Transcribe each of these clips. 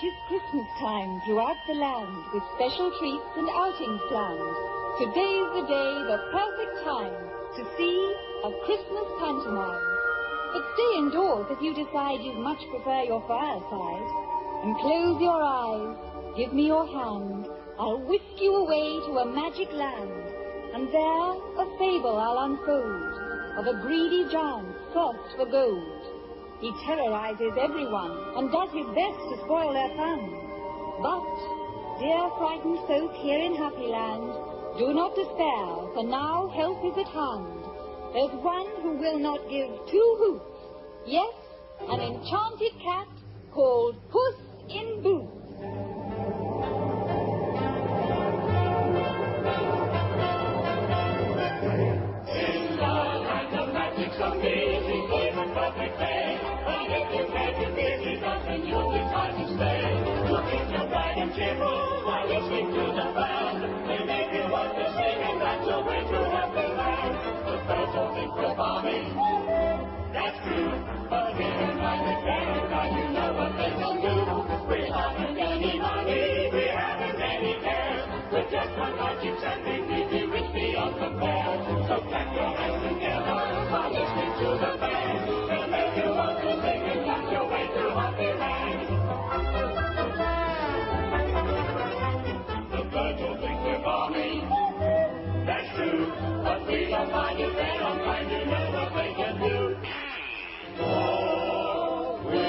'tis Christmas time throughout the land, with special treats and outings planned. Today's the day, the perfect time, to see a Christmas pantomime. But stay indoors if you decide you'd much prefer your fireside. And close your eyes, give me your hand, I'll whisk you away to a magic land. And there a fable I'll unfold, of a greedy giant's thirst for gold. He terrorizes everyone, and does his best to spoil their fun. But, dear frightened folk here in Happy Land, do not despair, for now help is at hand. There's one who will not give two hoots. Yes, an enchanted cat called Puss in Boots. In the land of magic's amazing, game and perfect day. And if you care to visit us, then you'll be time to stay. To keep your bright and cheerful while listening to the band. They make you want to sing, and that's your way to happy land. The birds all think we're balmy. That's true, but we don't mind the care, and you know what they will do. We haven't any money, we haven't any care. We're just one magic something we do which beyond compare. So clap your hands together while listening to the band. They'll make you want to sing, and that's your way to happy land. The birds all think we're balmy. That's true, but we don't mind if they don't mind, you know what they can do. Oh, we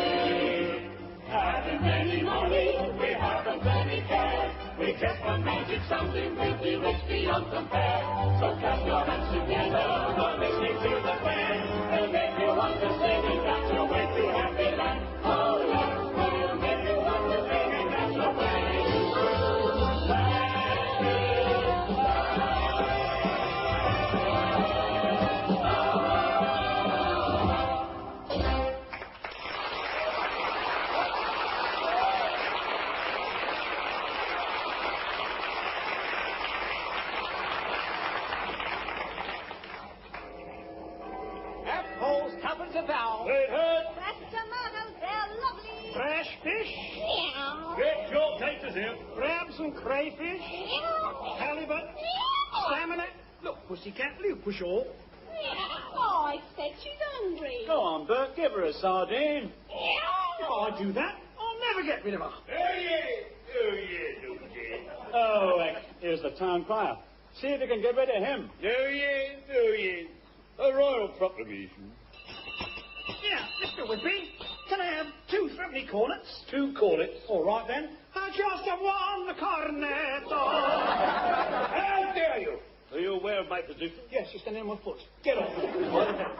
haven't any money, we haven't any care. We just want magic something with you which beyond compare. So clap your hands together while listening to the band. They'll make you want to sing, and that's your way to happy land. Oh yes, they'll make you want to sing, and that's your way. Wait, heard? Fresh tomatoes, they're lovely. Fresh fish? Meow. Get your cases here. Crabs and crayfish? Meow. Halibut? Meow. Salmon? Look, pussycat, will you push all? Meow. Oh, I expect she's hungry. Go on, Bert, give her a sardine. Meow. Oh, I do that. I'll never get rid of her. Oh, here's the town crier. See if you can get rid of him. A royal proclamation. Yeah, Mr. Whippy, can I have 2 threepenny cornets? 2 cornets. All right, then. Just a one cornet. How dare you? Are you aware of my position? Yes, you're standing on my foot. Get off.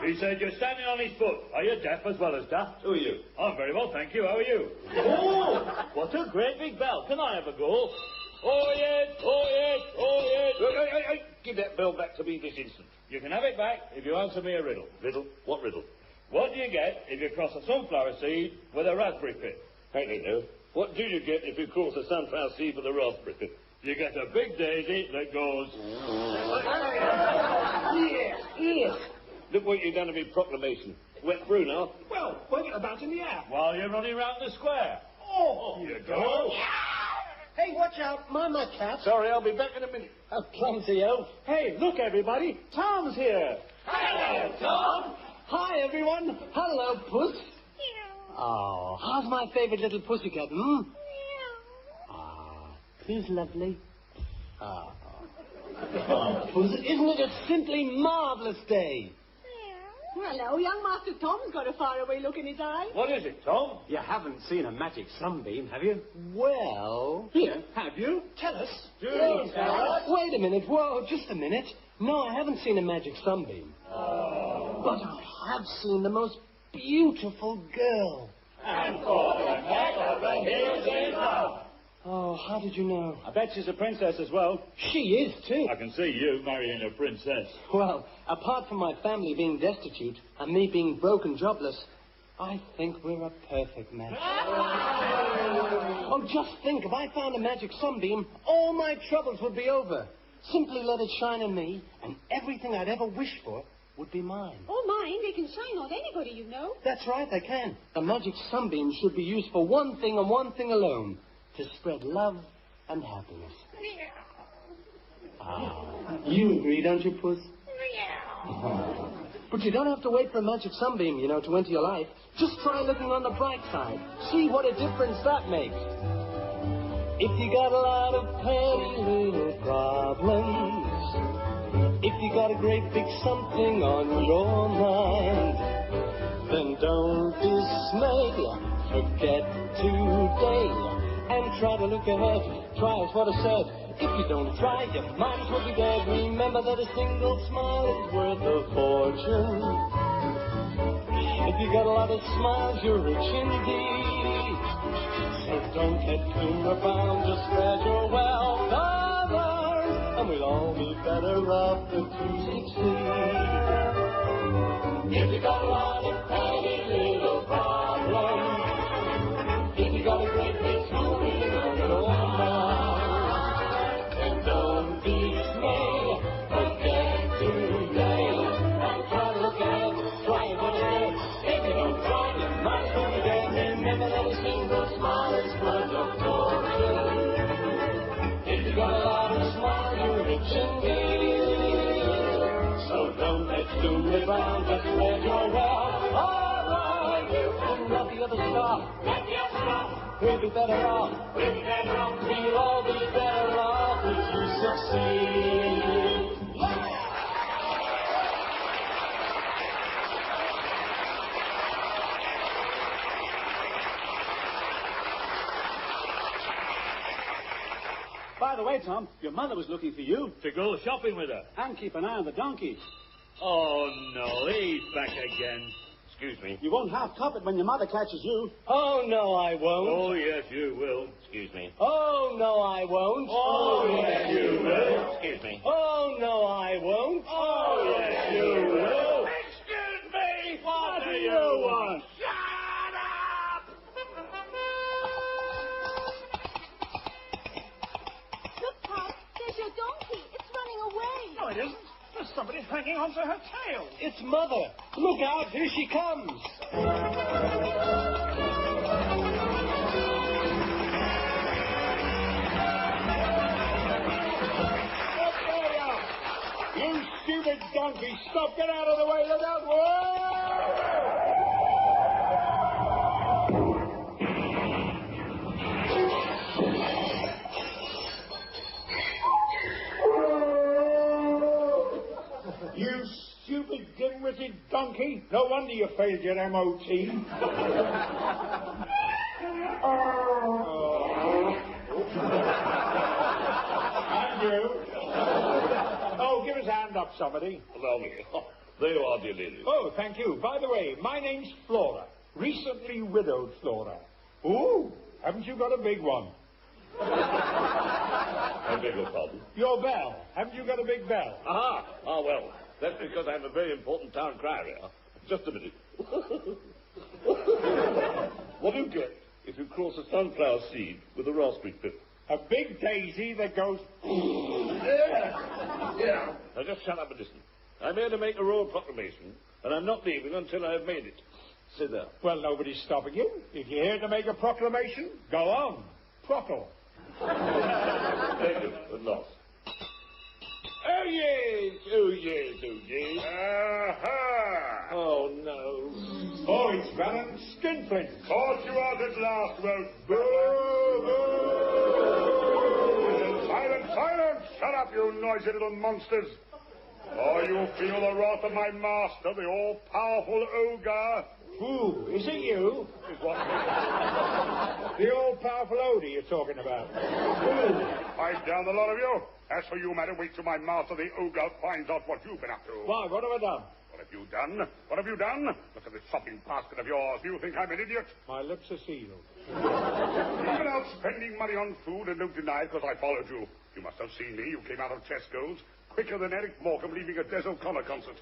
He said you're standing on his foot. Are you deaf as well as daft? Who are you? I'm very well, thank you. How are you? Oh, what a great big bell. Can I have a go? Oh, yes, oh, yes, oh, yes. Hey, give that bell back to me this instant. You can have it back if you answer me a riddle. Riddle? What riddle? What do you get if you cross a sunflower seed with a raspberry pit? I don't know. What do you get if you cross a sunflower seed with a raspberry pit? You get a big daisy that goes... Yes. Look what you've done to me proclamation. Wet through now. Well, wave it about in the air. While you're running round the square. Oh, You go. Hey, watch out. Mind my cat. Sorry, I'll be back in a minute. A clumsy elf. Hey, look, everybody. Tom's here. Hello, Tom. Hi, everyone. Hello, Puss. Oh, how's my favorite little pussycat, He's lovely. Oh, Puss, isn't it a simply marvellous day? Hello, young Master Tom's got a faraway look in his eye. What is it, Tom? You haven't seen a magic sunbeam, have you? Well... Here, have you? Tell us. Wait a minute. Whoa, just a minute. No, I haven't seen a magic sunbeam. But I have seen the most beautiful girl. And for the neck of the hills in love. Oh, how did you know? I bet she's a princess as well. She is, too. I can see you marrying a princess. Well, apart from my family being destitute and me being broke and jobless, I think we're a perfect match. Oh, just think, if I found a magic sunbeam, all my troubles would be over. Simply let it shine on me, and everything I'd ever wished for would be mine. Oh, mine. They can shine on anybody, you know. That's right, they can. The magic sunbeam should be used for one thing and one thing alone, to spread love and happiness. You agree, don't you, Puss? But you don't have to wait for a magic sunbeam, you know, to enter your life. Just try looking on the bright side. See what a difference that makes. If you got a lot of petty little problems, if you got a great big something on your mind, then don't dismay. Forget today and try to look ahead. Try is what I said. If you don't try, your mind will be dead. Remember that a single smile is worth a fortune. If you got a lot of smiles, you're rich indeed. So don't let gloom abound, just spread your wealth others, and we'll all be better off to succeed. If you got a lot of petty little problems, if you got a great big something on your mind, then don't be dismayed. Forget today and try to look ahead. Try it what it is. If you don't try, you might go again. Remember that a single smile is worth a fortune. If you got a lot of smiles, you're rich indeed. So don't let gloom around, just spread your wealth. All right, and let the other stop. Let the other stop. We'll be better off. We'll be better off. We'll all be better off if you succeed. By the way, Tom, your mother was looking for you. To go shopping with her. And keep an eye on the donkey. Oh, no, he's back again. Excuse me. You won't have carpet when your mother catches you. Oh, no, I won't. Oh, yes, you will. Excuse me. Oh, no, I won't. Oh, yes, you will. Excuse me. Oh, no, I won't. Oh, yes, you will. Excuse me. What do you want? Shut up! Look, Pop, there's your donkey. It's running away. No, it isn't. There's somebody hanging onto her tail. It's Mother. Look out, here she comes. You stupid donkey. Stop. Get out of the way. Look out. Whoa! You stupid, dim-witted donkey. No wonder you failed your MOT. And you. Oh, give us a hand up, somebody. Allow me. There you are, dear lady. Oh, thank you. By the way, my name's Flora. Recently widowed Flora. Ooh, haven't you got a big one? I beg your pardon. Your bell. Haven't you got a big bell? Aha! Ah, well, that's because I have a very important town crier here. Just a minute. What do you get if you cross a sunflower seed with a raspberry pip? A big daisy that goes... Yeah. Now just shut up and listen. I'm here to make a royal proclamation, and I'm not leaving until I have made it. Sit there. Well, nobody's stopping you. If you're here to make a proclamation, go on. Prockle. Thank you, at last. Oh, yes, oh, yes, oh, yes. Aha! Oh, no. Oh, it's Valent Skinflint. Caught you out at last, well, Silence, silence! Shut up, you noisy little monsters! Oh, you feel the wrath of my master, the all-powerful ogre. Ooh, is it you? Is what? The all-powerful Odie you're talking about. Pipe down, the lot of you. As for you, madam, wait till my master, the ogre, finds out what you've been up to. Why, what have I done? What have you done? What have you done? Look at this shopping basket of yours. Do you think I'm an idiot? My lips are sealed. You've been out spending money on food, and don't deny it because I followed you. You must have seen me. You came out of Tesco's quicker than Eric Morecambe leaving a Des O'Connor concert.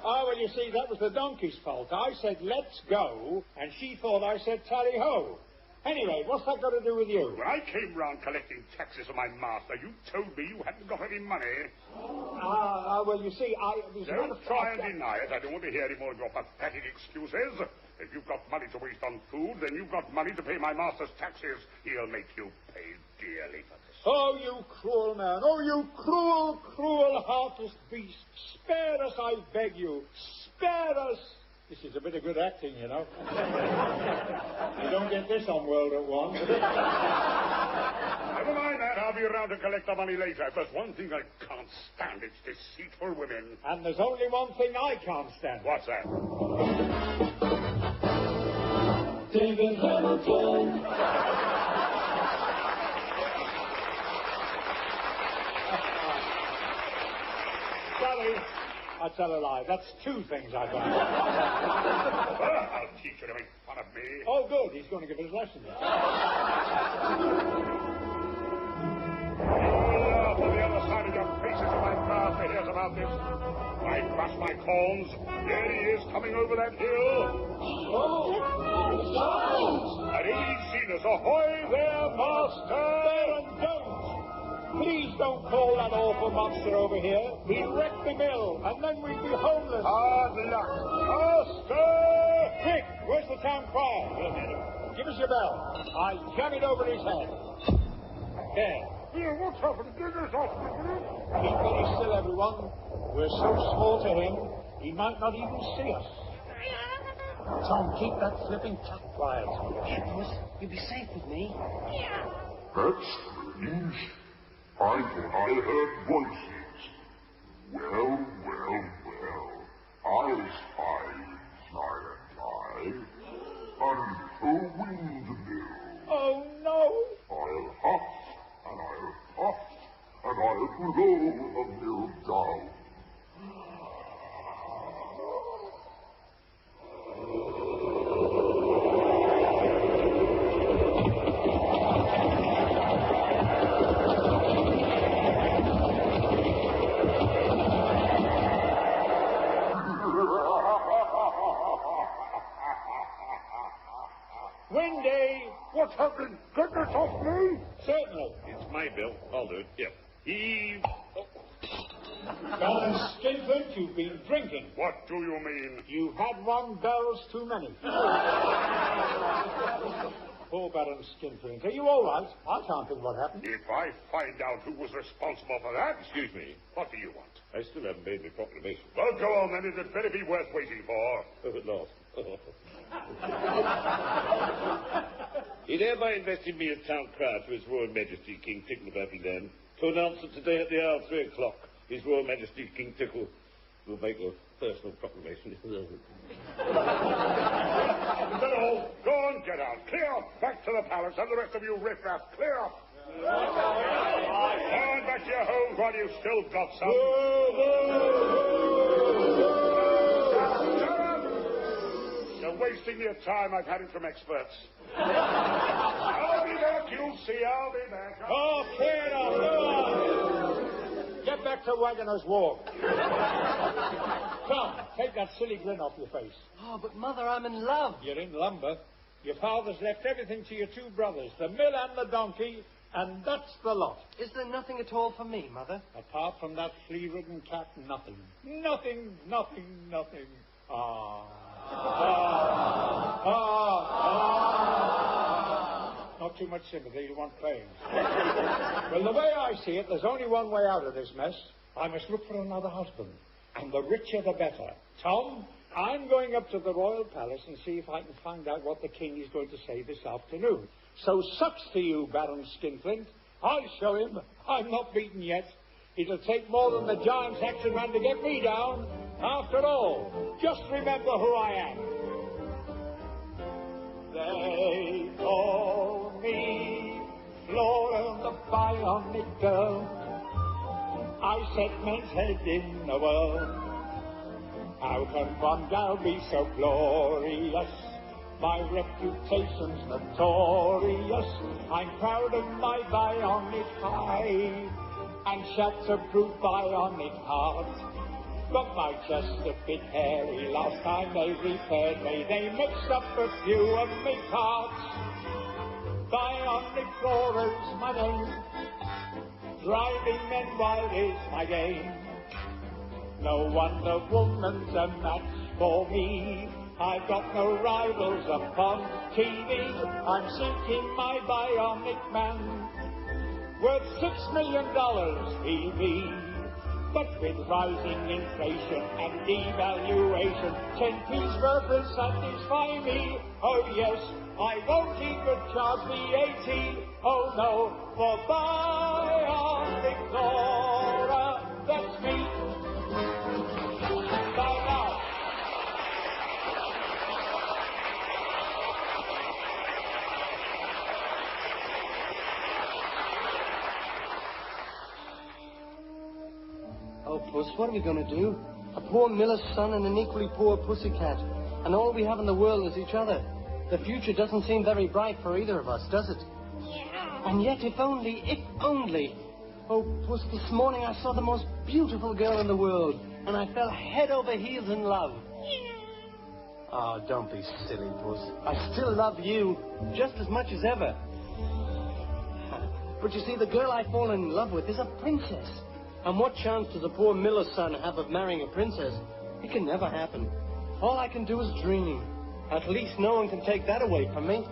Well, you see, that was the donkey's fault. I said, let's go, and she thought I said, tally-ho. Anyway, what's that got to do with you? When I came round collecting taxes for my master, you told me you hadn't got any money. Well, you see, Don't try and deny it. I don't want to hear any more of your pathetic excuses. If you've got money to waste on food, then you've got money to pay my master's taxes. He'll make you pay dearly for this. Oh, you cruel man. Oh, you cruel, cruel, heartless beast. Spare us, I beg you. Spare us. This is a bit of good acting, you know. You don't get this on World at One. Never mind that. I'll be around to collect the money later. If there's one thing I can't stand, it's deceitful women. And there's only one thing I can't stand. What's that? David Hamilton. Sorry, I tell a lie. That's two things I don't. I'll teach you to make fun of me. Oh, good. He's going to give us lessons. You'll laugh on the other side of your faces if my master hears about this. I brush my corns. There he is, coming over that hill. And he's seen us. Ahoy there, master! Baron, don't! Please don't call that awful monster over here. He'll wreck the mill, and then we'd be homeless. Hard luck. Master! Quick, where's the town crier? Give us your bell. I'll jam it over his head. There. Here, what's happened? Get us off. Keep very still, everyone. We're so small to him, he might not even see us. Tom, keep that flipping cat quiet. Hey, Puss, you'll be safe with me. That's strange. I thought I heard voices. Well. I'll spy and a little windmill. Oh, no! I'll huff, and I'll puff, and I'll blow the mill down. Windy! What's happening? Goodness off me! Certainly. It's my bill. I'll do it. Here. Heave. Baron Skinflint, you've been drinking. What do you mean? You've had one bells too many. Poor Baron Skinflint. Are you all right? I can't think what happened. If I find out who was responsible for that... Excuse me. What do you want? I still haven't made my proclamation. Well, go on then. It'd better be worth waiting for. Oh, at last. He thereby invested me as town crier to His Royal Majesty King Tickle of Appleland to announce that today at the hour of 3 o'clock, His Royal Majesty King Tickle will make a personal proclamation. Is that all? Go on, get out. Clear off. Back to the palace, and the rest of you riffraff, clear off. Go on back to your homes while you've still got some. You're wasting your time. I've had it from experts. I'll be back. You'll see. I'll be back. Oh, clear it off. Go on. Get back to Wagoner's Walk. Come, take that silly grin off your face. Oh, but Mother, I'm in love. You're in lumber. Your father's left everything to your two brothers, the mill and the donkey, and that's the lot. Is there nothing at all for me, Mother? Apart from that flea-ridden cat, nothing. Nothing. Not too much sympathy, you want playing. Well, the way I see it, there's only one way out of this mess. I must look for another husband, and the richer the better. Tom, I'm going up to the royal palace and see if I can find out what the king is going to say this afternoon. So sucks to you, Baron Skinflint. I'll show him. I'm not beaten yet. It'll take more than the giant's action man to get me down. After all, just remember who I am. They call me Flora the Bionic Girl. I set men's head in the world. How can one gal be so glorious? My reputation's notorious. I'm proud of my bionic hide and shatterproof bionic heart. But my chest a bit hairy. Last time they repaired me, they mixed up a few of me parts. Bionic Flora's my name. Driving men wild is my game. No Wonder Woman's a match for me. I've got no rivals upon TV. I'm seeking my bionic man, worth $6 million EV. But with rising inflation and devaluation, 10p's worth will satisfy me. Oh yes, I won't even charge VAT. Oh no, for bionic Flora, that's me. Bye now. Oh, Puss, what are we going to do? A poor miller's son and an equally poor pussycat. And all we have in the world is each other. The future doesn't seem very bright for either of us, does it? Yeah. And yet, if only... Oh, Puss, this morning I saw the most beautiful girl in the world, and I fell head over heels in love. Oh, don't be silly, Puss. I still love you, just as much as ever. But you see, the girl I've fallen in love with is a princess. And what chance does a poor miller's son have of marrying a princess? It can never happen. All I can do is dream. At least no one can take that away from me.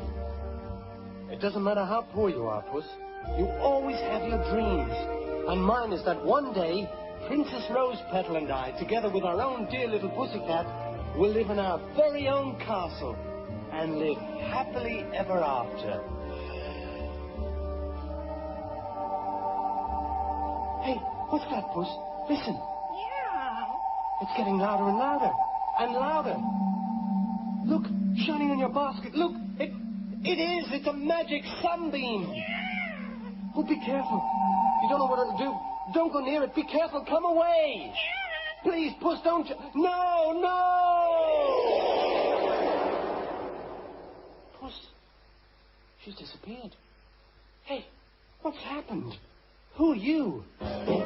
It doesn't matter how poor you are, Puss. You always have your dreams. And mine is that one day, Princess Rose Petal and I, together with our own dear little pussycat, will live in our very own castle and live happily ever after. Hey, what's that, Puss? Listen. Yeah. It's getting louder and louder. And louder. Look, shining on your basket. Look, it's a magic sunbeam. Oh, be careful. You don't know what it'll do. Don't go near it. Be careful. Come away. Please, Puss, don't... No! Puss, she's disappeared. Hey, what's happened? Who are you? I'm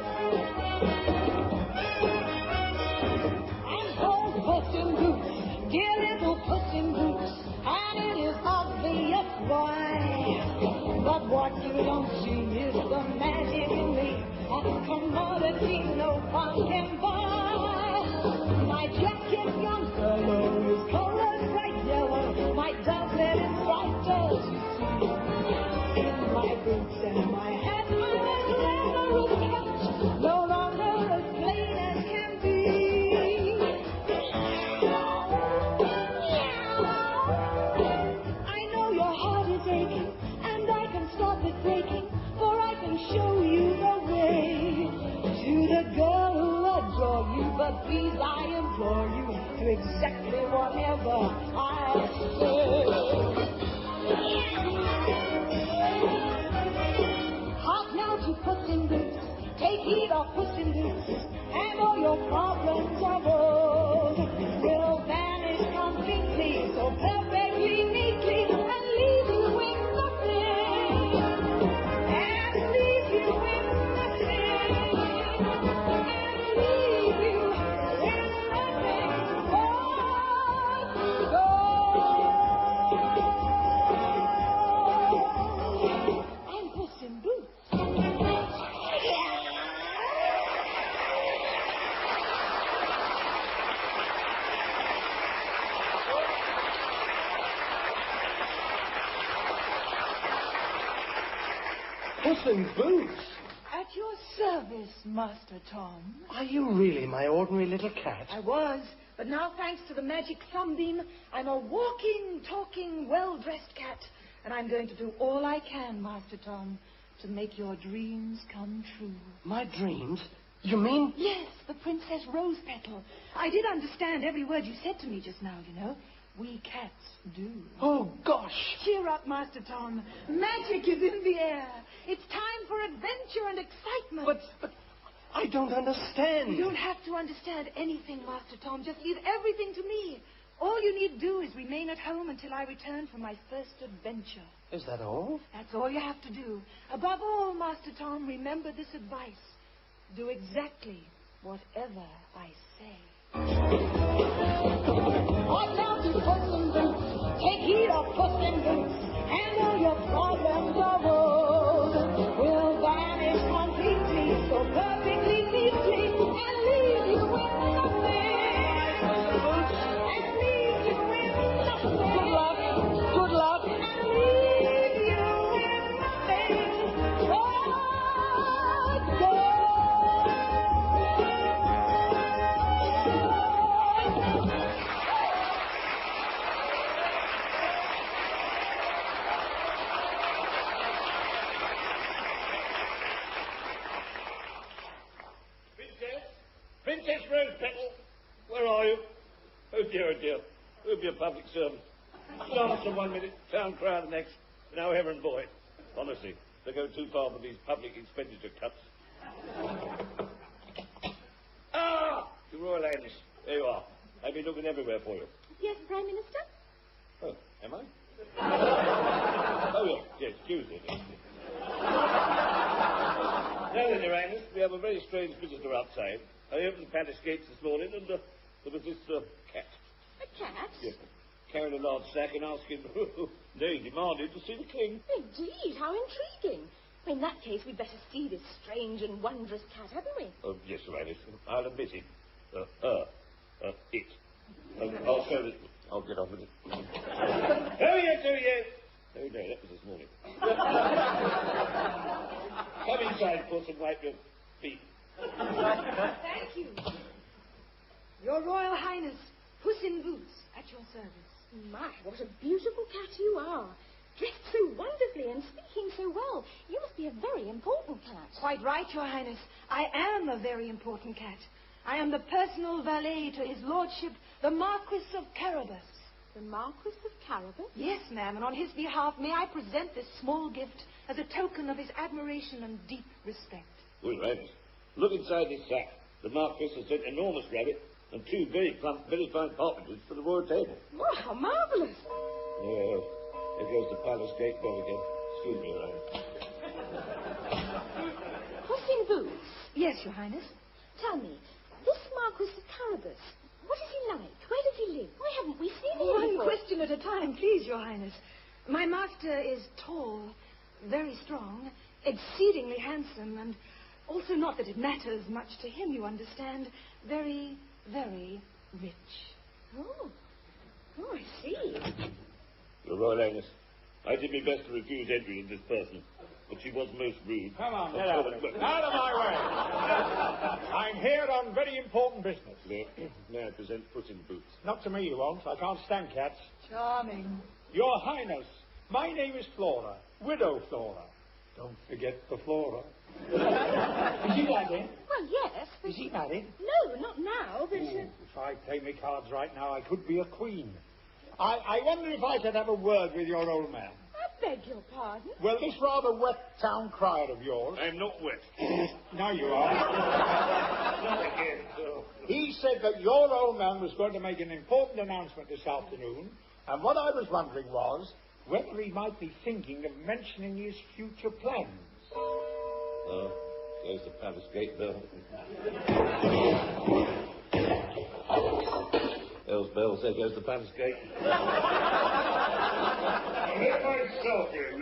called Puss in Boots, dear little Puss in Boots, and it is obvious why. But what you don't see is the magic in me, a commodity no one can buy. My jacket, young fellow, is colored bright yellow. My doublet is striped, as you see. In my boots and my hat, I'm as glamorous cat, no longer as plain as can be. I know your heart is aching, and I can stop it breaking, for I can show you the way to the girl who adore you. But please, I implore you, do exactly whatever I say. Hop now to Puss in Boots, take heed of Puss in Boots, and all your problems of old will vanish completely, so perfectly neatly, and leave you with nothing, and leave you with nothing, and leave you with nothing but gold. I'm Puss in Boots. Puss in Boots? At your service, Master Tom. Are you really my ordinary little cat? I was, but now thanks to the magic sunbeam, I'm a walking, talking, well-dressed cat. And I'm going to do all I can, Master Tom, to make your dreams come true. My dreams? You mean? Yes, the Princess Rose Petal. I did understand every word you said to me just now, you know. We cats do. Oh, gosh. Cheer up, Master Tom. Magic is in the air. It's time for adventure and excitement. But I don't understand. You don't have to understand anything, Master Tom. Just leave everything to me. All you need do is remain at home until I return from my first adventure. Is that all? That's all you have to do. Above all, Master Tom, remember this advice. Do exactly whatever I say. Hop now to Puss in Boots, take heed of Puss in Boots, and all your problems of old will vanish completely, so perfectly neatly, and leave you with nothing. And leave you with nothing. Good luck. Good luck. And leave you with nothing. Oh, Princess Rose Petal, where are you? Oh dear, Who'll be a public servant? Chancellor 1 minute, town crier the next. Now heaven and boy. Honestly, they go too far with these public expenditure cuts. Ah! Your Royal Highness, there you are. I've been looking everywhere for you. Yes, Prime Minister? Oh, am I? Oh, yes, Tuesday. Now then, Your Highness, we have a very strange visitor outside. I opened the palace gates this morning and there was this cat. A cat? Yes, carrying a large sack and asking, they demanded to see the king. Indeed, how intriguing. In that case, we'd better see this strange and wondrous cat, hadn't we? Oh, yes, Your Highness, I'll admit it. It. I'll show it. I'll get on with it. Oh, yes. Oh, no, that was this morning. Come inside, Puss, and wipe your feet. Thank you. Your Royal Highness, Puss in Boots, at your service. My, what a beautiful cat you are. Dressed so wonderfully and speaking so well. You must be a very important cat. Quite right, Your Highness. I am a very important cat. I am the personal valet to His Lordship, the Marquis of Carabas. The Marquis of Carabas? Yes, ma'am, and on his behalf may I present this small gift as a token of his admiration and deep respect. Well, Your Highness, look inside this sack. The Marquis has sent an enormous rabbit and 2 very plump, very fine partridges for the royal table. Oh, how marvellous. Oh, there goes the palace gate bell again. Excuse me, Your Highness. Puss in Boots? Yes, Your Highness. Tell me, this Marquis of Carabas, what is he like? Where does he live? Why haven't we seen him One before? question at a time, please, Your Highness. My master is tall, very strong, exceedingly handsome, and also, not that it matters much to him, you understand, very, very rich. Oh, I see. Your Royal Highness, I did my best to refuse entry in this person, but she was most rude. Come on, get out of it. Out of my way. I'm here on very important business. May I present Puss in Boots? Not to me, you won't. I can't stand cats. Charming. Your Highness, my name is Flora, Widow Flora. Don't forget the Flora. Is he married? Well, yes, but... Is he married? No, not now, but... If I play my cards right now, I could be a queen. I wonder if I could have a word with your old man. I beg your pardon? Well, this rather wet town crier of yours... I'm not wet. Now you are. Not again, sir. He said that your old man was going to make an important announcement this afternoon, and what I was wondering was whether he might be thinking of mentioning his future plans. Oh, there's the palace gate bell. Bells, there goes the palace gate. I'll let myself in.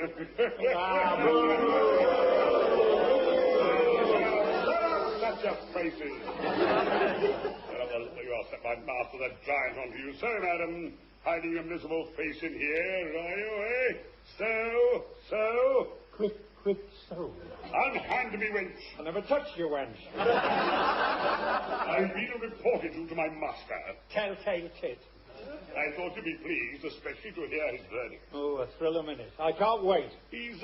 Shut your faces. You are set my master, that giant, onto you. So, madam, hiding your miserable face in here, are you, eh? So? Quick, so. Unhand me, wench. I never touched you, wench. I've been and reported you to my master. Telltale tit. I thought you'd be pleased, especially to hear his verdict. Oh, a thrill a minute. I can't wait. He's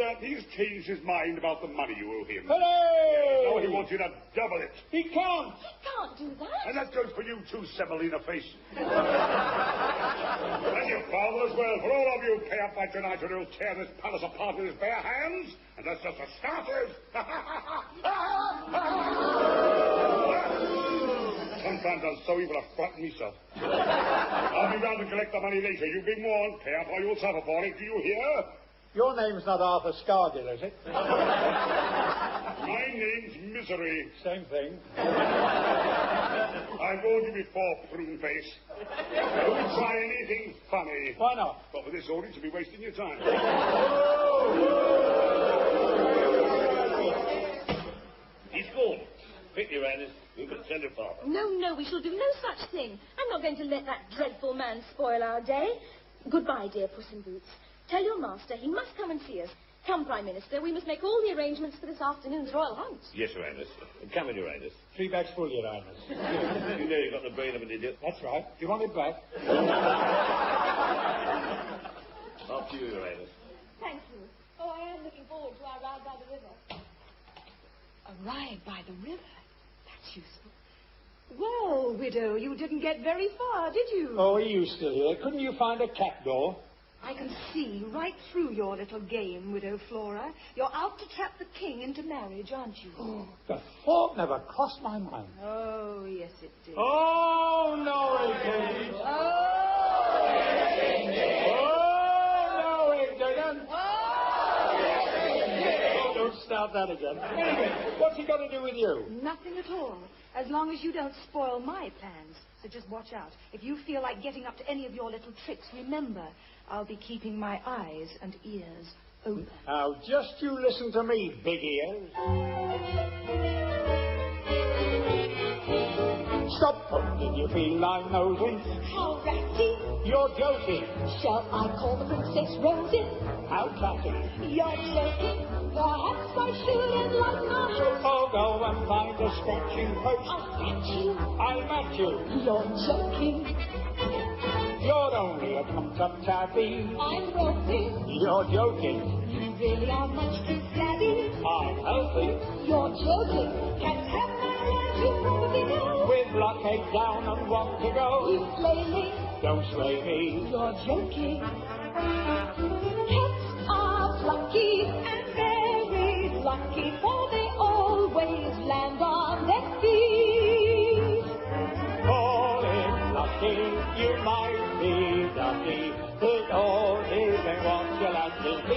changed his mind about the money you owe him. Hooray! Now he wants you to double it. He can't. He can't do that. And that goes for you too, Semolina face. And your father as well. For all of you, pay up by tonight or he'll tear this palace apart with his bare hands. And that's just for starters. Sometimes I'm so evil I frighten myself. I'll be round to collect the money later. You've been warned. Pay up or you'll suffer for it. Do you hear? Your name's not Arthur Scargill, is it? My name's Misery. Same thing. I've told you before, prune face. Don't try anything funny. Why not? But with this audience, you'll be wasting your time. He's gone. Quick, Uranus. We can send her father. No, we shall do no such thing. I'm not going to let that dreadful man spoil our day. Goodbye, dear Puss in Boots. Tell your master he must come and see us. Come, Prime Minister, we must make all the arrangements for this afternoon's royal hunt. Yes, Uranus. Come in, Uranus. 3 bags full, Your Highness. You know you've got the brain of an idiot. That's right. Do you want it back? After you, Uranus. Thank you. Oh, I am looking forward to our ride by the river. A ride by the river? That's useful. Well, widow, you didn't get very far, did you? Oh, are you still here? Couldn't you find a cat door? I can see right through your little game, Widow Flora. You're out to trap the king into marriage, aren't you? Oh, the thought never crossed my mind. Oh, yes, it did. Oh, no, it didn't. Oh, no, it didn't. Oh, don't start that again. Anyway, what's he got to do with you? Nothing at all, as long as you don't spoil my plans. So just watch out. If you feel like getting up to any of your little tricks, remember, I'll be keeping my eyes and ears open. Now, just you listen to me, big ears. Stop poking your feline noses. How ratty. You're joking. Shall I call the Princess Rosie? How classy. You're joking. Perhaps I should enlighten our host. Oh, go and find a scratching post. I'll scratch you. I'll match you. You're joking. You're only a clumped-up tabby. I'm wealthy. You're joking. You really are much too flabby. I'm healthy. You're joking. Can't have my land, you probably know. With blockade down and want to go. You slay me. Don't slay me. You're joking. Cats are plucky and very lucky, for they always land on their feet. Call it lucky, you might be lucky. It all depends what you like to be.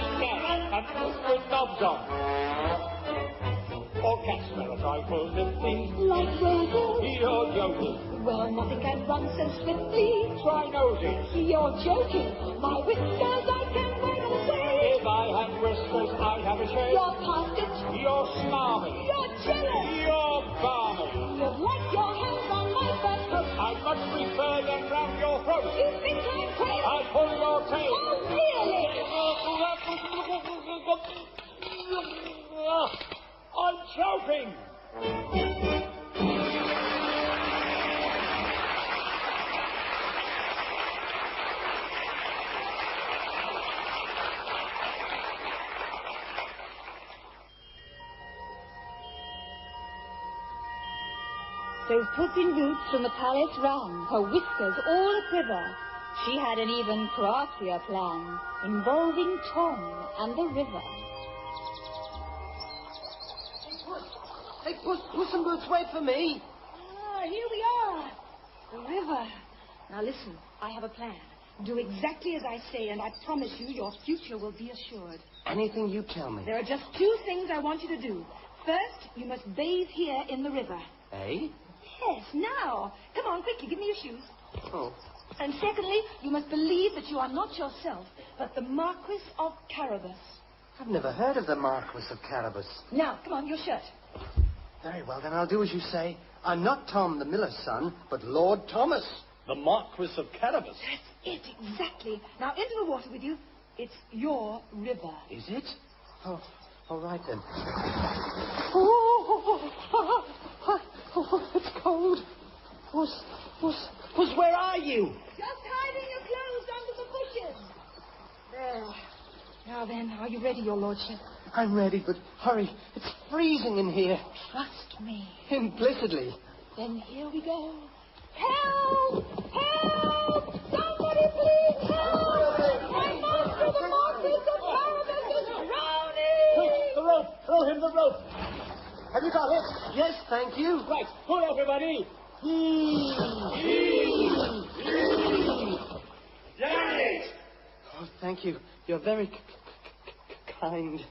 And with knobs on. Or cats smell a trifle nifty. Like roses. You're joking. Well, nothing can run so swiftly. Try noses. You're joking. My whiskers I can waggle away. If I had whiskers, I'd have a shave. You're past it. You're smarmy. You're jealous. You're balmy. You'd like your hands on my first coat. I'd much prefer them round your throat. You think I'm crazy? I'd pull your tail. Oh, really? I'm choking. So Puss in Boots from the palace ran, her whiskers all a-quiver. She had an even craftier plan, involving Tom and the river. Hey, Puss in Boots, wait for me. Ah, here we are. The river. Now listen, I have a plan. Do exactly as I say, and I promise you your future will be assured. Anything you tell me. There are just 2 things I want you to do. First, you must bathe here in the river. Eh? Yes, now. Come on, quickly, give me your shoes. Oh. And secondly, you must believe that you are not yourself, but the Marquis of Carabas. I've never heard of the Marquis of Carabas. Now, come on, your shirt. Very well, then I'll do as you say. I'm not Tom, the miller's son, but Lord Thomas, the Marquis of Carabas. That's it, exactly. Now, into the water with you. It's your river. Is it? Oh, all right then. Oh, it's cold. Puss, where are you? Just hiding your clothes under the bushes. There. Now then, are you ready, your lordship? I'm ready, but hurry. It's freezing in here. Trust me. Implicitly. Then here we go. Help! Help! Somebody please help! My master, the Marquis of Carabas, is drowning! Quick, the rope. Throw him the rope. Have you got it? Yes, thank you. Right, pull everybody. Yay! Oh, thank you. You're very kind.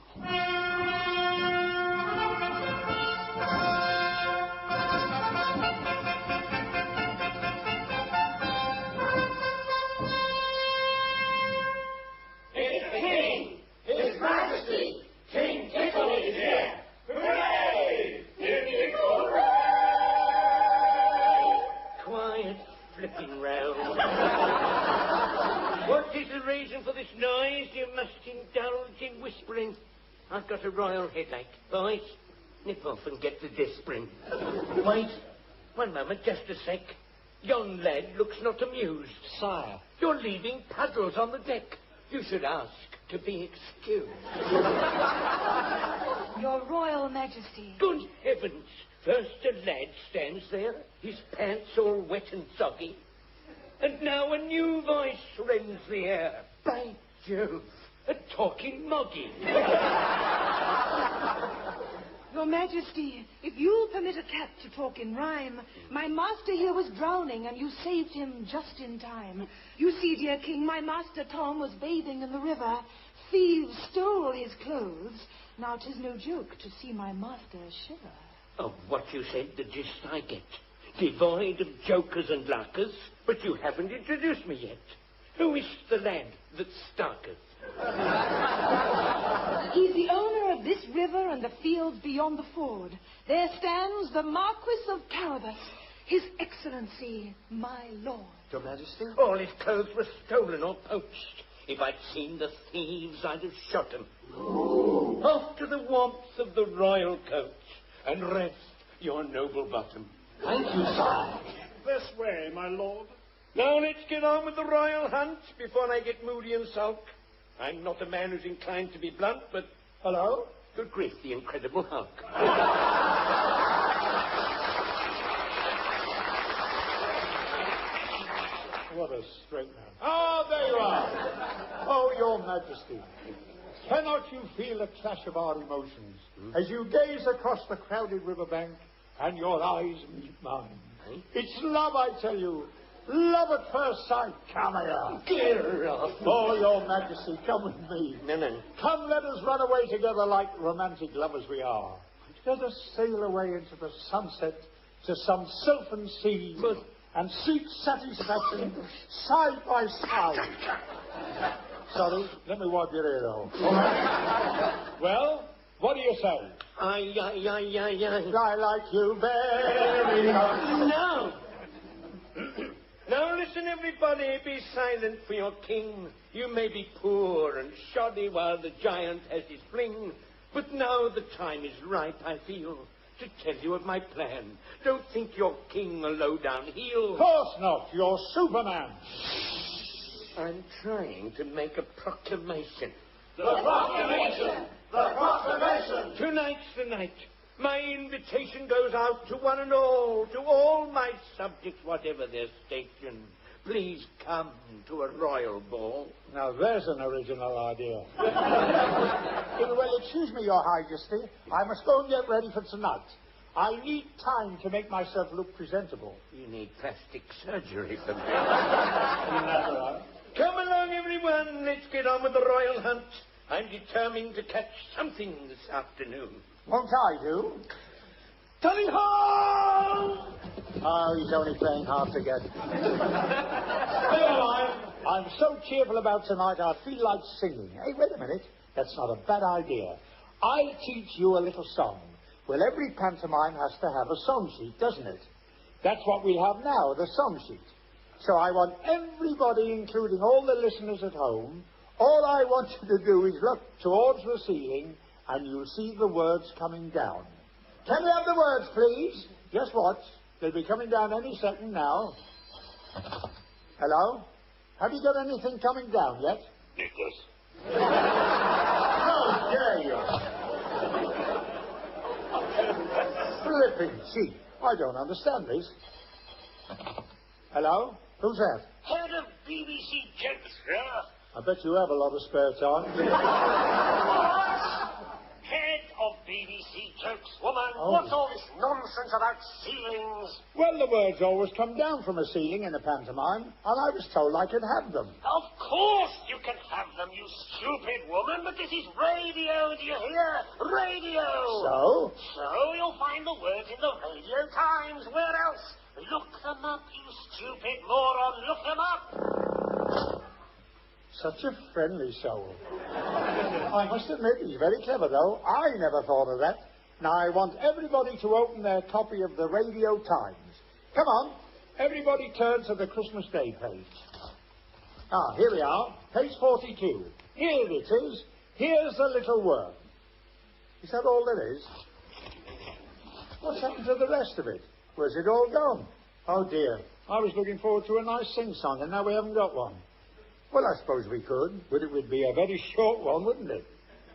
flipping row. What is the reason for this noise? You must indulge in whispering. I've got a royal headache. Boys, nip off and get the disprin. Wait. One moment, just a sec. Yon lad looks not amused. Sire. You're leaving puddles on the deck. You should ask to be excused. Your Royal Majesty. Good heavens! First a lad stands there, his pants all wet and soggy. And now a new voice rends the air. By Jove, a talking moggy. Your Majesty, if you'll permit a cat to talk in rhyme, my master here was drowning and you saved him just in time. You see, dear King, my master Tom was bathing in the river. Thieves stole his clothes. Now 'tis no joke to see my master shiver. Oh, what you said, the gist I get. Devoid of jokers and larkers, but you haven't introduced me yet. Who is the lad that's starkers? He's the owner of this river and the fields beyond the ford. There stands the Marquis of Carabas, His Excellency, my lord. Your Majesty? All his clothes were stolen or poached. If I'd seen the thieves, I'd have shot 'em. Off to the warmth of the royal coach and rest your noble bottom. Thank you, sire. This way, my lord. Now let's get on with the royal hunt before I get moody and sulk. I'm not a man who's inclined to be blunt, but... Hello? Good grief, the Incredible Hulk. What a straight man. Ah, there you are. Oh, Your Majesty. Cannot you feel a clash of our emotions as you gaze across the crowded riverbank and your eyes meet mine? It's love, I tell you. Love at first sight. Come here. Clear off. Oh, Your Majesty, come with me. No. Come, let us run away together like romantic lovers we are. Let us sail away into the sunset to some sylvan sea and seek satisfaction side by side. Sorry, let me wipe your ear though. All right. Well, what do you say? I like you very much. No. Now listen, everybody, be silent for your king. You may be poor and shoddy while the giant has his fling, but now the time is ripe, I feel, to tell you of my plan. Don't think your king a low-down heel. Of course not. You're Superman. I'm trying to make a proclamation. The proclamation! The proclamation! Tonight's the night. My invitation goes out to one and all, to all my subjects, whatever their station. Please come to a royal ball. Now, there's an original idea. Well, excuse me, Your Majesty. I must go and get ready for tonight. I need time to make myself look presentable. You need plastic surgery for me. That's all right. Come along, everyone. Let's get on with the royal hunt. I'm determined to catch something this afternoon. Won't I do? Tally-ho! Oh, he's only playing hard to get. Never mind. I'm so cheerful about tonight, I feel like singing. Hey, wait a minute. That's not a bad idea. I teach you a little song. Well, every pantomime has to have a song sheet, doesn't it? That's what we have now, the song sheet. So I want everybody, including all the listeners at home, all I want you to do is look towards the ceiling and you'll see the words coming down. Can we have the words, please? Just watch. They'll be coming down any second now. Hello? Have you got anything coming down yet? Nicholas. How dare you? Flipping cheap. I don't understand this. Hello? Who's that? Head of BBC jokes, sir. I bet you have a lot of spare time. Head of BBC jokes, woman. Oh. What's all this nonsense about ceilings? Well, the words always come down from a ceiling in a pantomime, and I was told I could have them. Of course you can have them, you stupid woman, but this is radio, do you hear? Radio! So? So you'll find the words in the Radio Times. Where else? Look them up, you stupid moron. Look them up. Such a friendly soul. I must admit, he's very clever, though. I never thought of that. Now, I want everybody to open their copy of the Radio Times. Come on. Everybody turn to the Christmas Day page. Ah, here we are, page 42. Here it is. Here's the little worm. Is that all there is? What's happened to the rest of it? Where's it all gone? Oh dear, I was looking forward to a nice sing-song and now we haven't got one. Well, I suppose we could, but it would be a very short one, wouldn't it?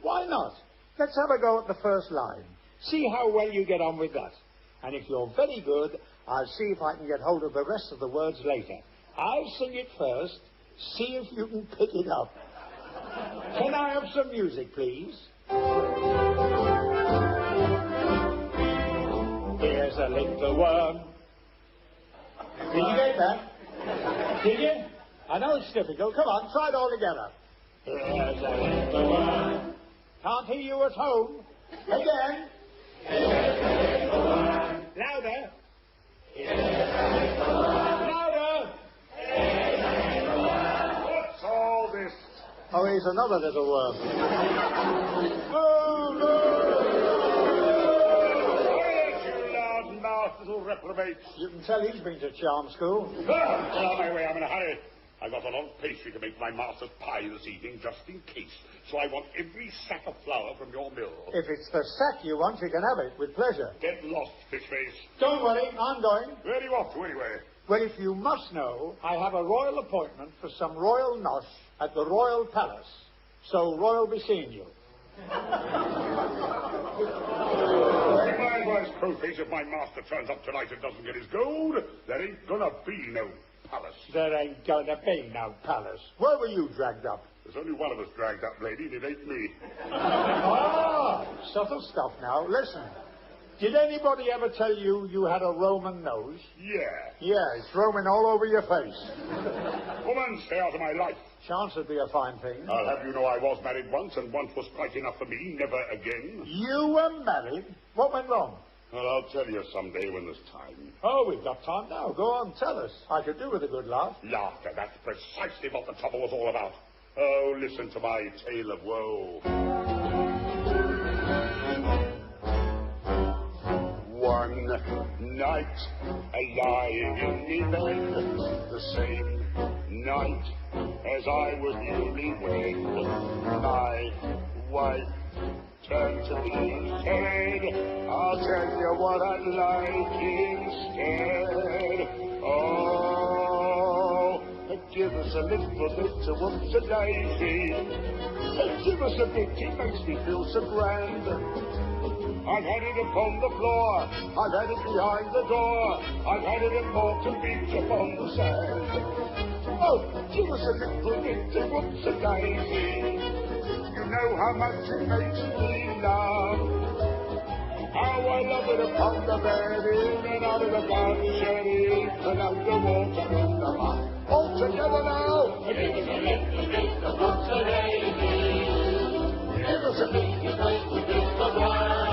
Why not? Let's have a go at the first line. See how well you get on with that. And if you're very good, I'll see if I can get hold of the rest of the words later. I'll sing it first. See if you can pick it up. Can I have some music, please? Here's a little worm. Did you get that? Did you? I know it's difficult. Come on, try it all together. Here's a little worm. Can't hear you at home. Again. Here's a little worm. Louder. Here's a little worm. Louder. Here's a little worm. What's all this? Oh, here's another little worm. Oh, no! Little reprobates. You can tell he's been to charm school. Get out of my way, I'm in a hurry. I got a lot of pastry to make my master's pie this evening, just in case. So I want every sack of flour from your mill. If it's the sack you want, you can have it, with pleasure. Get lost, fish face. Don't worry, I'm going. Where are you off to, anyway? Well, if you must know, I have a royal appointment for some royal nosh at the Royal Palace. So Royal be seeing you. Crow-face, if my master turns up tonight and doesn't get his gold, there ain't gonna be no palace. There ain't gonna be no palace. Where were you dragged up? There's only one of us dragged up, lady, and it ain't me. Ah, subtle stuff now. Listen, did anybody ever tell you you had a Roman nose? Yeah. Yeah, it's Roman all over your face. Woman, stay out of my life. Chance would be a fine thing. I'll have you know I was married once, and once was quite enough for me. Never again. You were married? What went wrong? Well, I'll tell you someday when there's time. Oh, we've got time now. Go on, tell us. I could do with a good laugh. Laughter, that's precisely what the trouble was all about. Oh, listen to my tale of woe. One night, alive in me bed, the same night as I was newlywed, my wife turned to me and said, I'll tell you what I'd like instead. Oh, give us a little bit of whoops-a-daisy. Give us a bit, it makes me feel so grand. I've had it upon the floor, I've had it behind the door, I've had it in Morton Beach upon the sand. Oh, give us a little bit of whoops-a-daisy. You know how much it makes me laugh. How I love it upon the bed, in and out of the bunchen, in and underwater in the mud. All together now. Give us a little bit of whoops-a-daisy. Give us a little bit of wine.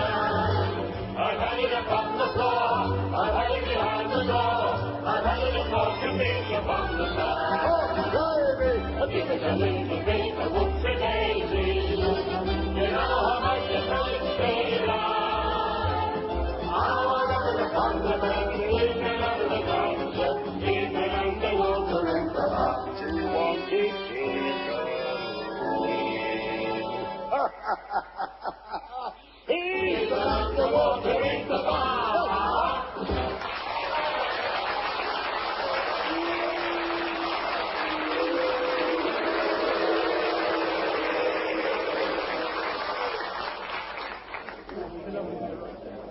I've had it upon the floor, I've had it behind the door, I've had it upon the beach upon the side. Oh, baby! Give us a little bit of whoops-a-daisy. You know how much it makes me laugh. How I love it upon the bed, in and out of the bunch, in and underwater in the mud. Do you want it to even underwater in the bar.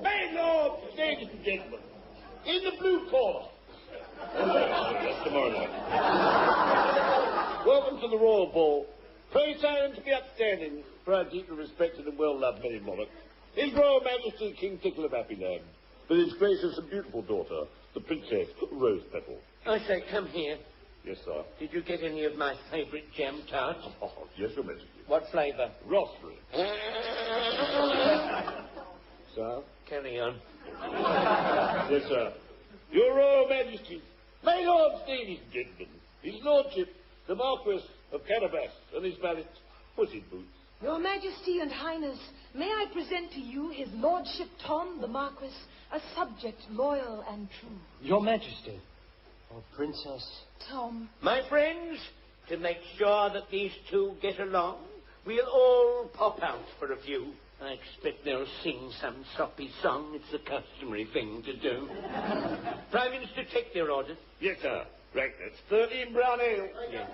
May Lord, ladies and gentlemen, in the blue corner. Yes, tomorrow night. Welcome to the Royal Ball. Pray silent to be upstanding for our deeply respected and well-loved Lady Monarch, His Royal Majesty King Tickle of Happyland, with his gracious and beautiful daughter, the Princess Rose Petal. I say, come here. Yes, sir. Did you get any of my favourite jam tarts? Oh, yes, Your Majesty. What flavour? Raspberry. Sir? Carry on. Yes, sir. Your Royal Majesty, my lords, ladies and gentlemen, His Lordship, the Marquis of Carabas, and his valet, Puss in Boots. Your Majesty and Highness, may I present to you His Lordship Tom, the Marquis, a subject loyal and true. Your Majesty, Oh, Princess. Tom. My friends, to make sure that these two get along, we'll all pop out for a few. I expect they'll sing some soppy song. It's the customary thing to do. Prime Minister, take their orders. Yes, sir. Right, that's 13 brown ale. Yes.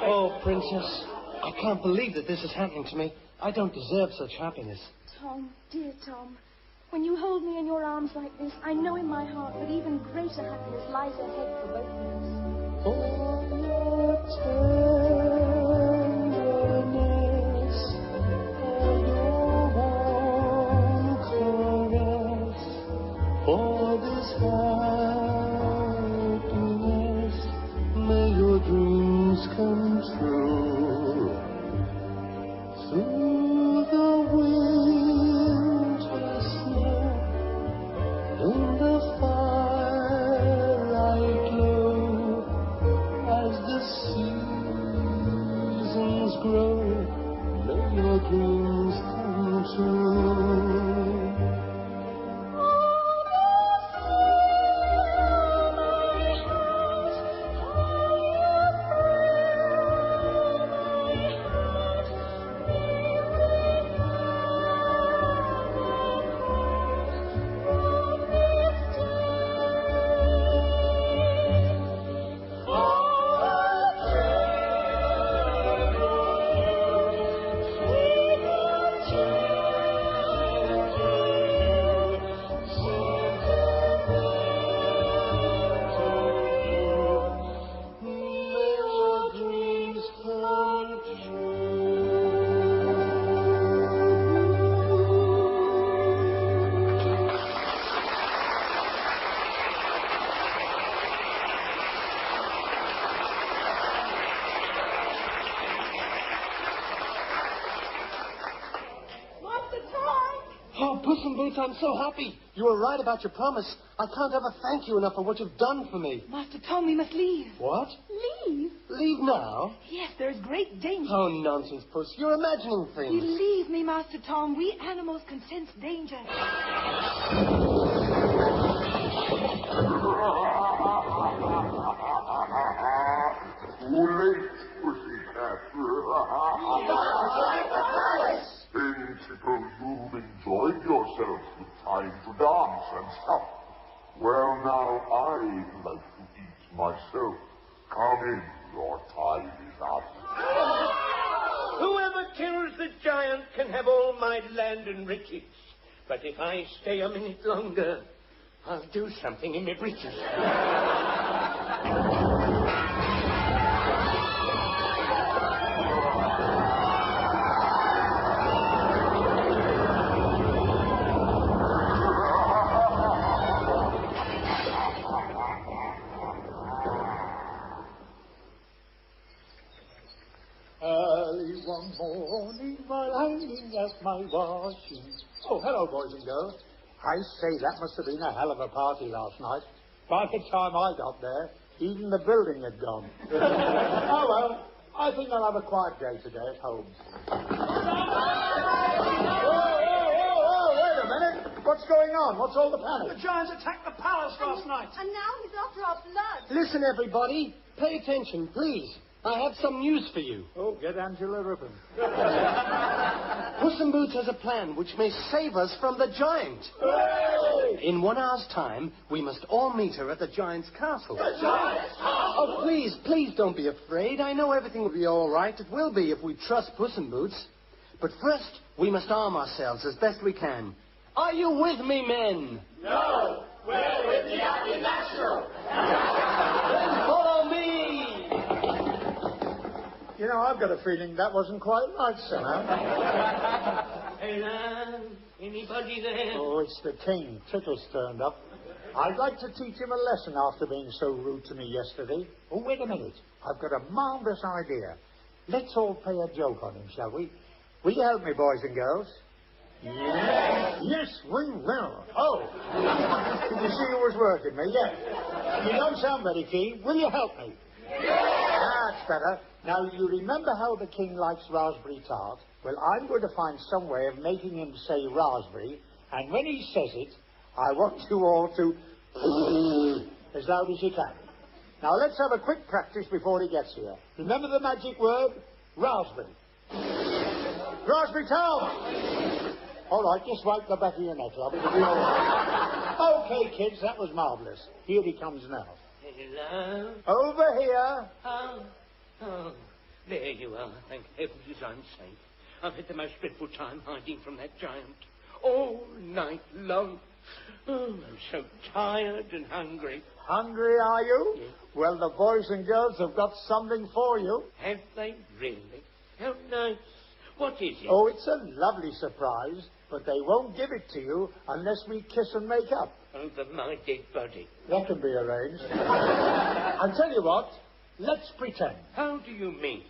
Oh, Princess, I can't believe that this is happening to me. I don't deserve such happiness. Tom, dear Tom, when you hold me in your arms like this, I know in my heart that even greater happiness lies ahead for both of us. For your tenderness, for your warm caress, for this happiness, may your dreams come true. Through the winter snow, in the firelight glow, as the seasons grow, may your dreams come true. Oh, Puss in Boots, I'm so happy. You were right about your promise. I can't ever thank you enough for what you've done for me. Master Tom, we must leave. What? Leave? Leave now? Yes, there is great danger. Oh, nonsense, Puss. You're imagining things. Believe me, Master Tom, we animals can sense danger. Too late, pussycat. Then suppose you've enjoyed yourself with time to dance and stuff. Well, now I'd like to eat myself. Come in, your time is up. Whoever kills the giant can have all my land and riches. But if I stay a minute longer, I'll do something in my breeches. Early one morning while hanging up my washing. Oh, hello, boys and girls. I say, that must have been a hell of a party last night. By the time I got there, even the building had gone. Oh, well, I think I'll have a quiet day today at home. Whoa, wait a minute. What's going on? What's all the panic? The giants attacked the palace last night. And now he's after our blood. Listen, everybody. Pay attention, please. I have some news for you. Oh, get Angela Ribbon. Puss in Boots has a plan which may save us from the giant. Hey! In 1 hour's time, we must all meet her at the giant's castle. The giant's castle! Oh, please don't be afraid. I know everything will be all right. It will be if we trust Puss in Boots. But first, we must arm ourselves as best we can. Are you with me, men? No, we're with the Anti-National. Then follow me. You know, I've got a feeling that wasn't quite right somehow. Hello? Anybody there? Oh, it's the king. Tittle's turned up. I'd like to teach him a lesson after being so rude to me yesterday. Oh, wait a minute. I've got a marvellous idea. Let's all play a joke on him, shall we? Will you help me, boys and girls? Yes, we will. Oh, did you see who was working me? Yeah. You don't sound very keen. Will you help me? That's better. Now, you remember how the king likes raspberry tart? Well, I'm going to find some way of making him say raspberry, and when he says it, I want you all to as loud as you can. Now let's have a quick practice before he gets here. Remember the magic word? Raspberry. Raspberry Town! All right, just wipe the back of your neck, love. It'll be all right. Okay, kids, that was marvellous. Here he comes now. Hello? Over here. Oh, there you are. Thank heavens I'm safe. I've had the most dreadful time hiding from that giant. All night long. Oh, I'm so tired and hungry. Hungry, are you? Yes. Well, the boys and girls have got something for you. Have they really? How nice. What is it? Oh, it's a lovely surprise, but they won't give it to you unless we kiss and make up. Over my dead body. That can be arranged. I'll tell you what, let's pretend. How do you mean?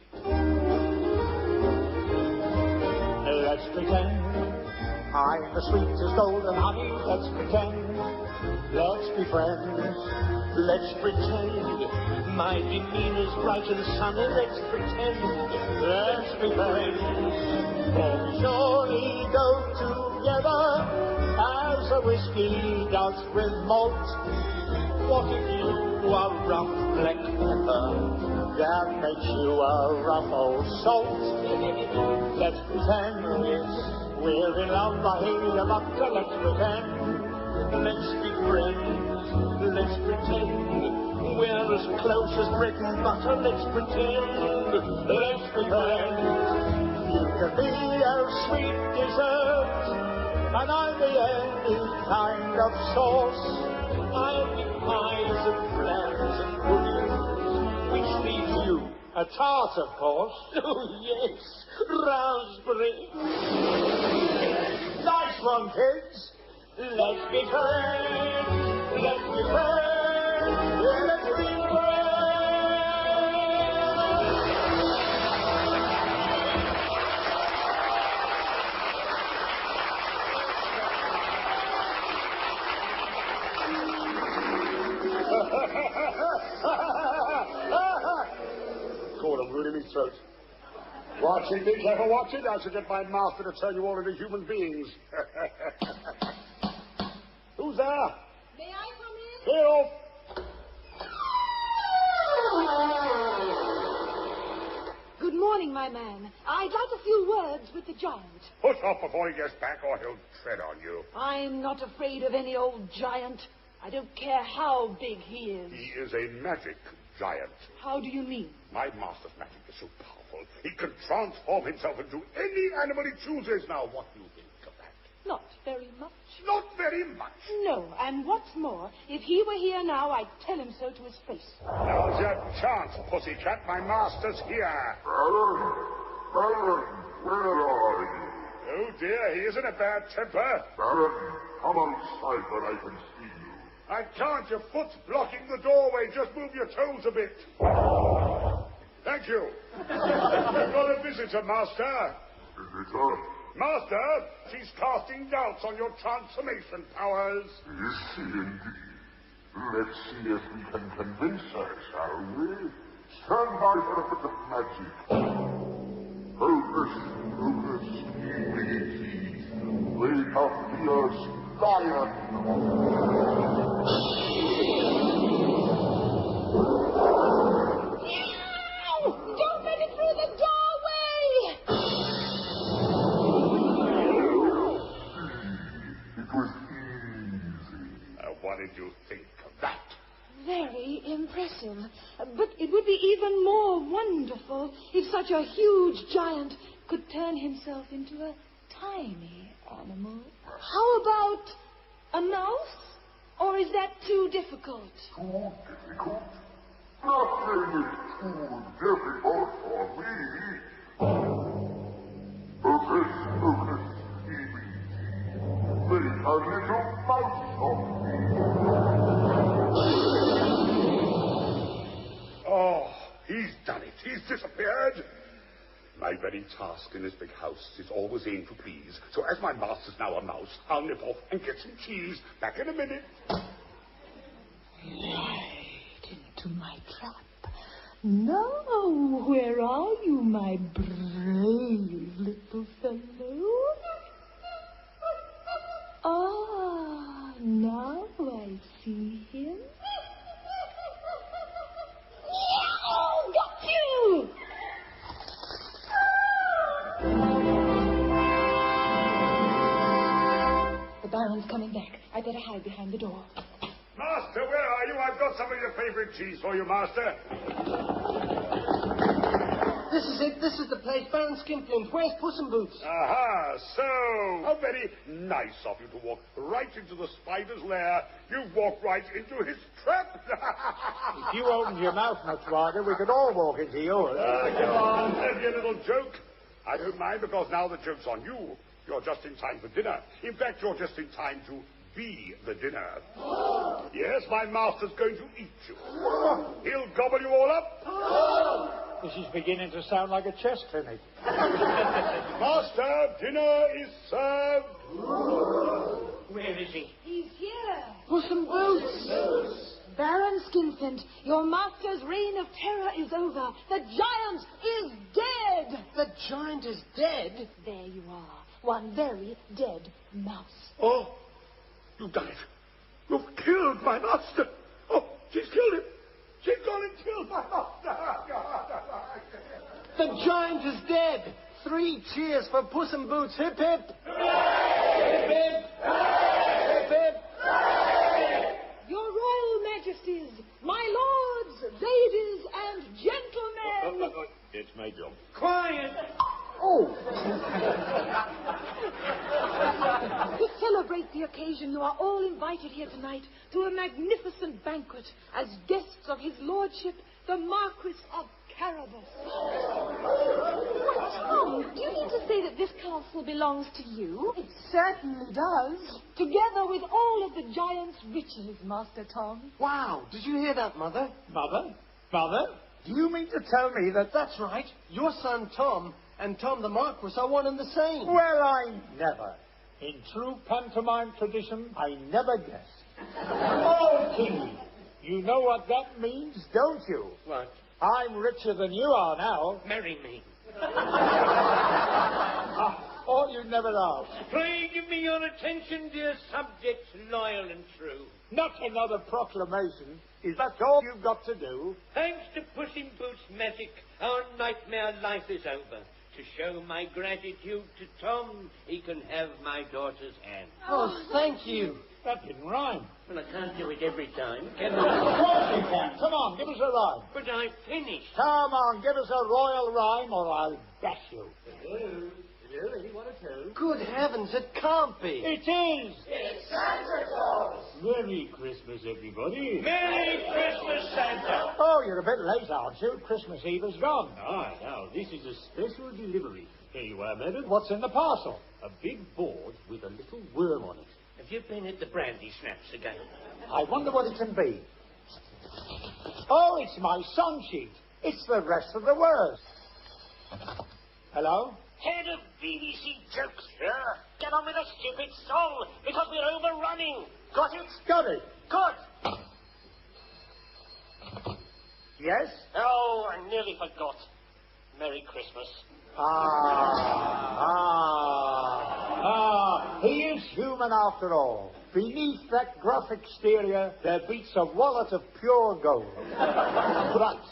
Let's pretend I'm the sweetest golden honey. Let's pretend. Let's be friends. Let's pretend my demeanor's bright and sunny. Let's pretend. Let's be friends. For we surely go together as a whiskey does with malt. What if you are rough black pepper? That makes you a rough old salt. Let's pretend we're in love. I hear you, doctor. Let's pretend. Let's be friends. Let's pretend we're as close as bread and butter. Let's pretend. Let's be friends. You can be a sweet dessert, and I'm the any kind of sauce. I'll be pies and flans and puddings. Which leaves you? A tart, of course. Oh, yes. Raspberry. Nice one, kids. Let's be friends. Let's be friends. Let's be friends. God, I'm really in my throat. Watch it, be careful, watch it. I shall get my master to turn you all into human beings. Who's there? May I come in? Clear off. Good morning, my man. I'd like a few words with the giant. Push off before he gets back, or he'll tread on you. I'm not afraid of any old giant. I don't care how big he is. He is a magic giant. How do you mean? My master's magic is so powerful, he can transform himself into any animal he chooses. Now, what do you think of that? Not very much. Not very much. No, and what's more, if he were here now, I'd tell him so to his face. Now's your chance, pussycat. My master's here. Baron, where are you? Oh, dear, he is in a bad temper. Baron, come outside where I can see you. I can't. Your foot's blocking the doorway. Just move your toes a bit. Thank you. You've got a visitor, Master. Visitor? Master, she's casting doubts on your transformation powers. Is she indeed? Let's see if we can convince her, shall we? Stand by for a bit of magic. Hocus, hocus, easy. Wake up, fierce lion. Don't let it through the doorway! It was easy. What did you think of that? Very impressive. But it would be even more wonderful if such a huge giant could turn himself into a tiny animal. How about a mouse? Or is that too difficult? Too difficult? Nothing is too difficult for me. Hocus, hocus, easy. Make a little mouse of me. Oh, he's done it. He's disappeared. My very task in this big house is always aim to please. So as my master's now a mouse, I'll nip off and get some cheese. Back in a minute. Right into my trap. Now, where are you, my brave little fellow? Ah, Now I see him. Oh, got you! The Baron's coming back. I better hide behind the door. Master, where are you? I've got some of your favorite cheese for you, Master. This is it. This is the place. Baron Skinflint. Where's Puss in Boots? Aha, so how very nice of you to walk right into the spider's lair. You walked right into his trap. If you opened your mouth much wider, we could all walk into yours. Go on, have your little joke. I don't mind, because now the joke's on you. You're just in time for dinner. In fact, you're just in time to be the dinner. Yes, my master's going to eat you. He'll gobble you all up. This is beginning to sound like a chess clinic. Master, dinner is served. Where is he? He's here. Puss in Boots! Baron Skinflint, your master's reign of terror is over. The giant is dead. The giant is dead? There you are. One very dead mouse. Oh, you've done it. You've killed my master. Oh, she's killed him. She's gone and killed my master. The giant is dead! 3 cheers for Puss in Boots. Hip, hip! Hip, hip! Hip, hip! Your Royal Majesties, my lords, ladies, and gentlemen. It's my job. Quiet! To celebrate the occasion, you are all invited here tonight to a magnificent banquet as guests of His Lordship, the Marquis of Carabas. Tom, do you mean to say that this castle belongs to you? It certainly does. Together with all of the giant's riches, Master Tom. Wow, did you hear that, Mother? Mother? Mother? Do you mean to tell me that... That's right. Your son Tom and Tom the Marquis are one and the same. Well, I never. In true pantomime tradition, I never guessed. Oh, King, you know what that means, don't you? What? I'm richer than you are now. Marry me. Oh, you never asked. Pray give me your attention, dear subjects, loyal and true. Not another proclamation. Is that all you've got to do? Thanks to Puss in Boots' magic, our nightmare life is over. To show my gratitude to Tom, he can have my daughter's hand. Oh, thank you. That didn't rhyme. Well, I can't do it every time, can Of I? course you can. Come on, give us a rhyme. But I finished. Come on, give us a royal rhyme or I'll bash you. Good heavens, it can't be. It is. It's Santa Claus. Merry Christmas, everybody. Merry Christmas, Santa. Oh, you're a bit late, aren't you? Christmas Eve is gone. Ah, now, this is a special delivery. Here you are, madam. What's in the parcel? A big board with a little worm on it. Have you been at the brandy snaps again? I wonder what it can be. Oh, it's my song sheet. It's the rest of the words. Hello? Head of BBC jokes here. Get on with the stupid song, because we're overrunning. Got it? Got it. Good. Yes? Oh, I nearly forgot. Merry Christmas. He is human after all. Beneath that gruff exterior, there beats a wallet of pure gold. Right.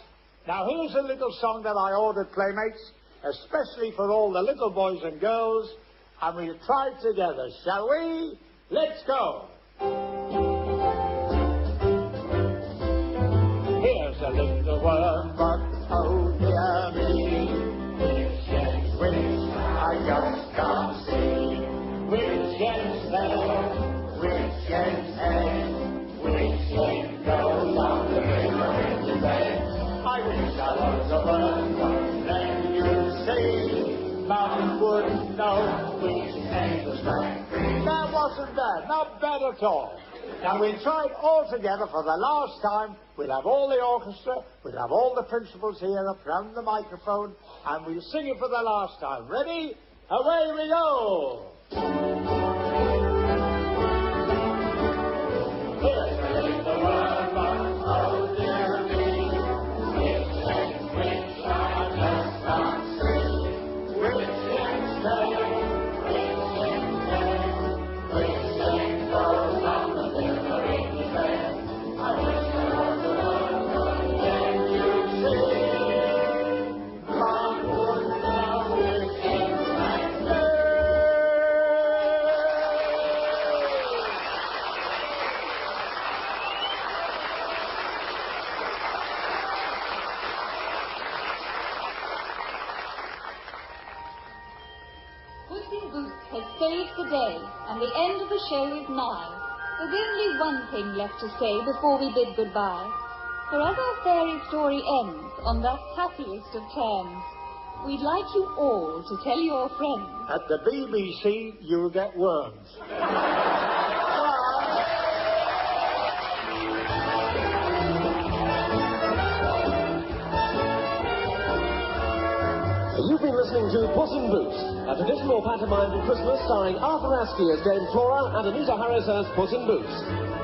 Now, here's a little song that I ordered, Playmates, especially for all the little boys and girls, and we'll try it together, shall we? Let's go. Here's a little worm, but oh dear me, which I just can't see. Which ends there, which ends there, which end goes on the river in the bed. I wish I was a worm, but then you'd see, Mum wouldn't know which end was right. That wasn't bad, not bad at all. Now we'll try it all together for the last time. We'll have all the orchestra, we'll have all the principals here up around the microphone, and we'll sing it for the last time. Ready? Away we go! Here's a little worm, oh dear me, which I just can't see. Which ends there, which ends there, which end goes on the the day, and the end of the show is nigh. There's only one thing left to say before we bid goodbye. For as our fairy story ends on the happiest of terms, we'd like you all to tell your friends. At the BBC, you'll get worms. You've been listening to Puss in Boots, a traditional pantomime for Christmas starring Arthur Askey as Dame Flora and Anita Harris as Puss in Boots.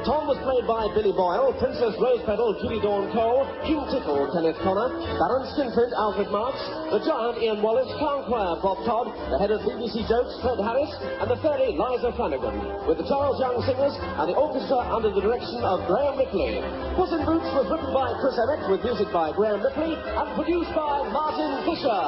Tom was played by Billy Boyle, Princess Rose Petal, Judy Dawn Cole, King Tickle, Kenneth Connor, Baron Skinflint, Alfred Marks, the Giant, Ian Wallace, Clown Choir, Bob Todd, the head of BBC Jokes, Fred Harris, and the fairy, Liza Flanagan, with the Charles Young Singers and the orchestra under the direction of Graham Ripley. Puss in Boots was written by Chris Emmett, with music by Graham Ripley, and produced by Martin Fisher.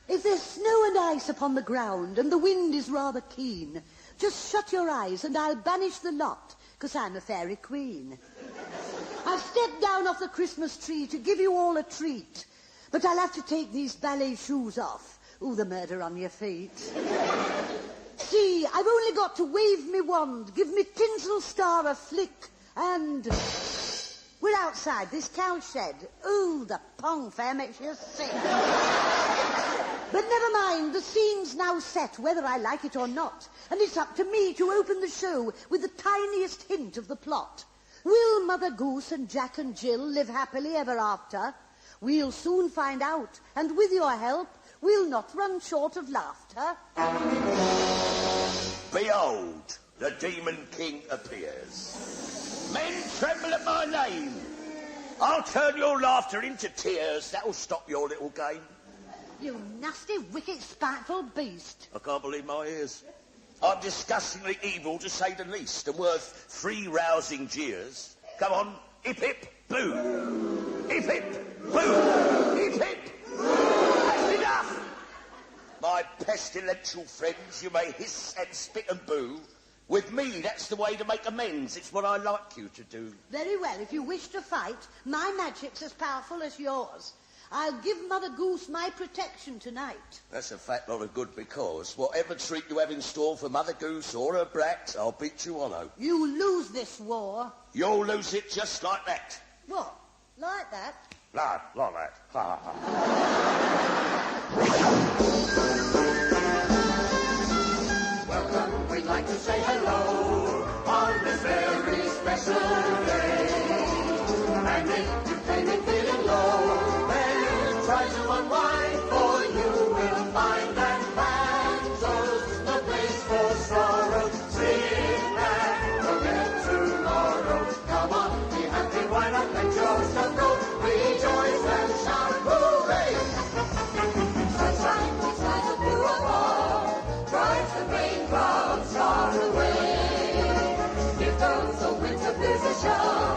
If there's snow and ice upon the ground and the wind is rather keen, just shut your eyes and I'll banish the lot, 'cause I'm a fairy queen. I've stepped down off the Christmas tree to give you all a treat, but I'll have to take these ballet shoes off. Ooh, the murder on your feet. See, I've only got to wave me wand, give me tinsel star a flick, and we're outside this cowshed. Ooh, the pong fair makes you sick. But never mind, the scene's now set, whether I like it or not, and it's up to me to open the show with the tiniest hint of the plot. Will Mother Goose and Jack and Jill live happily ever after? We'll soon find out, and with your help, we'll not run short of laughter. Behold, the Demon King appears. Men tremble at my name. I'll turn your laughter into tears. That'll stop your little game. You nasty, wicked, spiteful beast. I can't believe my ears. I'm disgustingly evil, to say the least, and worth 3 rousing jeers. Come on, hip hip, boo. Hip hip, boo. Hip hip, boo. That's enough. My pestilential friends, you may hiss and spit and boo. With me, that's the way to make amends. It's what I like you to do. Very well, if you wish to fight, my magic's as powerful as yours. I'll give Mother Goose my protection tonight. That's a fat lot of good, because whatever treat you have in store for Mother Goose or her brat, I'll beat you on. You lose this war. You'll lose it just like that. What? Like that? Like that. Ha, ha, ha. Welcome, we'd like to say hello on this very special day. And if you're feeling low, try to unwind, for you will find that Panto's no place for sorrow. Sit back, forget tomorrow. Come on, be happy, why not let yourself go? Rejoice and shout, hooray! Sunshine, we shine through a wall, drives the raindrops far away. Give those old winter blues a show.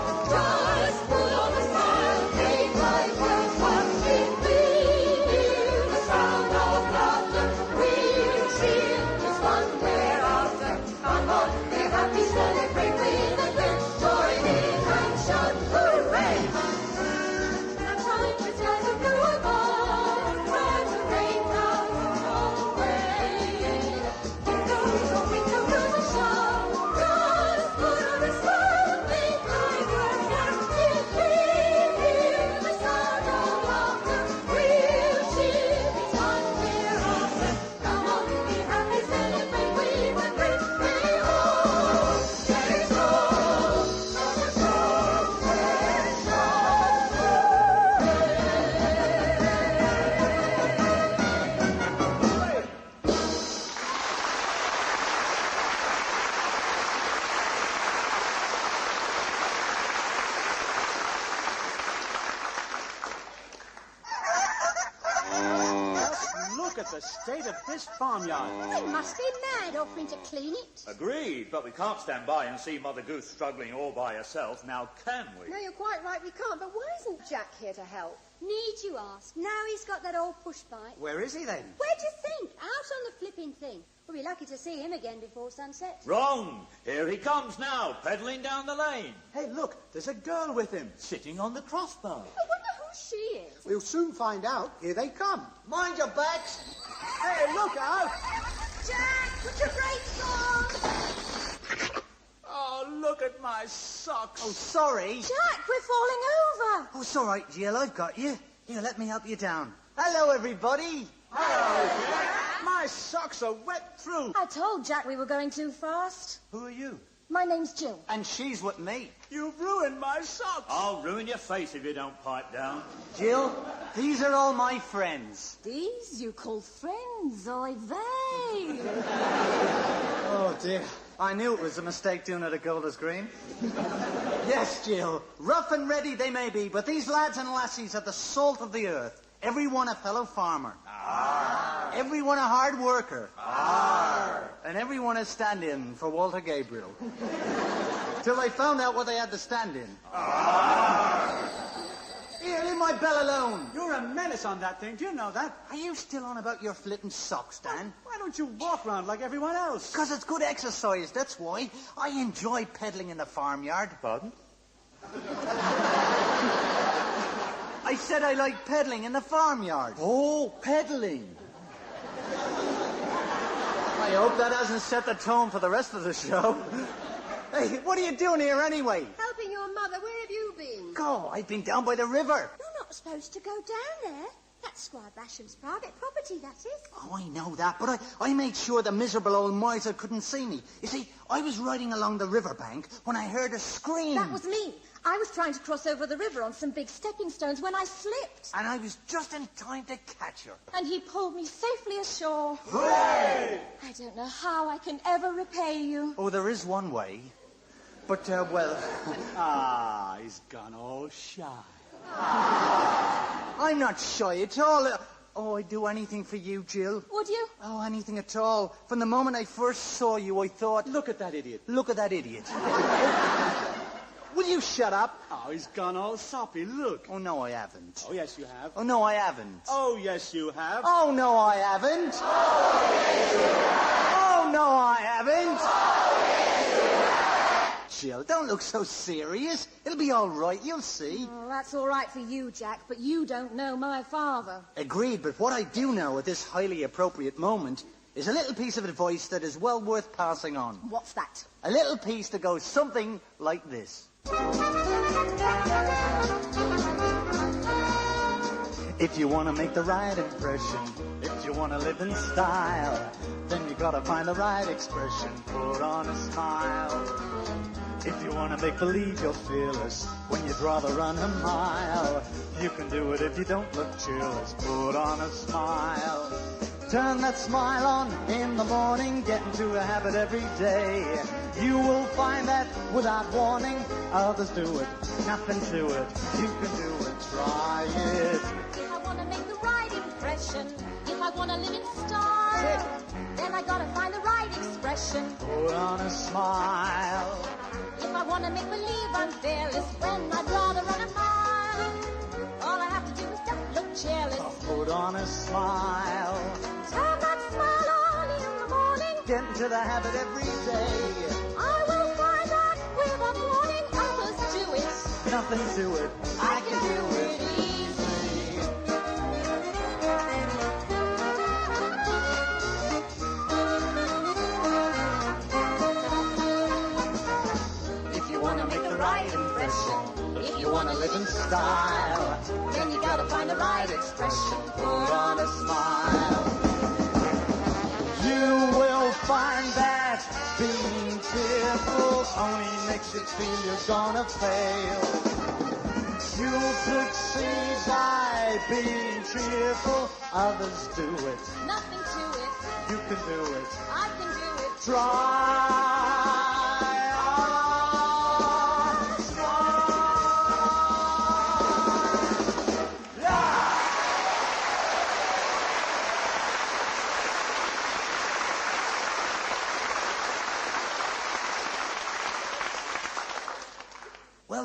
at the state of this farmyard. They must be mad offering to clean it. Agreed, but we can't stand by and see Mother Goose struggling all by herself, now can we? No, you're quite right, we can't. But why isn't Jack here to help? Need you ask? Now he's got that old push bike. Where is he then? Where do you think? Out on the flipping thing. We'll be lucky to see him again before sunset. Wrong! Here he comes now, pedalling down the lane. Hey, look, there's a girl with him, sitting on the crossbar. I wonder who she is. We'll soon find out. Here they come. Mind your backs. Hey, look out! Jack, put your brakes on! Oh, look at my socks. Oh, sorry. Jack, we're falling over. Oh, it's all right, Jill. I've got you. Here, let me help you down. Hello, everybody. Hello, Jack. My socks are wet through. I told Jack we were going too fast. Who are you? My name's Jill. And she's with me. You've ruined my socks. I'll ruin your face if you don't pipe down. Jill, these are all my friends. These you call friends, oy vey. Oh, dear. I knew it was a mistake doing it at Golders Green. Yes, Jill. Rough and ready they may be, but these lads and lassies are the salt of the earth. Every one a fellow farmer. Arr. Every one a hard worker. Arr. And every one a stand-in for Walter Gabriel. Till they found out what they had to stand in. Arr. Here, leave my bell alone. You're a menace on that thing. Do you know that? Are you still on about your flippin' socks, Dan? Why don't you walk around like everyone else? Because it's good exercise, that's why. I enjoy peddling in the farmyard. Pardon? I said I like peddling in the farmyard. Oh, peddling. I hope that hasn't set the tone for the rest of the show. Hey, what are you doing here anyway? Helping your mother. Where have you been? Oh, I've been down by the river. You're not supposed to go down there. That's Squire Basham's private property, that is. Oh, I know that, but I made sure the miserable old miser couldn't see me. You see, I was riding along the riverbank when I heard a scream. That was me. I was trying to cross over the river on some big stepping stones when I slipped. And I was just in time to catch her. And he pulled me safely ashore. Hooray! I don't know how I can ever repay you. Oh, there is one way. But, well... he's gone all shy. I'm not shy at all. Oh, I'd do anything for you, Jill. Would you? Oh, anything at all. From the moment I first saw you, I thought... Look at that idiot. Look at that idiot. Will you shut up? Oh, he's gone all soppy. Look. Oh, no, I haven't. Oh, yes, you have. Oh, no, I haven't. Oh, yes, you have. Oh, no, I haven't. Oh, yes, you have. Oh, no, I haven't. Oh, yes, you have. Jill, don't look so serious. It'll be all right, you'll see. Oh, that's all right for you, Jack, but you don't know my father. Agreed, but what I do know at this highly appropriate moment is a little piece of advice that is well worth passing on. What's that? A little piece that goes something like this. If you want to make the right impression, if you want to live in style, then you got to find the right expression, put on a smile. If you want to make believe you're fearless when you'd rather run a mile, you can do it if you don't look cheerless, put on a smile. Turn that smile on in the morning, get into a habit every day. You will find that without warning, others do it, nothing to it. You can do it, try it. If I want to make the right impression, if I want to live in style, then I gotta find the right expression, put on a smile. If I want to make believe I'm fearless when I'd rather run a mile, all I have to do is don't look cheerless, put on a smile. Turn that smile on in the morning, get into the habit every day. I will find that without warning, others do it, nothing to it, I can do it easy. If you want to make the right impression, if you want to live in style, then you got to find the right expression, put on a smile. You will find that being cheerful only makes it feel you're gonna fail. You'll succeed by being cheerful, others do it, nothing to it, you can do it, I can do it, try.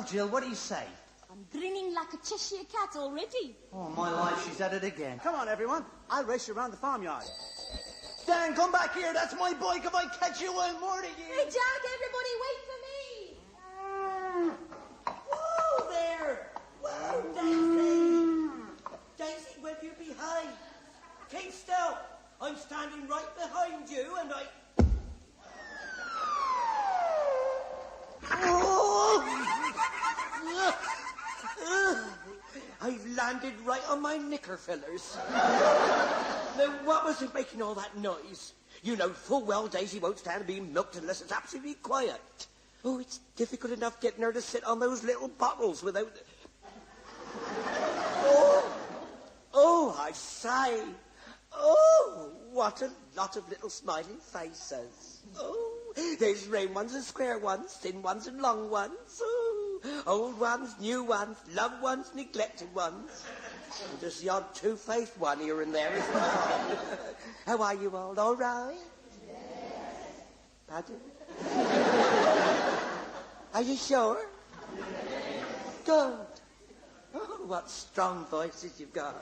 Well, Jill, what do you say? I'm grinning like a Cheshire cat already. Oh, my life, she's at it again. Come on, everyone. I'll race you around the farmyard. Dan, come back here. That's my bike. If I catch you, I'll murder you. Hey, Jack, everybody wait for me. Whoa there! Whoa, Daisy! Daisy, where have you behind? Keep still. I'm standing right behind you, and I... I've landed right on my knicker fillers. Now, what was it making all that noise? You know full well Daisy won't stand being milked unless it's absolutely quiet. Oh, it's difficult enough getting her to sit on those little bottles without... Oh, I say. Oh, what a lot of little smiling faces. Oh, there's round ones and square ones, thin ones and long ones. Oh, old ones, new ones, loved ones, neglected ones. And there's the odd two-faced one here and there as well. How are you all right? Pardon? Are you sure? Good. Oh, what strong voices you've got.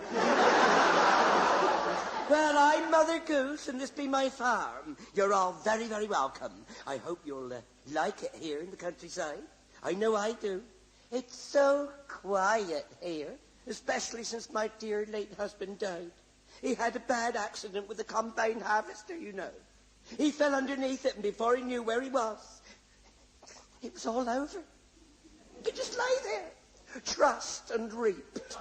Well, I'm Mother Goose, and this be my farm. You're all very, very welcome. I hope you'll like it here in the countryside. I know I do. It's so quiet here, especially since my dear late husband died. He had a bad accident with a combine harvester, you know. He fell underneath it, and before he knew where he was, it was all over. He could just lay there. Trust and reaped.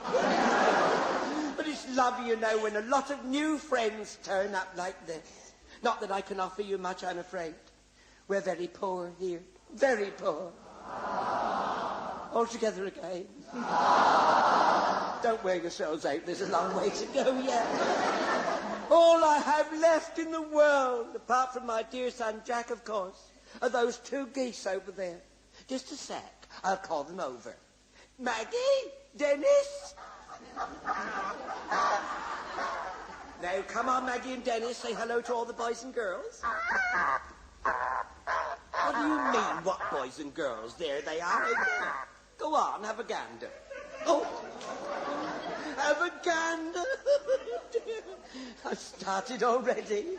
But it's lovely, you know, when a lot of new friends turn up like this. Not that I can offer you much, I'm afraid. We're very poor here. Very poor. All together again. Don't wear yourselves out. There's a long way to go yet. All I have left in the world, apart from my dear son Jack, of course, are those two geese over there. Just a sec. I'll call them over. Maggie? Dennis? Now, come on, Maggie and Dennis, say hello to all the boys and girls. What do you mean, what boys and girls? There they are. Go on, have a gander. Oh, have a gander. I've started already.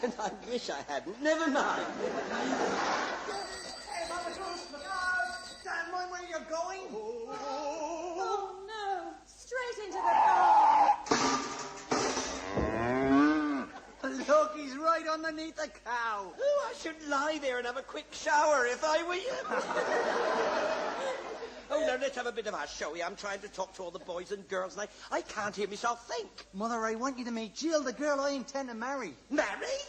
And I wish I hadn't. Never mind. Hey, Mama Goose, look out! Stand mind where you're going. Oh, no. Straight into the car. Look, he's right underneath the cow. Oh, I should lie there and have a quick shower if I were you. Oh, no, let's have a bit of a showy. I'm trying to talk to all the boys and girls, and I can't hear myself think. Mother, I want you to meet Jill, the girl I intend to marry. Marry?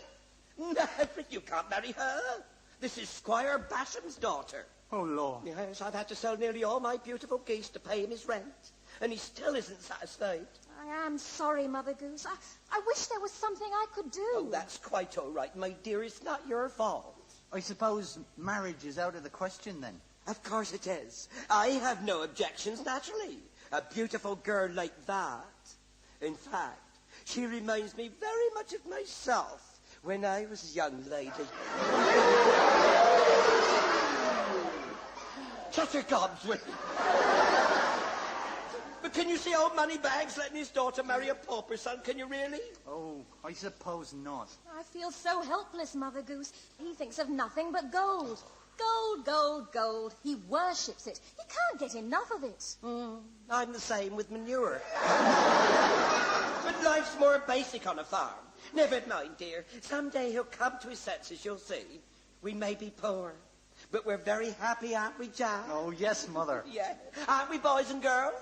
No, you can't marry her. This is Squire Basham's daughter. Oh, Lord. Yes, I've had to sell nearly all my beautiful geese to pay him his rent, and he still isn't satisfied. I am sorry, Mother Goose. I wish there was something I could do. Oh, that's quite all right, my dear. It's not your fault. I suppose marriage is out of the question, then. Of course it is. I have no objections, naturally. A beautiful girl like that. In fact, she reminds me very much of myself when I was a young lady. Shut your gobs with me. But can you see old Moneybags letting his daughter marry a pauper son? Can you really? Oh, I suppose not. I feel so helpless, Mother Goose. He thinks of nothing but gold. Gold, gold, gold. He worships it. He can't get enough of it. I'm the same with manure. But life's more basic on a farm. Never mind, dear. Someday he'll come to his senses, you'll see. We may be poor, but we're very happy, aren't we, Jack? Oh, yes, Mother. Yeah. Aren't we, boys and girls?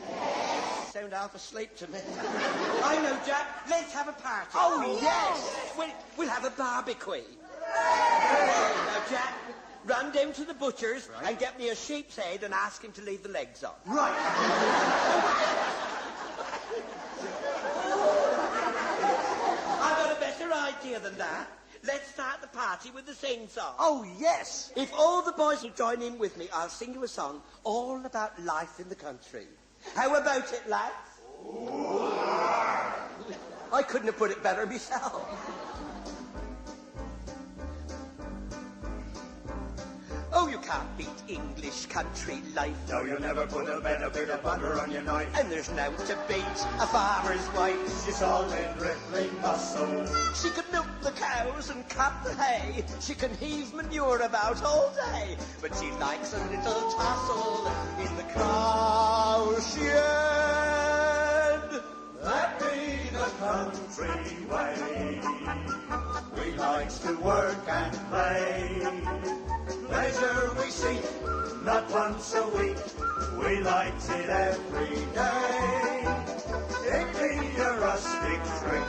Yes. Sound half asleep to me. I know, Jack. Let's have a party. Oh, yes. We'll have a barbecue. Now, Jack, run down to the butcher's and get me a sheep's head and ask him to leave the legs on. Right. I've got a better idea than that. Let's start the party with the sing-song. Oh, yes. If all the boys will join in with me, I'll sing you a song all about life in the country. How about it, lads? I couldn't have put it better myself. Oh, you can't beat English country life. No, you'll never put a better bit of butter on your knife. And there's no to beat a farmer's wife. She's all in rippling muscle. She can milk the cows and cut the hay. She can heave manure about all day. But she likes a little tussle in the cowshed. That be the country way. We likes to work and play. Pleasure we seek, not once a week. We likes it every day. It be a rustic trick,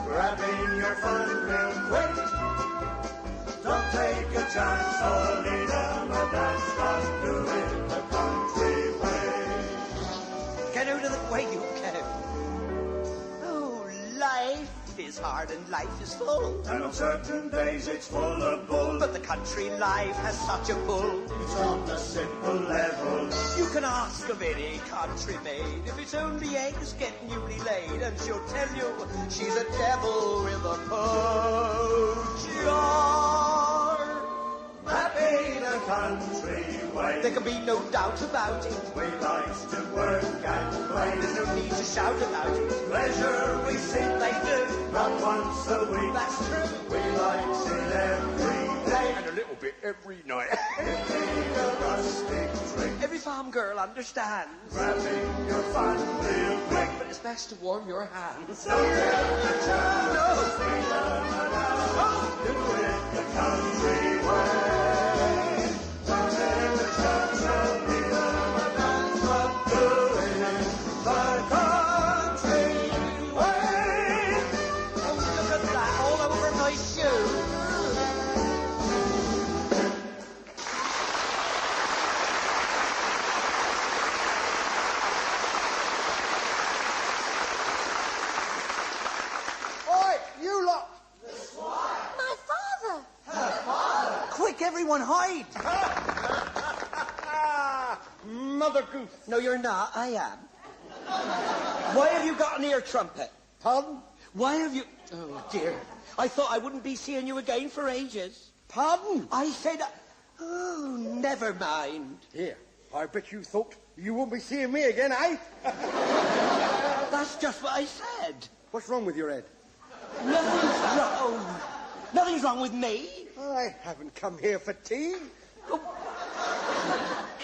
grabbing your fun real quick. Don't take a chance or lead 'em a dance. Just do it the country way. Get out of the way, you can. Oh, life is hard and life is full. And on certain days it's full of bull. But the country life has such a pull. It's on the simple level. You can ask of any country maid if it's only eggs get newly laid, and she'll tell you she's a devil with a poach. That be the country way. There can be no doubt about it. We likes to work and play. There's no need to shout about it. Pleasure we seek, they do. Not once a week. That's true. We likes it every day. And a little bit every night. It be a rustic trick. Every farm girl understands. Grabbing your fun real quick. But it's best to warm your hands. Don't get the chance. No. Do it the country way. Don't get the chance or lead 'em a dance, but do it the country way. Oh, look at that, all over my shoe. Oi, you lot! My father! Quick, everyone hide! Mother Goose. No, you're not. I am. Why have you got an ear trumpet? Pardon? Why have you... Oh, dear. I thought I wouldn't be seeing you again for ages. Pardon? I said... Oh, never mind. Here, I bet you thought you wouldn't be seeing me again, eh? That's just what I said. What's wrong with your head? Nothing's wrong. Nothing's wrong with me. I haven't come here for tea.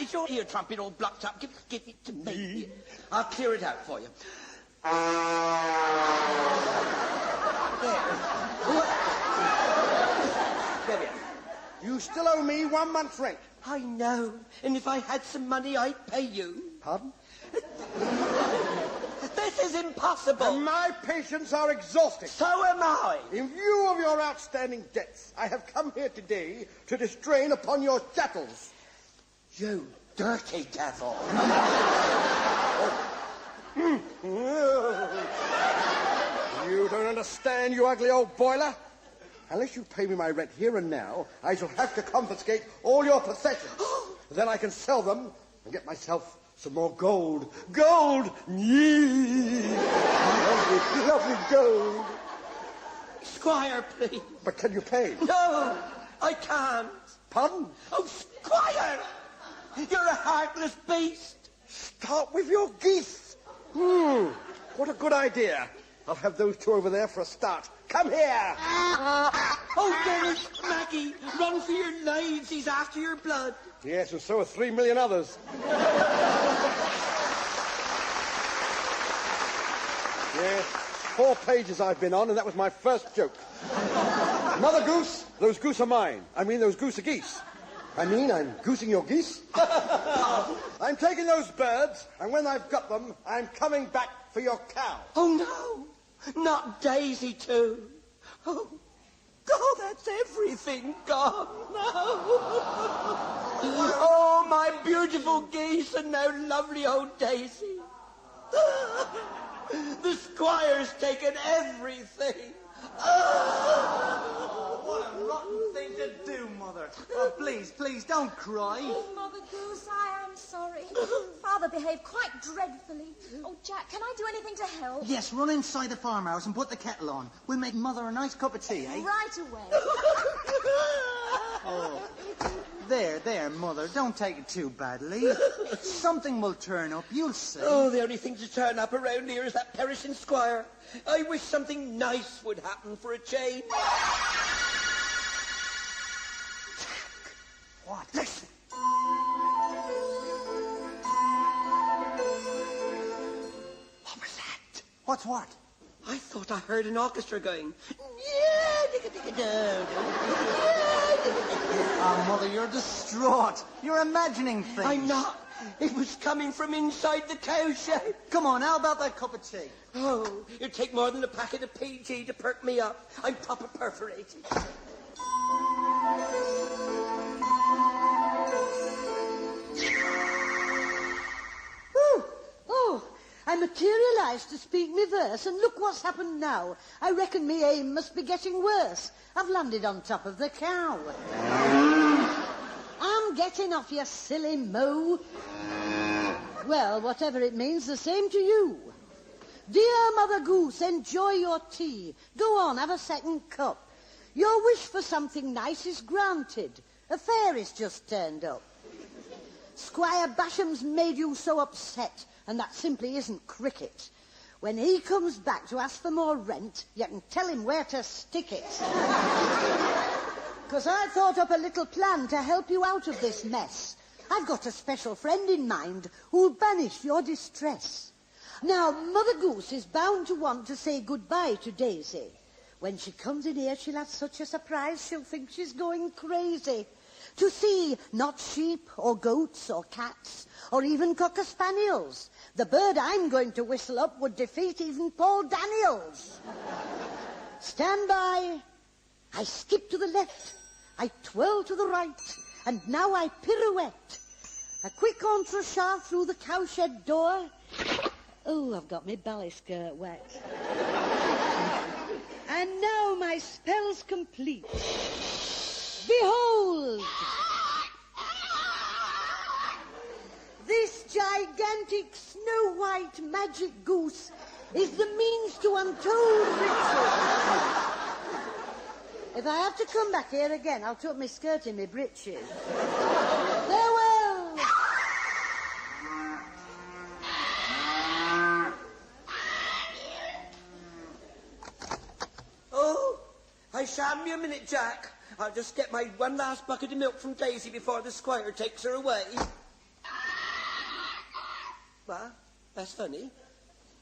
Is your ear trumpet all blocked up? Give it to me. I'll clear it out for you. There we are. You still owe me 1 month's rent. I know. And if I had some money, I'd pay you. Pardon? This is impossible. And my patience are exhausted. So am I. In view of your outstanding debts, I have come here today to distrain upon your chattels. You dirty devil. You don't understand, you ugly old boiler. Unless you pay me my rent here and now, I shall have to confiscate all your possessions. Then I can sell them and get myself some more gold. Gold! Yee! Lovely, lovely gold. Squire, please. But can you pay? No, I can't. Pardon? Oh, Squire! You're a heartless beast. Start with your geese. What a good idea. I'll have those two over there for a start. Come here! Oh, dearest Maggie, run for your lives. He's after your blood. Yes, and so are 3 million others. Yes, 4 pages I've been on, and that was my first joke. Mother Goose, those goose are mine. I mean, those goose are geese. I mean, I'm goosing your geese. I'm taking those birds, and when I've got them, I'm coming back for your cow. Oh, no. Not Daisy, too. Oh, God, that's everything gone now. Oh, my beautiful geese and now lovely old Daisy. The Squire's taken everything. What a rotten thing to do, Mother. Oh, please, please, don't cry. Oh, Mother Goose, I am sorry. Father behaved quite dreadfully. Oh, Jack, can I do anything to help? Yes, run inside the farmhouse and put the kettle on. We'll make Mother a nice cup of tea, eh? Right away. Oh. There, Mother. Don't take it too badly. Something will turn up. You'll see. Oh, the only thing to turn up around here is that perishing squire. I wish something nice would happen for a change. What? Listen. What was that? What's what? I thought I heard an orchestra going. Oh, Mother, you're distraught. You're imagining things. I'm not. It was coming from inside the cowshed. Come on, how about that cup of tea? Oh, it'd take more than a packet of PG to perk me up. I'm proper perforated. Oh, I materialised to speak me verse, and look what's happened now. I reckon me aim must be getting worse. I've landed on top of the cow. I'm getting off, you silly moo. Well, whatever it means, the same to you. Dear Mother Goose, enjoy your tea. Go on, have a second cup. Your wish for something nice is granted. A fairy's just turned up. Squire Basham's made you so upset, and that simply isn't cricket. When he comes back to ask for more rent, you can tell him where to stick it. Because I thought up a little plan to help you out of this mess. I've got a special friend in mind who'll banish your distress. Now, Mother Goose is bound to want to say goodbye to Daisy. When she comes in here, she'll have such a surprise, she'll think she's going crazy. To see not sheep or goats or cats or even cocker spaniels. The bird I'm going to whistle up would defeat even Paul Daniels. Stand by. I skip to the left. I twirl to the right. And now I pirouette. A quick entrechat through the cowshed door. Oh, I've got my ballet skirt wet. And now my spell's complete. Behold! This gigantic snow-white magic goose is the means to untold riches. If I have to come back here again, I'll tuck my skirt in my breeches. Farewell! Oh, I shan't be a minute, Jack. I'll just get my one last bucket of milk from Daisy before the squire takes her away. What? That's funny.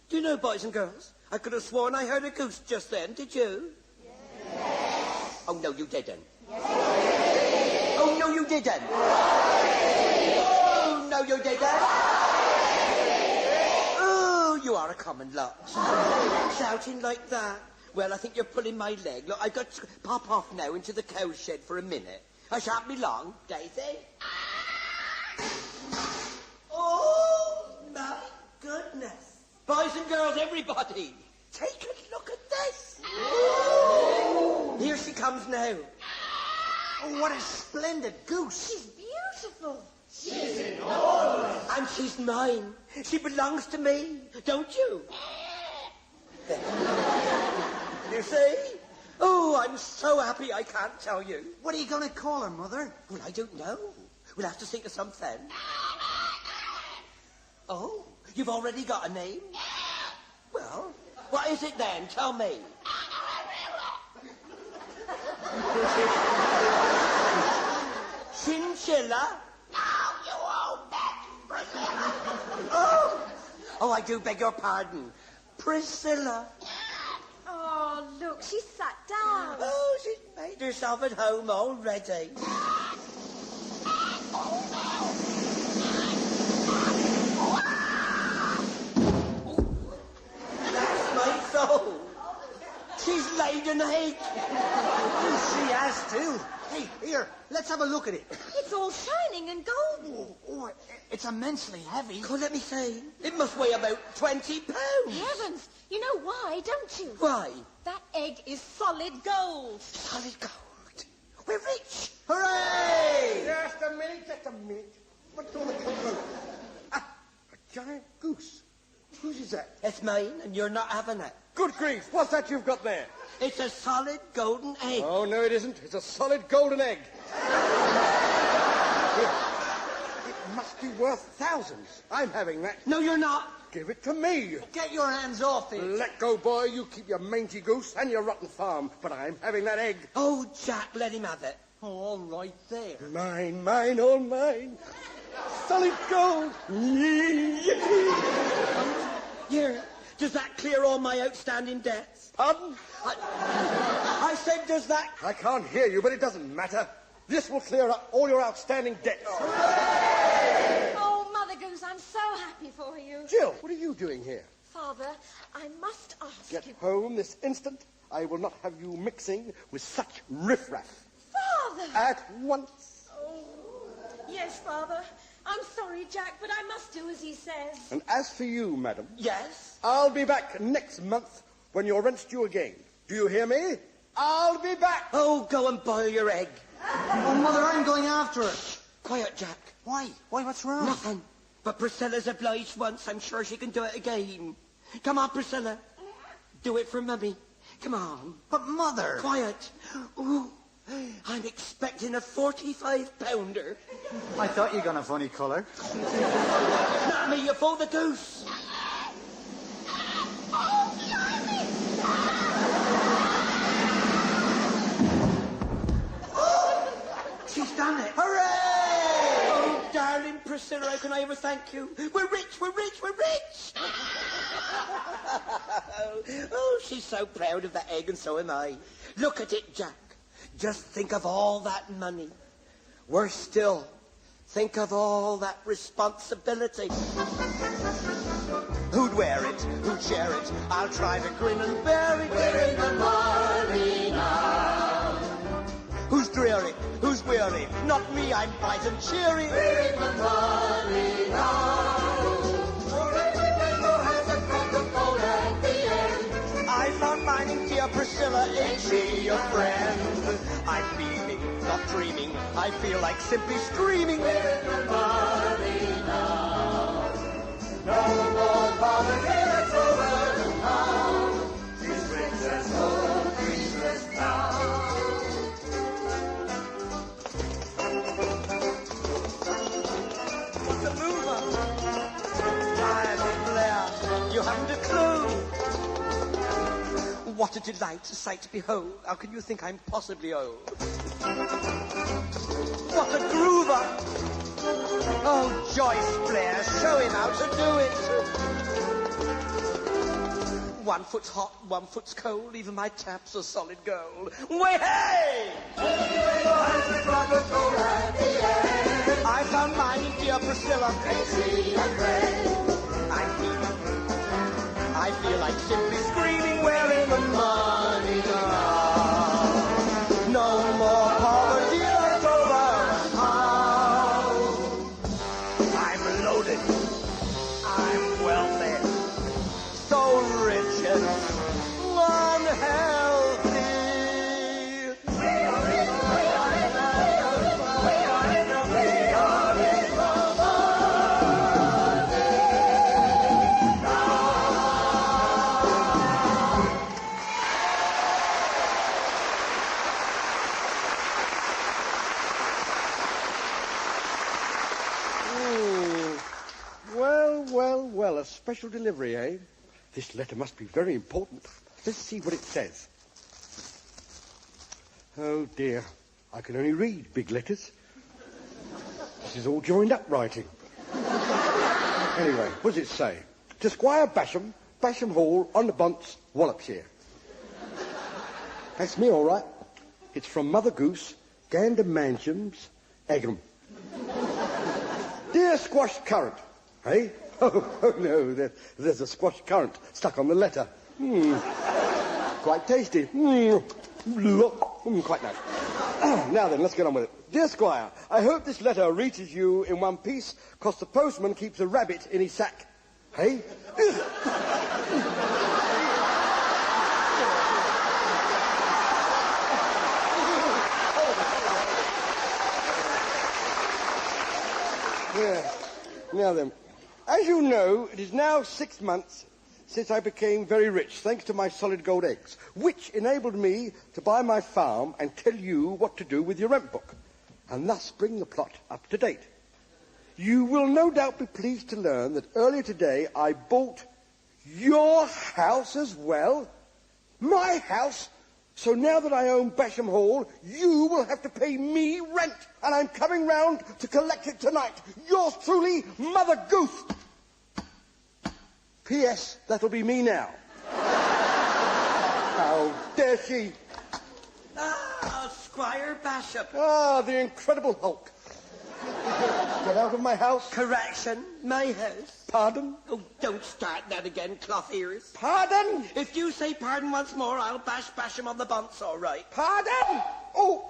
Do you know, boys and girls, I could have sworn I heard a goose just then, did you? Yes. Oh, no, you didn't. Yes. Oh, no, you didn't. Yes. Oh, no, you didn't. Oh, you are a common lot. Shouting like that. Well, I think you're pulling my leg. Look, I've got to pop off now into the cowshed for a minute. I shan't be long, Daisy. Oh, my goodness. Boys and girls, everybody, take a look at this. Ooh. Here she comes now. Oh, what a splendid goose. She's beautiful. She's enormous. And she's mine. She belongs to me, don't you? You see? Oh, I'm so happy I can't tell you. What are you going to call her, Mother? Well, I don't know. We'll have to think of something. Oh, you've already got a name? Well, what is it then? Tell me. Chinchilla? Oh, I do beg your pardon. Priscilla. Oh, look, she sat down. Oh, she's made herself at home already. That's my soul. She's laid an egg. She has too. Hey, here, let's have a look at it. It's all shining and golden. Oh, it's immensely heavy. Oh, let me see. It must weigh about 20 pounds. Heavens, you know why, don't you? Why? That egg is solid gold. Solid gold. We're rich. Hooray! Just a minute. What's all the trouble? A giant goose. Whose is that? It's mine, and you're not having it. Good grief, what's that you've got there? It's a solid golden egg. Oh, no, it isn't. It's a solid golden egg. worth thousands. I'm having that. No, you're not. Give it to me. Get your hands off it. Let go, boy. You keep your mangy goose and your rotten farm. But I'm having that egg. Oh, Jack, let him have it. Oh, all right there. Mine, mine, all mine. Solid gold. Here, does that clear all my outstanding debts? Pardon? I said, does that... I can't hear you, but it doesn't matter. This will clear up all your outstanding debts. Oh, Mother Goose, I'm so happy for you. Jill, what are you doing here? Father, I must ask Get you... home this instant. I will not have you mixing with such riffraff. Father! At once. Oh, yes, Father. I'm sorry, Jack, but I must do as he says. And as for you, madam... Yes? I'll be back next month when your rent's due again. Do you hear me? I'll be back. Oh, go and boil your egg. Oh, Mother, I'm going after it. Quiet, Jack. Why? Why, what's wrong? Nothing. But Priscilla's obliged once. I'm sure she can do it again. Come on, Priscilla. Do it for Mummy. Come on. But, Mother... Quiet. Ooh, I'm expecting a 45-pounder. I thought you got a funny colour. Not me, you fool, the goose. She's done it. Hooray! Oh, darling Priscilla, how can I ever thank you? We're rich, we're rich, we're rich! Oh, she's so proud of that egg, and so am I. Look at it, Jack. Just think of all that money. Worse still, think of all that responsibility. Who'd wear it? Who'd share it? I'll try to grin and bear it. We're in the money now. Who's dreary? Who's weary? Not me, I'm bright and cheery. We're in the money now. I found mine in dear Priscilla, ain't she your friend? I'm beaming, not dreaming, I feel like simply screaming. We're in the money now. No more poverty, it's over now. She's rich as gold, she's rich now. What's the mover? Diamond Blair, you haven't a clue. What a delight, a sight to behold. How can you think I'm possibly old? What a groover! Oh, Joyce Blair, show him how to do it. 1 foot's hot, 1 foot's cold, even my taps are solid gold. Way hey! I found mine in dear Priscilla. I feel like simply screaming, we're in the money now. No more poverty, it's over now. I'm loaded, I'm wealthy, so rich and unhealthy. We are in the Well, a special delivery, eh? This letter must be very important. Let's see what it says. Oh, dear. I can only read big letters. This is all joined up writing. Anyway, what does it say? To Squire Basham, Basham Hall, on the Bunts, Wallopshire. That's me, all right. It's from Mother Goose, Gander Mansions, Egham. Dear Squash Currant, eh? Oh no, there's a squash currant stuck on the letter. Quite tasty. Quite nice. Now then, let's get on with it. Dear Squire, I hope this letter reaches you in one piece, 'cause the postman keeps a rabbit in his sack. Hey? Yeah. Now then, as you know, it is now 6 months since I became very rich, thanks to my solid gold eggs, which enabled me to buy my farm and tell you what to do with your rent book, and thus bring the plot up to date. You will no doubt be pleased to learn that earlier today I bought your house as well. My house. So now that I own Basham Hall, you will have to pay me rent. And I'm coming round to collect it tonight. Yours truly, Mother Goose. P.S. That'll be me now. How dare she? Ah, Squire Basham. Ah, the Incredible Hulk. Get out of my house. Correction, my house. Pardon? Oh, don't start that again, cloth ears. Pardon? If you say pardon once more, I'll bash him on the bunts, all right. Pardon? Oh!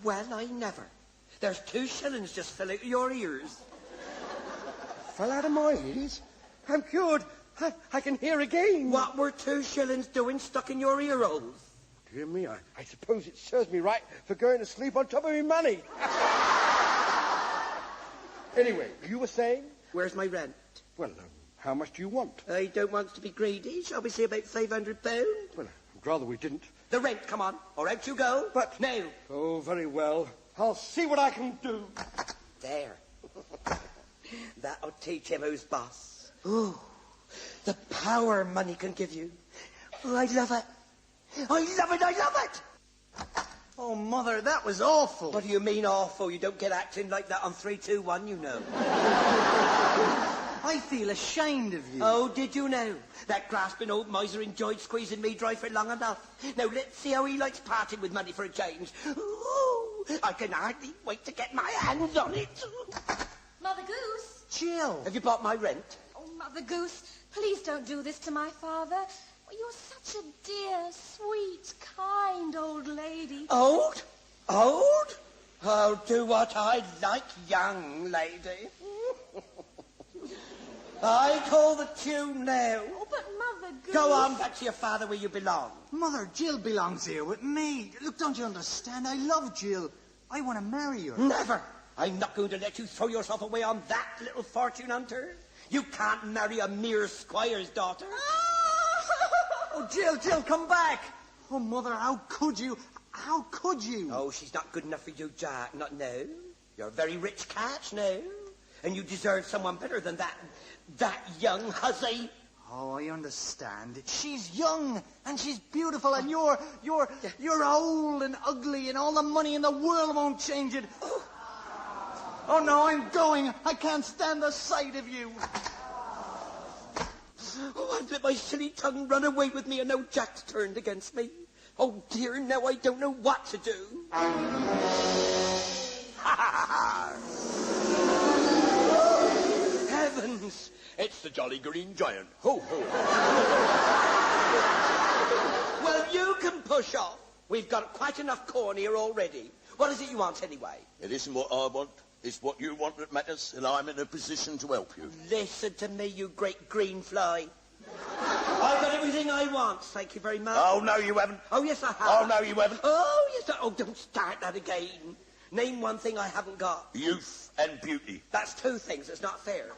Well, I never. There's 2 shillings just fell out of your ears. Fell out of my ears? I'm cured. I can hear again. What were 2 shillings doing stuck in your ear holes? Dear me, I suppose it serves me right for going to sleep on top of my money. Anyway, you were saying? Where's my rent? Well, how much do you want? I don't want to be greedy. Shall we say about £500? Well, I'd rather we didn't. The rent, come on. Or out you go. But... Now. Oh, very well. I'll see what I can do. There. That'll teach him who's boss. Ooh, the power money can give you. Oh, I love it. I love it, I love it! Oh, Mother, that was awful. What do you mean awful? You don't get acting like that on 3, 2, 1, you know. I feel ashamed of you. Oh, did you know? That grasping old miser enjoyed squeezing me dry for long enough. Now, let's see how he likes parting with money for a change. Ooh, I can hardly wait to get my hands on it. Mother Goose? Jill. Have you bought my rent? Oh, Mother Goose, please don't do this to my father. Well, you're such a dear, sweet, kind old lady. Old? Old? I'll do what I like, young lady. I call the tune now. Oh, but Mother Goose... Go on back to your father where you belong. Mother, Jill belongs here with me. Look, don't you understand? I love Jill. I want to marry her. Never. I'm not going to let you throw yourself away on that little fortune hunter. You can't marry a mere squire's daughter. Oh, Jill, come back. Oh, Mother, how could you? How could you? Oh, she's not good enough for you, Jack. Not now. You're a very rich catch now. And you deserve someone better than that young hussy. Oh, I understand. She's young and she's beautiful and you're old and ugly and all the money in the world won't change it. Oh, no, I'm going. I can't stand the sight of you. Oh, I'd let my silly tongue run away with me and now Jack's turned against me. Oh, dear, now I don't know what to do. Heavens! It's the Jolly Green Giant. Ho, ho. Well, you can push off. We've got quite enough corn here already. What is it you want anyway? It isn't what I want. It's what you want that matters, and I'm in a position to help you. Listen to me, you great green fly. I've got everything I want, thank you very much. Oh, no, you haven't. Oh, yes, I have. Oh, no, you haven't. Oh, yes, oh, don't start that again. Name one thing I haven't got. Youth and beauty. That's 2 things, it's not fair.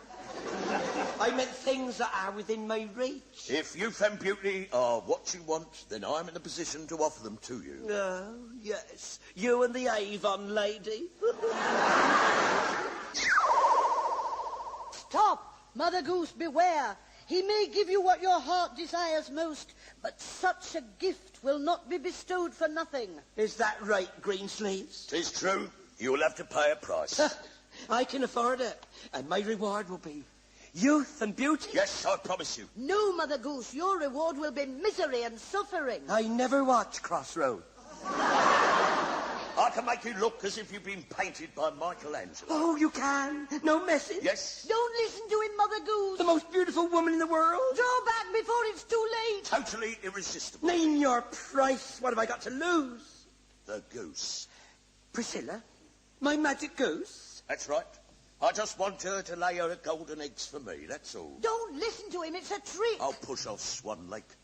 I meant things that are within my reach. If youth and beauty are what you want, then I'm in a position to offer them to you. Oh, yes. You and the Avon lady. Stop! Mother Goose, beware. He may give you what your heart desires most, but such a gift will not be bestowed for nothing. Is that right, Greensleeves? 'Tis true. You'll have to pay a price. I can afford it, and my reward will be youth and beauty. Yes, I promise you. No, Mother Goose, your reward will be misery and suffering. I never watch Crossroad. I can make you look as if you've been painted by Michelangelo. Oh, you can? No message? Yes. Don't listen to him, Mother Goose. The most beautiful woman in the world? Draw back before it's too late. Totally irresistible. Name your price. What have I got to lose? The goose. Priscilla? My magic goose? That's right. I just want her to lay her golden eggs for me, that's all. Don't listen to him, it's a trick. I'll push off Swan Lake.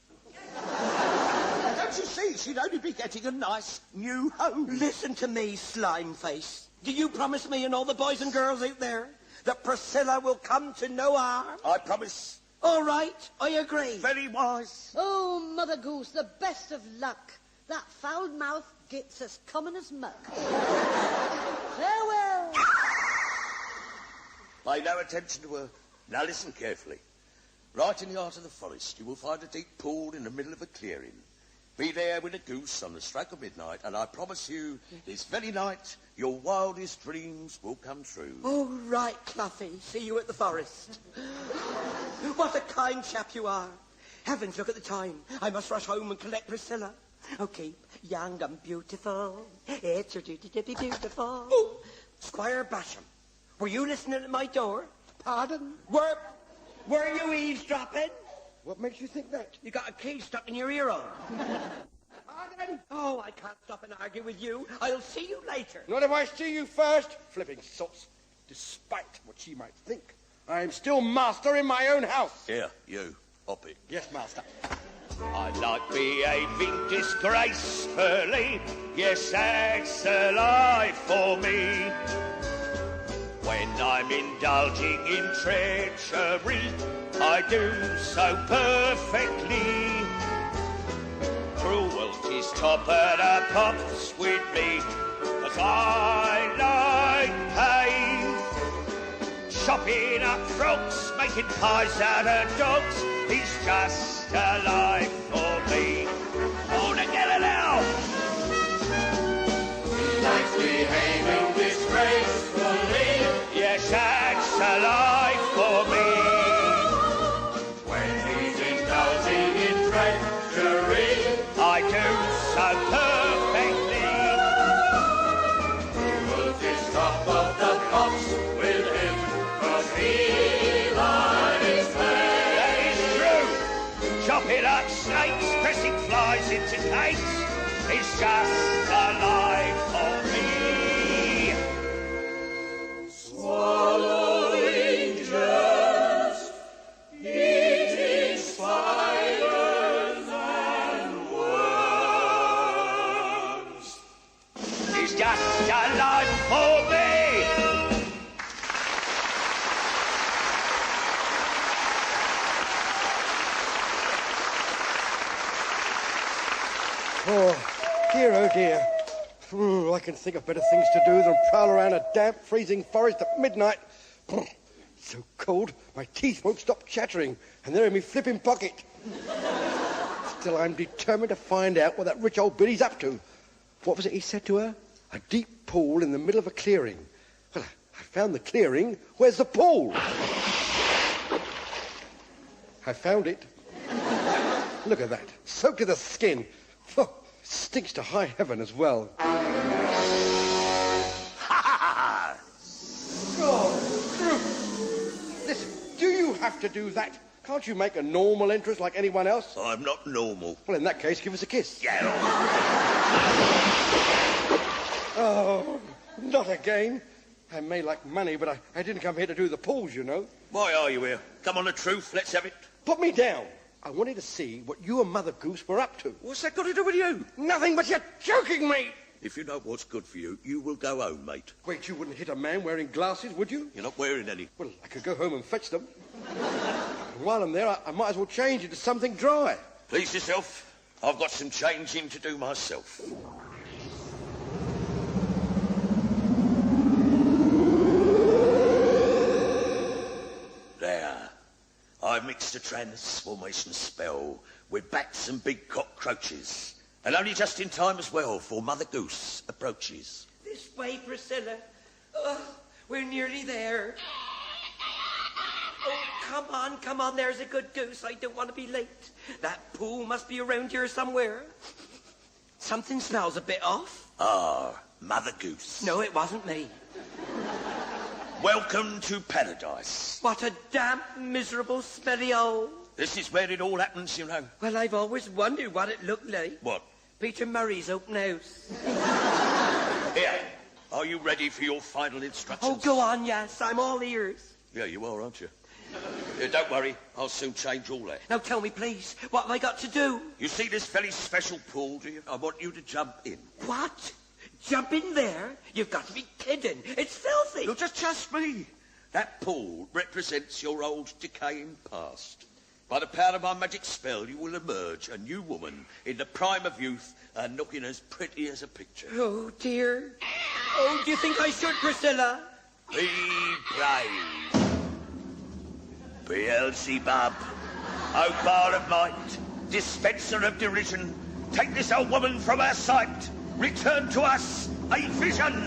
Don't you see? She'd only be getting a nice new home. Listen to me, slime face. Do you promise me and all the boys and girls out there that Priscilla will come to no harm? I promise. All right, I agree. Very wise. Oh, Mother Goose, the best of luck. That foul mouth gets as common as muck. Farewell. Pay no attention to her. Now listen carefully. Right in the heart of the forest, you will find a deep pool in the middle of a clearing. Be there with a goose on the stroke of midnight, and I promise you, this very night, your wildest dreams will come true. Oh, right, Cluffy. See you at the forest. What a kind chap you are. Heavens, look at the time. I must rush home and collect Priscilla. Oh, keep young and beautiful. It's your duty to be beautiful. Oh, Squire Basham, were you listening at my door? Pardon? Were you eavesdropping? What makes you think that? You got a key stuck in your ear hole. Pardon? Oh, I can't stop and argue with you. I'll see you later. Not if I see you first. Flipping sots. Despite what she might think, I am still master in my own house. Here, you. Hop it. Yes, master. I like behaving disgracefully. Yes, that's a life for me. When I'm indulging in treachery, I do so perfectly. Cruelty's top of the pops with me, 'cause I like pain. Chopping up frogs, making pies out of dogs is just a life for me. All together now! He likes behaving disgracefully. Yes, that's a life for me. When he's indulging in treachery, I do so perfectly. Cruelty's top of the pops with him, 'cause he likes pain. That is true. Chopping up snakes, pressing flies into cakes is just a life for me. Swallowing just, eating spiders and worms. It's just a life for me. Oh dear. I can think of better things to do than prowl around a damp, freezing forest at midnight. It's so cold, my teeth won't stop chattering, and they're in my flipping pocket. Still, I'm determined to find out what that rich old Billy's up to. What was it he said to her? A deep pool in the middle of a clearing. Well, I found the clearing. Where's the pool? I found it. Look at that. Soaked to the skin. Oh, stinks to high heaven as well. Listen, do you have to do that? Can't you make a normal entrance like anyone else? I'm not normal. Well, in that case, give us a kiss. Yeah. Oh, not again. I may like money, but I didn't come here to do the pools, you know. Why are you here? Come on, the truth, let's have it. Put me down. I wanted to see what you and Mother Goose were up to. What's that got to do with you? Nothing, but you're joking me. If you know what's good for you, you will go home, mate. Wait, you wouldn't hit a man wearing glasses, would you? You're not wearing any. Well, I could go home and fetch them. And while I'm there, I might as well change into something dry. Please yourself. I've got some changing to do myself. There. I've mixed a transformation spell with bats and big cockroaches. And only just in time as well, for Mother Goose approaches. This way, Priscilla. Oh, we're nearly there. Oh, come on, there's a good goose. I don't want to be late. That pool must be around here somewhere. Something smells a bit off. Ah, Mother Goose. No, it wasn't me. Welcome to paradise. What a damp, miserable, smelly hole. This is where it all happens, you know. Well, I've always wondered what it looked like. What? Peter Murray's open house. Here, are you ready for your final instructions? Oh, go on, yes, I'm all ears. Yeah, you are, aren't you? Don't worry, I'll soon change all that. Now tell me, please, what have I got to do? You see this very special pool, do you? I want you to jump in. What? Jump in there? You've got to be kidding. It's filthy. Look, just trust me. That pool represents your old decaying past. By the power of my magic spell, you will emerge a new woman in the prime of youth and looking as pretty as a picture. Oh, dear. Oh, do you think I should, Priscilla? Be brave. Beelzebub, O bar of light, dispenser of derision, take this old woman from our sight. Return to us a vision.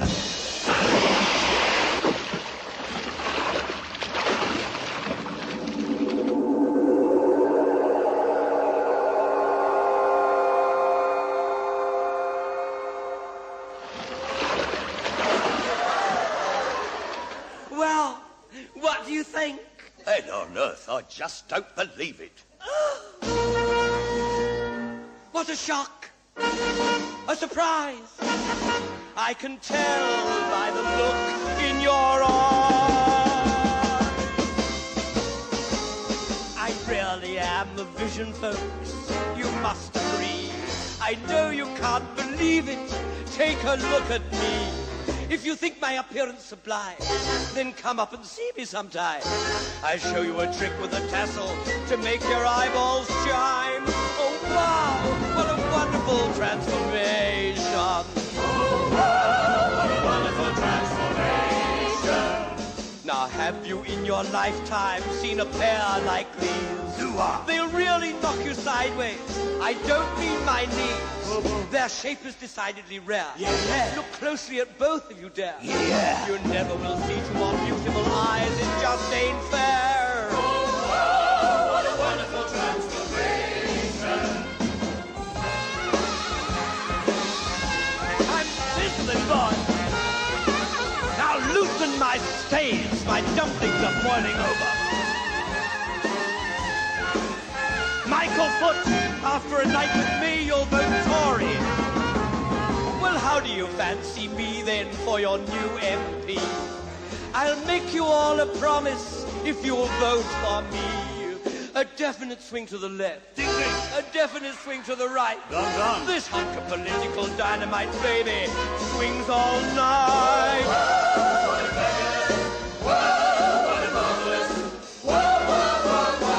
Well, what do you think? Heaven on earth, I just don't believe it. What a shock! A surprise! I can tell by the look in your eyes. I really am a vision, folks. You must agree. I know you can't believe it. Take a look at me. If you think my appearance sublime, then come up and see me sometime. I show you a trick with a tassel to make your eyeballs shine. Oh, wow, what a wonderful transformation. Oh, wow, what a wonderful transformation. Now, have you in your lifetime seen a pair like these? They'll really knock you sideways. I don't mean my knees. Their shape is decidedly rare. Yeah. Look closely at both of you, dare. Yeah. You never will see two more beautiful eyes. It just ain't fair. Oh, what a wonderful transformation. I'm sizzling, boy. Now loosen my stays. My dumplings are boiling over. Michael Foot, after a night with me, you'll vote Tory. Well, how do you fancy me then for your new MP? I'll make you all a promise if you'll vote for me. A definite swing to the left. Ding, ding. A definite swing to the right. Dum, dum. This hunk of political dynamite, baby, swings all night. Whoa, what a fabulous. Whoa, what a marvelous. Whoa, whoa, whoa, whoa,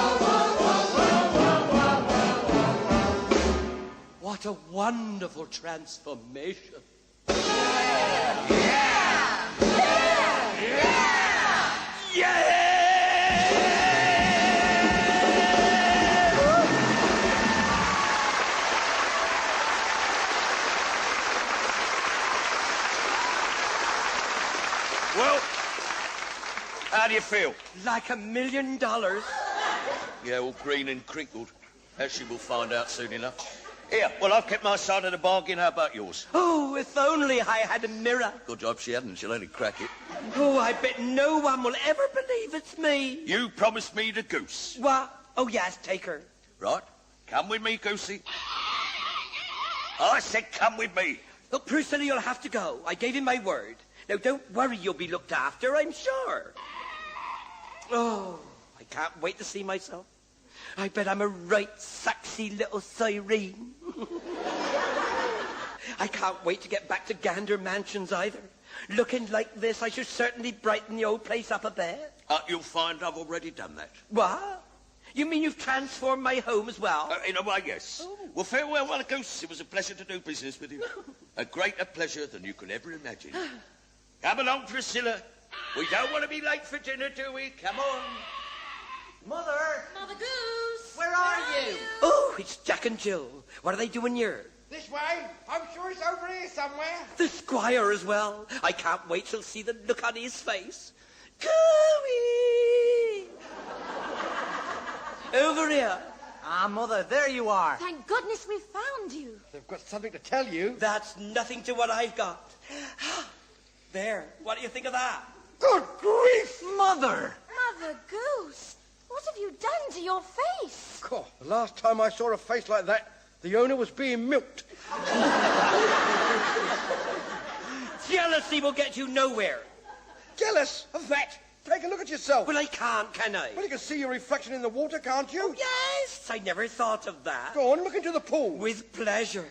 What a wonderful transformation. Well, how do you feel? Like $1 million. Yeah, all green and crinkled. As she will find out soon enough. Here, well, I've kept my side of the bargain. How about yours? Oh, if only I had a mirror. Good job she hadn't. She'll only crack it. Oh, I bet no one will ever believe it's me. You promised me the goose. What? Oh, yes, take her. Right. Come with me, Goosey. I said come with me. Look, Priscilla, you'll have to go. I gave him my word. Now, don't worry, you'll be looked after, I'm sure. Oh, I can't wait to see myself. I bet I'm a right sexy little siren. I can't wait to get back to Gander Mansions either. Looking like this, I should certainly brighten the old place up a bit. You'll find I've already done that. What? You mean you've transformed my home as well? In a way, yes. Oh. Well, farewell, well, Goose. It was a pleasure to do business with you. A greater pleasure than you could ever imagine. Come along, Priscilla. We don't want to be late for dinner, do we? Come on. Mother! Mother Goose! Where are you? Oh, it's Jack and Jill. What are they doing here? This way? I'm sure it's over here somewhere. The Squire as well. I can't wait till see the look on his face. Cooey! Over here. Ah, Mother, there you are. Thank goodness we found you. They've got something to tell you. That's nothing to what I've got. There. What do you think of that? Good grief! Mother! Mother Goose, what have you done to your face? God, the last time I saw a face like that, the owner was being milked. Jealousy will get you nowhere. Jealous of that? Take a look at yourself. Well, I can't, can I? Well, you can see your reflection in the water, can't you? Oh, yes, I never thought of that. Go on, look into the pool. With pleasure.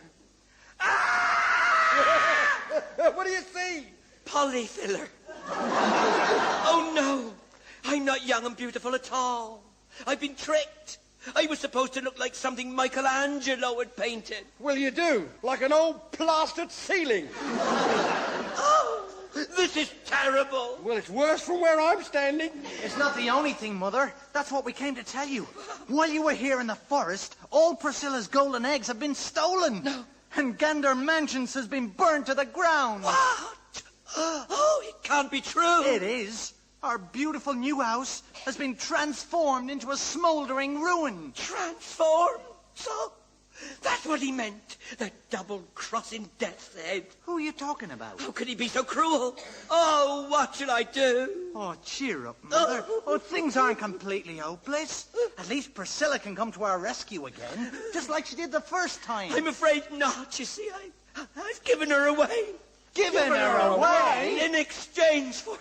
What do you see? Polyfiller. Oh, no. I'm not young and beautiful at all. I've been tricked. I was supposed to look like something Michelangelo had painted. Well, you do. Like an old plastered ceiling. Oh, This is terrible. Well, it's worse from where I'm standing. It's not the only thing, Mother. That's what we came to tell you. While you were here in the forest, all Priscilla's golden eggs have been stolen. No. And Gander Mansions has been burnt to the ground. What? Oh, it can't be true. It is. Our beautiful new house has been transformed into a smouldering ruin. Transformed? So, that's what he meant. That double-crossing death's head. Who are you talking about? How could he be so cruel? Oh, what shall I do? Oh, cheer up, Mother. Oh, things aren't completely hopeless. At least Priscilla can come to our rescue again, just like she did the first time. I'm afraid not, you see. I've given her away. Given her away? In exchange for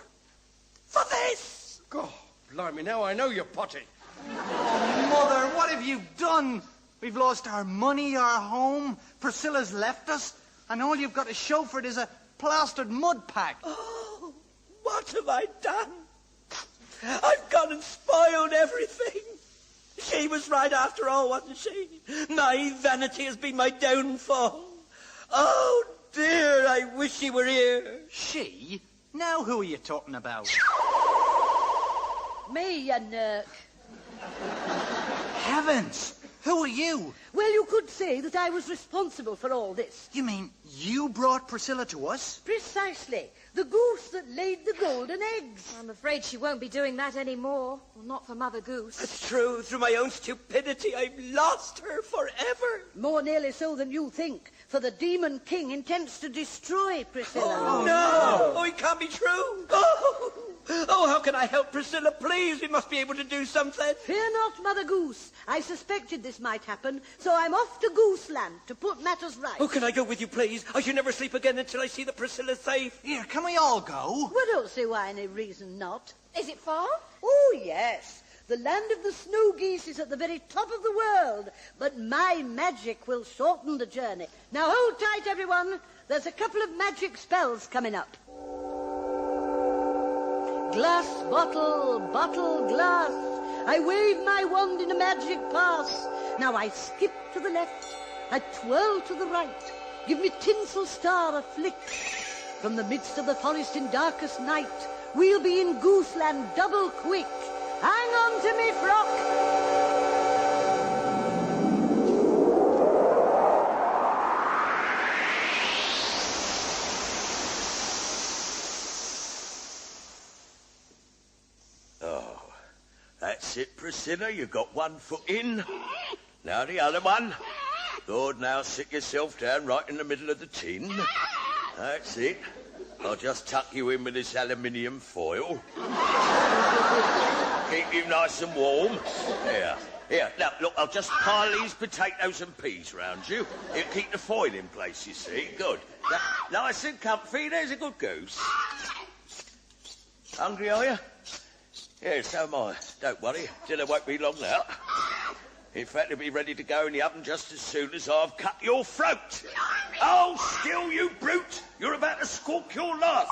this. God, blimey, now I know you're potty. Oh, Mother, what have you done? We've lost our money, our home. Priscilla's left us. And all you've got to show for it is a plastered mud pack. Oh, what have I done? I've gone and spoiled everything. She was right after all, wasn't she? My vanity has been my downfall. Oh, dear, I wish she were here. She? Now who are you talking about? Me, you nerk. Heavens! Who are you? Well, you could say that I was responsible for all this. You mean you brought Priscilla to us? Precisely. The goose that laid the golden eggs. I'm afraid she won't be doing that anymore. Well, not for Mother Goose. That's true. Through my own stupidity, I've lost her forever. More nearly so than you think, for the Demon King intends to destroy Priscilla. Oh, no! Oh, it can't be true. Oh, how can I help Priscilla? Please, we must be able to do something. Fear not, Mother Goose. I suspected this might happen, so I'm off to Gooseland to put matters right. Oh, can I go with you, please? I shall never sleep again until I see that Priscilla's safe. Here, can we all go? Well, don't see why any reason not. Is it far? Oh, yes. The land of the snow geese is at the very top of the world, but my magic will shorten the journey. Now hold tight, everyone. There's a couple of magic spells coming up. Glass, bottle, bottle, glass. I wave my wand in a magic pass. Now I skip to the left, I twirl to the right. Give me tinsel star a flick. From the midst of the forest in darkest night, we'll be in Gooseland double quick. Hang on to me frock. That's it, Priscilla. You got one foot in. Now the other one. Good, now sit yourself down right in the middle of the tin. That's it. I'll just tuck you in with this aluminium foil. Keep you nice and warm. Here, now, look, I'll just pile these potatoes and peas round you. It'll keep the foil in place, you see. Good. Now, nice and comfy. There's a good goose. Hungry, are you? Yes, so am I. Don't worry, dinner won't be long now. In fact, it'll be ready to go in the oven just as soon as I've cut your throat. Oh, still, you brute! You're about to squawk your last.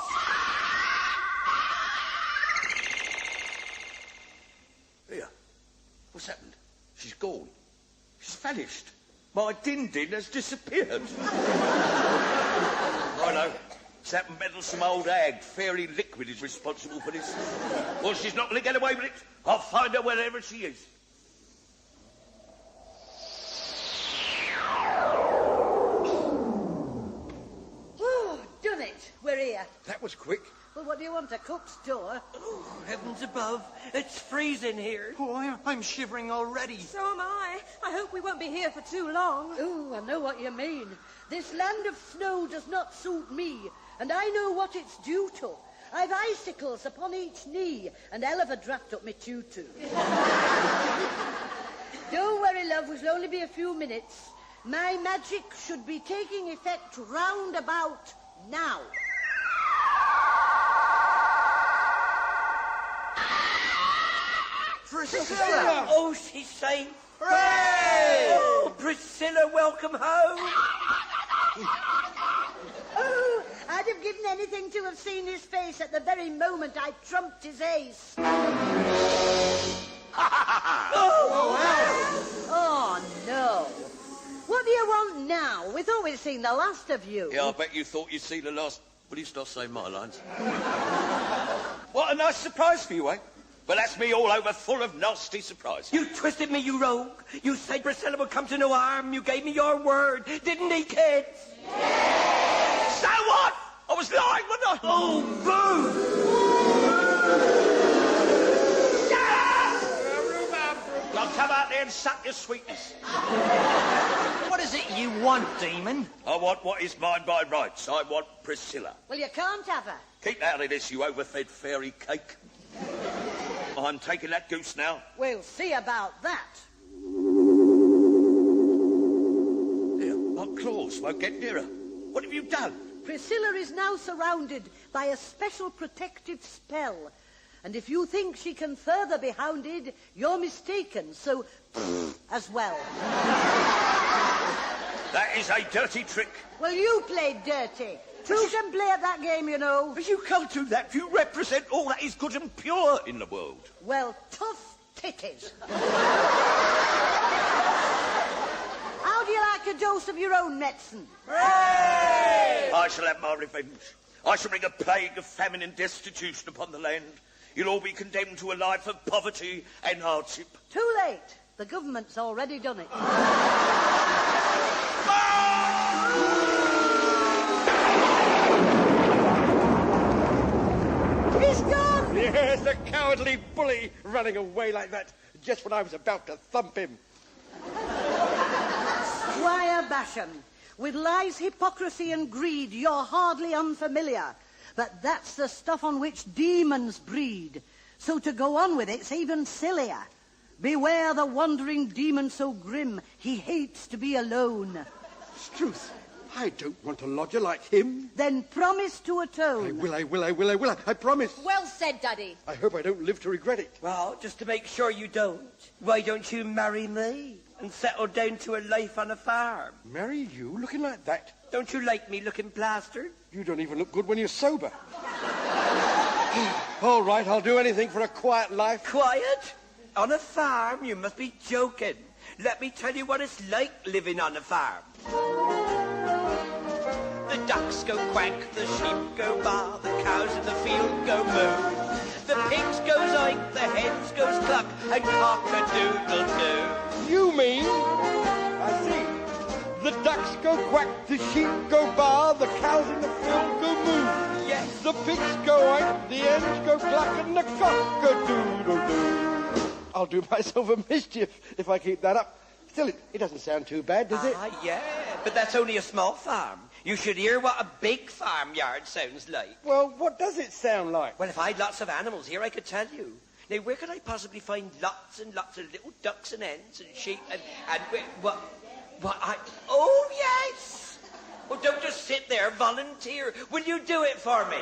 Here, what's happened? She's gone. She's vanished. My din-din has disappeared. I know. That meddlesome old hag, Fairy Liquid, is responsible for this. Well, she's not going to get away with it. I'll find her wherever she is. Oh, done it. We're here. That was quick. Well, what do you want, a cook's door? Oh, heavens above. It's freezing here. Oh, I'm shivering already. So am I. I hope we won't be here for too long. Oh, I know what you mean. This land of snow does not suit me, and I know what it's due to. I've icicles upon each knee, and I'll have a draft up my tutu. Don't worry, love, it'll only be a few minutes. My magic should be taking effect round about now. Priscilla! Oh, she's safe. Hooray! Oh, Priscilla, welcome home. Oh, I'd have given anything to have seen his face at the very moment I trumped his ace. Oh, no. What do you want now? We thought we'd seen the last of you. Yeah, I bet you thought you'd see the last Will you stop saying my lines? What a nice surprise for you, eh? Well, that's me all over full of nasty surprises. You twisted me, you rogue. You said Priscilla would come to no harm. You gave me your word. Didn't he, kids? Yes! So what? I was lying, wasn't I? Oh, boo! Now come out there and suck your sweetness. What is it you want, demon? I want what is mine by rights. I want Priscilla. Well, you can't have her. Keep out of this, you overfed fairy cake. I'm taking that goose now. We'll see about that. Here, my claws won't get nearer. What have you done? Priscilla is now surrounded by a special protective spell. And if you think she can further be hounded, you're mistaken. So, as well. That is a dirty trick. Well, you played dirty. Two can play at that game, you know. But you can't do that. You represent all that is good and pure in the world. Well, tough titties. How do you like a dose of your own medicine? Hooray! I shall have my revenge. I shall bring a plague of famine and destitution upon the land. You'll all be condemned to a life of poverty and hardship. Too late. The government's already done it. He's gone! Yes, the cowardly bully running away like that just when I was about to thump him. Squire Basham, with lies, hypocrisy and greed, you're hardly unfamiliar. But that's the stuff on which demons breed. So to go on with it's even sillier. Beware the wandering demon so grim, he hates to be alone. Struth, I don't want a lodger like him. Then promise to atone. I will. I promise. Well said, Daddy. I hope I don't live to regret it. Well, just to make sure you don't, why don't you marry me and settle down to a life on a farm? Marry you looking like that? Don't you like me looking plastered? You don't even look good when you're sober. All right, I'll do anything for a quiet life. Quiet? On a farm? You must be joking. Let me tell you what it's like living on a farm. The ducks go quack, the sheep go baa, the cows in the field go moo. The pigs goes oink, the hens goes cluck, and cock-a-doodle-doo. You mean? I see. The ducks go quack, the sheep go baa, the cows in the field go moo. Yes. The pigs go oink, the hens go cluck, and the cock-a-doodle-doo. I'll do myself a mischief if I keep that up. Still, it doesn't sound too bad, does it? Yeah, but that's only a small farm. You should hear what a big farmyard sounds like. Well, what does it sound like? Well, if I had lots of animals here, I could tell you. Now, where could I possibly find lots and lots of little ducks and hens and sheep and oh, yes! Well, don't just sit there, volunteer. Will you do it for me?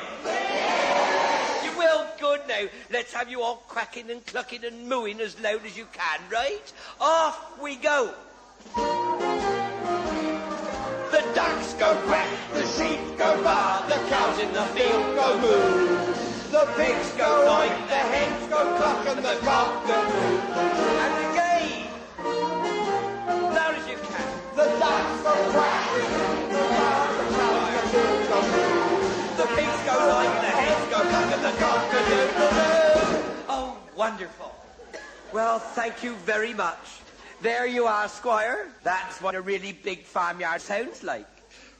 You will? Good now. Let's have you all quacking and clucking and mooing as loud as you can, right? Off we go. The ducks go quack, the sheep go baa, the cows in the field go moo. The pigs go oink, the hens go cluck, and the cock go moo. And again, loud as you can. The ducks go quack, the cows go moo. The pigs go oink, the hens go cluck, and the cock go moo. Oh, wonderful. Well, thank you very much. There you are, Squire. That's what a really big farmyard sounds like.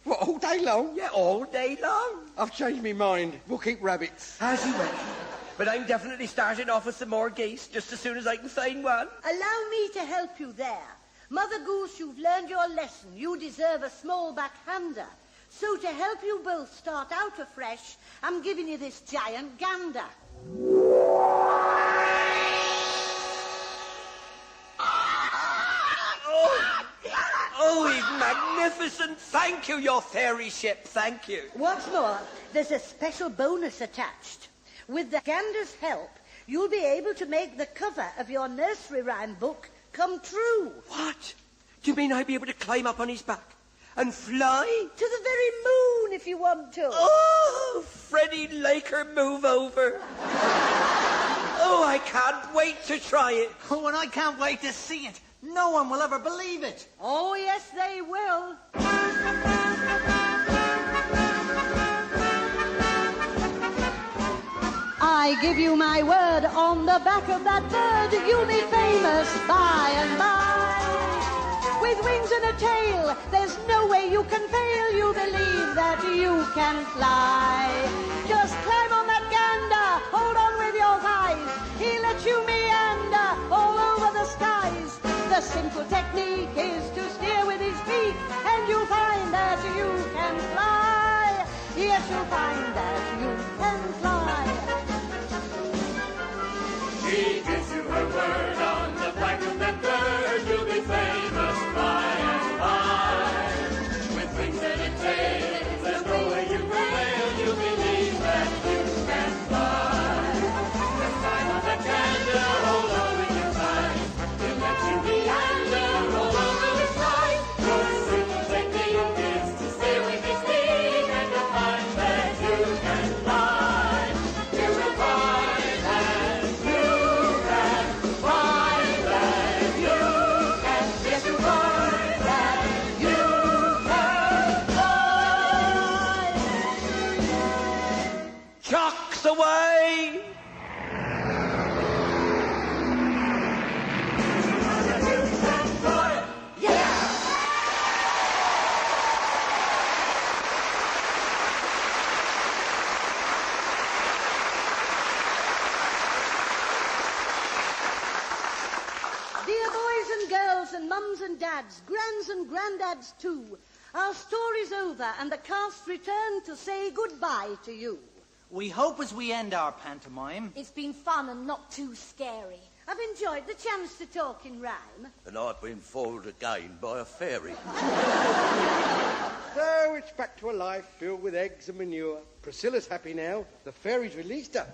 What, all day long? Yeah, all day long. I've changed my mind. We'll keep rabbits. As you wish. But I'm definitely starting off with some more geese just as soon as I can find one. Allow me to help you there. Mother Goose, you've learned your lesson. You deserve a small backhander. So to help you both start out afresh, I'm giving you this giant gander. Oh, he's magnificent. Thank you, your fairy ship. Thank you. What's more, there's a special bonus attached. With the gander's help, you'll be able to make the cover of your nursery rhyme book come true. What? Do you mean I'd be able to climb up on his back and fly? To the very moon, if you want to. Oh, Freddie Laker, move over. Oh, I can't wait to try it. Oh, and I can't wait to see it. No one will ever believe it. Oh, yes, they will. I give you my word, on the back of that bird, you'll be famous by and by. With wings and a tail, there's no way you can fail. You believe that you can fly. Just climb on that gander, hold on with your thighs. He lets you meander all over the skies. The simple technique is to steer with his beak, and you'll find that you can fly. Yes, you'll find that you can fly. She gives you her word, on the back of that bird, you'll be famous by and by. With wings and a tail, there's no way you can fail. You believe that you can fly. Just climb on that gander, hold on with your thighs. He'll let you meander all over the sky. Your simple technique is to stay with his beak, and you'll find that you can fly. You will find that you can find that you can. Yes, you'll find that you can fly. Chucks away! Dear boys and girls and mums and dads, grands and granddads too, our story's over and the cast return to say goodbye to you. We hope as we end our pantomime... It's been fun and not too scary. I've enjoyed the chance to talk in rhyme. And I've been foiled again by a fairy. So it's back to a life filled with eggs and manure. Priscilla's happy now. The fairies released her.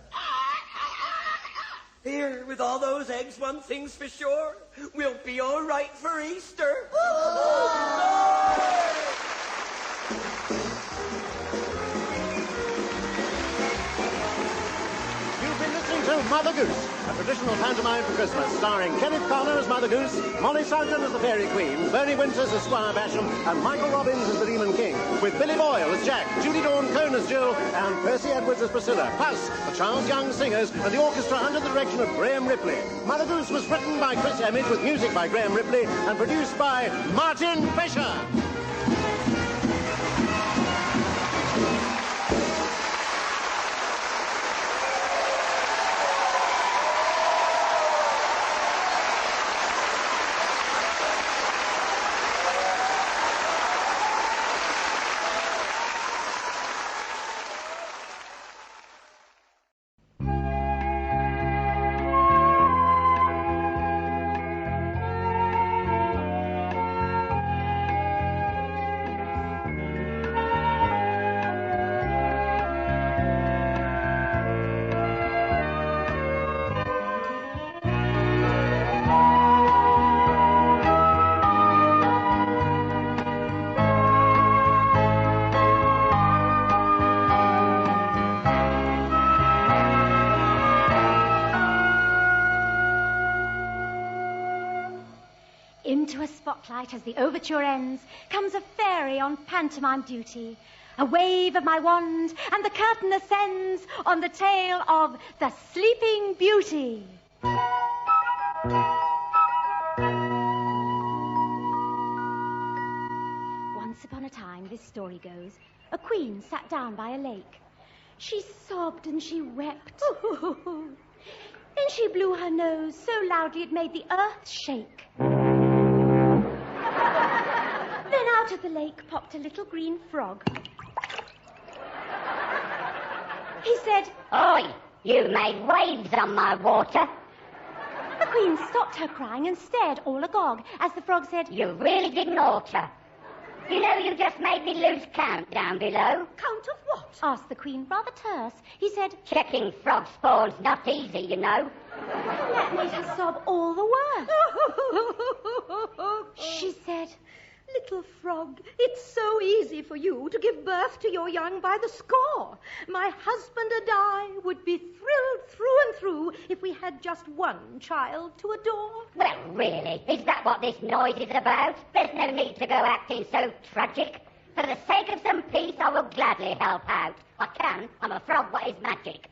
Here, with all those eggs, one thing's for sure. We'll be all right for Easter. You've been listening to Mother Goose, a traditional pantomime for Christmas, starring Kenneth Connor as Mother Goose, Molly Sugden as the Fairy Queen, Bernie Winters as Squire Basham, and Michael Robbins as the Demon King, with Billy Boyle as Jack, Judy Dawn Cohn as Jill, and Percy Edwards as Priscilla, plus the Charles Young Singers and the orchestra under the direction of Graham Ripley. Mother Goose was written by Chris Emmett with music by Graham Ripley and produced by Martin Fisher. Into a spotlight as the overture ends comes a fairy on pantomime duty. A wave of my wand and the curtain ascends on the tale of the Sleeping Beauty. Once upon a time, this story goes, a queen sat down by a lake. She sobbed and she wept. Then she blew her nose so loudly it made the earth shake. Then out of the lake popped a little green frog. He said, "Oi, you made waves on my water." The queen stopped her crying and stared all agog as the frog said, "You really didn't alter. You know, you just made me lose count down below." "Count of what?" asked the queen, rather terse. He said, "Checking frog spawn's not easy, you know." That made her sob all the worse. She said, Little frog, it's so easy for you to give birth to your young by the score. My husband and I would be thrilled through and through if we had just one child to adore. Well, really, is that what this noise is about? There's no need to go acting so tragic. For the sake of some peace, I will gladly help out. I can. I'm a frog what is magic.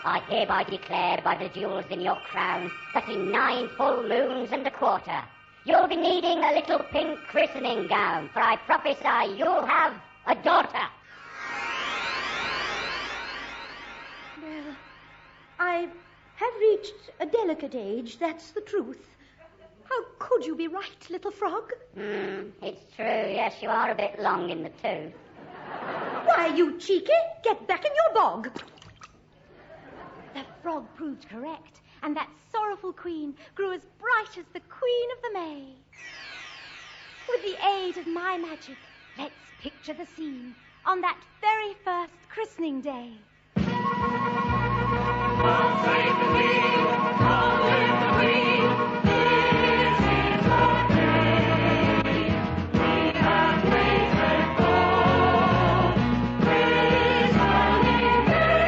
I hereby declare by the jewels in your crown that in 9 full moons and a quarter you'll be needing a little pink christening gown, for I prophesy you'll have a daughter. Well, I have reached a delicate age, that's the truth. How could you be right, little frog? It's true, yes, you are a bit long in the tooth. Why, you cheeky, get back in your bog. The frog proved correct, and that sorrowful queen grew as bright as the Queen of the May. With the aid of my magic, let's picture the scene on that very first christening day. Come save the queen, come live the queen, this is our day. We have waited for this early day.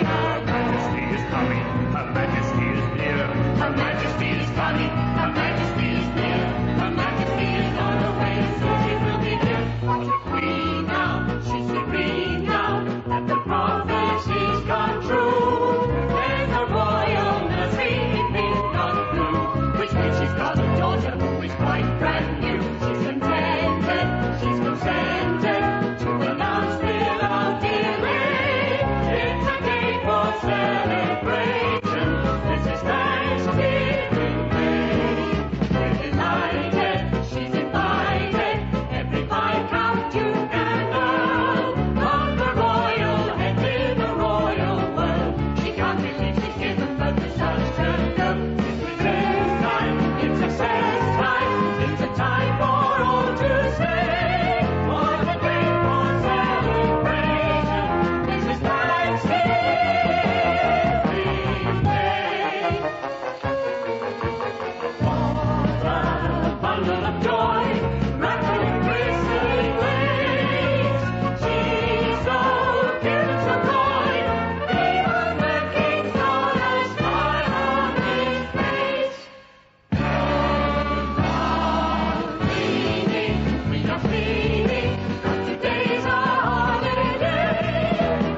Her Majesty is coming, Her Majesty is near. Her Majesty is coming, Her Majesty is near. Her Majesty is on her way, so she will be here. What a queen now, she's serene now, that the prophecies come true. There's a royal nursery in midnight blue, which means she's got a daughter who is quite brand new. She's contented, she's consented to announce without delay. It's a day for celebration. This is Thanksgiving Day. We're delighted, she's invited. Every Viscount, Duke and Earl of the royal heads in the royal world. She can't believe she's given birth to such a girl. It's success time, it's success time. It's a time for all to say, what a day for celebration. This is Thanksgiving Day. What a bundle of joy, rattling, whistling waves. She's so cute and so coy, even the king's got a smile on his face. We are feeling that today's a holiday.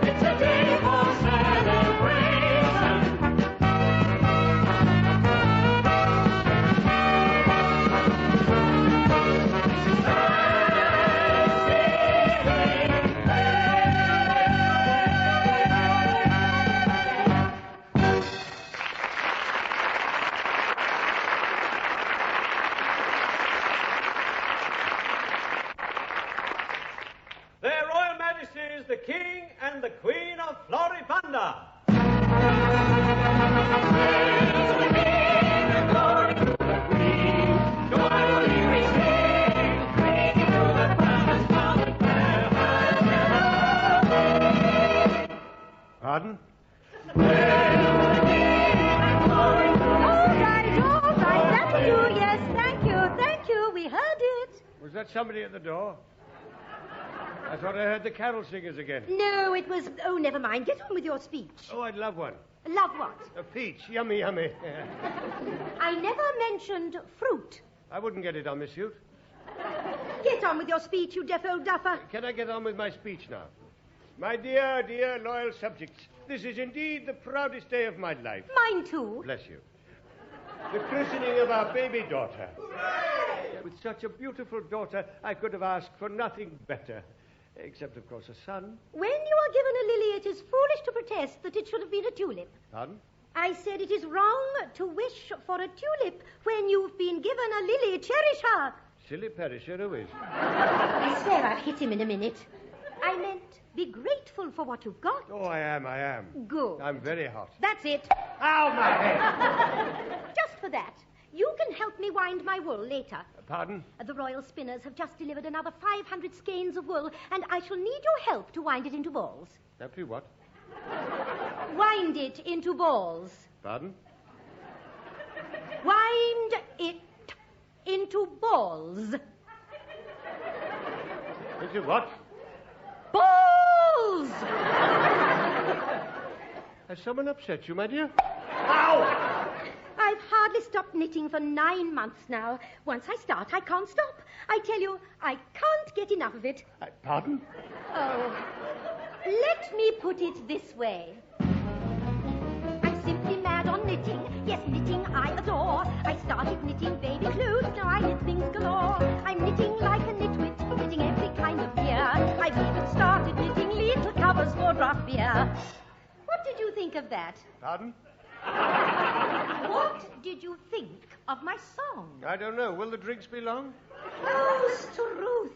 It's a day for celebration. Their Royal Majesties, the King and the Queen of Floribanda. Pardon? All right, that'll do, yes, thank you, we heard it. Was that somebody at the door? I thought I heard the carol singers again. No, it was, oh, never mind, get on with your speech. Oh, I'd love one. Love what? A peach. Yummy, yummy. I never mentioned fruit. I wouldn't get it on this suit. Get on with your speech, you deaf old duffer. Can I get on with my speech now? My dear, dear loyal subjects, this is indeed the proudest day of my life. Mine too. Bless you. The christening of our baby daughter. With such a beautiful daughter, I could have asked for nothing better. Except, of course, a son. When you are given a lily, it is foolish to protest that it should have been a tulip. Pardon? I said it is wrong to wish for a tulip when you've been given a lily. Cherish her. Silly perisher, who is? I swear I've hit him in a minute. I meant be grateful for what you've got. Oh, I am. Good. I'm very hot. That's it. Ow, my head! Just for that, you can help me wind my wool later. Pardon? The royal spinners have just delivered another 500 skeins of wool, and I shall need your help to wind it into balls. Help you what? Wind it into balls. Pardon? Wind it into balls. Into what? Balls! Has someone upset you, my dear? I've hardly stopped knitting for 9 months now. Once I start, I can't stop. I tell you, I can't get enough of it. Pardon? Oh, let me put it this way. I'm simply mad on knitting. Yes, knitting I adore. I started knitting baby clothes, now I knit things galore. I'm knitting like a nitwit, knitting every kind of gear. I've even started knitting little covers for draft beer. What did you think of that? Pardon? What did you think of my song? I don't know. Will the drinks be long? Oh, Struth,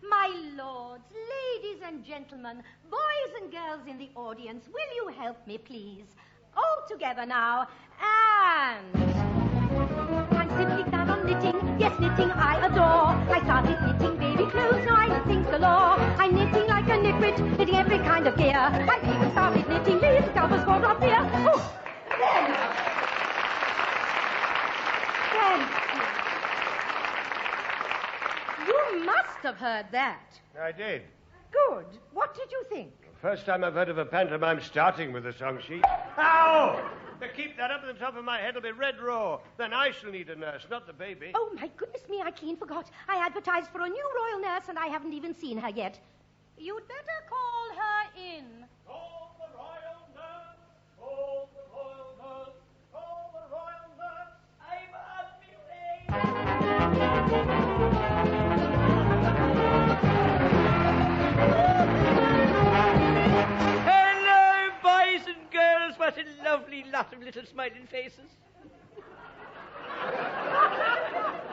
my lords, ladies and gentlemen, boys and girls in the audience, will you help me, please? All together now, and... I'm simply mad on knitting, yes, knitting I adore. I started knitting baby clothes, now I knit things galore. I'm knitting like a nitwit, knitting every kind of gear. I've even started knitting little covers for drop beer. Oh, there now. Thank you. You must have heard that. I did. Good. What did you think? First time I've heard of a pantomime starting with a song sheet. Ow! To keep that up at the top of my head will be red raw. Then I shall need a nurse, not the baby. Oh, my goodness me, I clean forgot. I advertised for a new royal nurse and I haven't even seen her yet. You'd better call her in. Call the royal nurse. Call the royal nurse. Call the royal nurse. I'm on Hello, boys and girls. What a lovely lot of little smiling faces.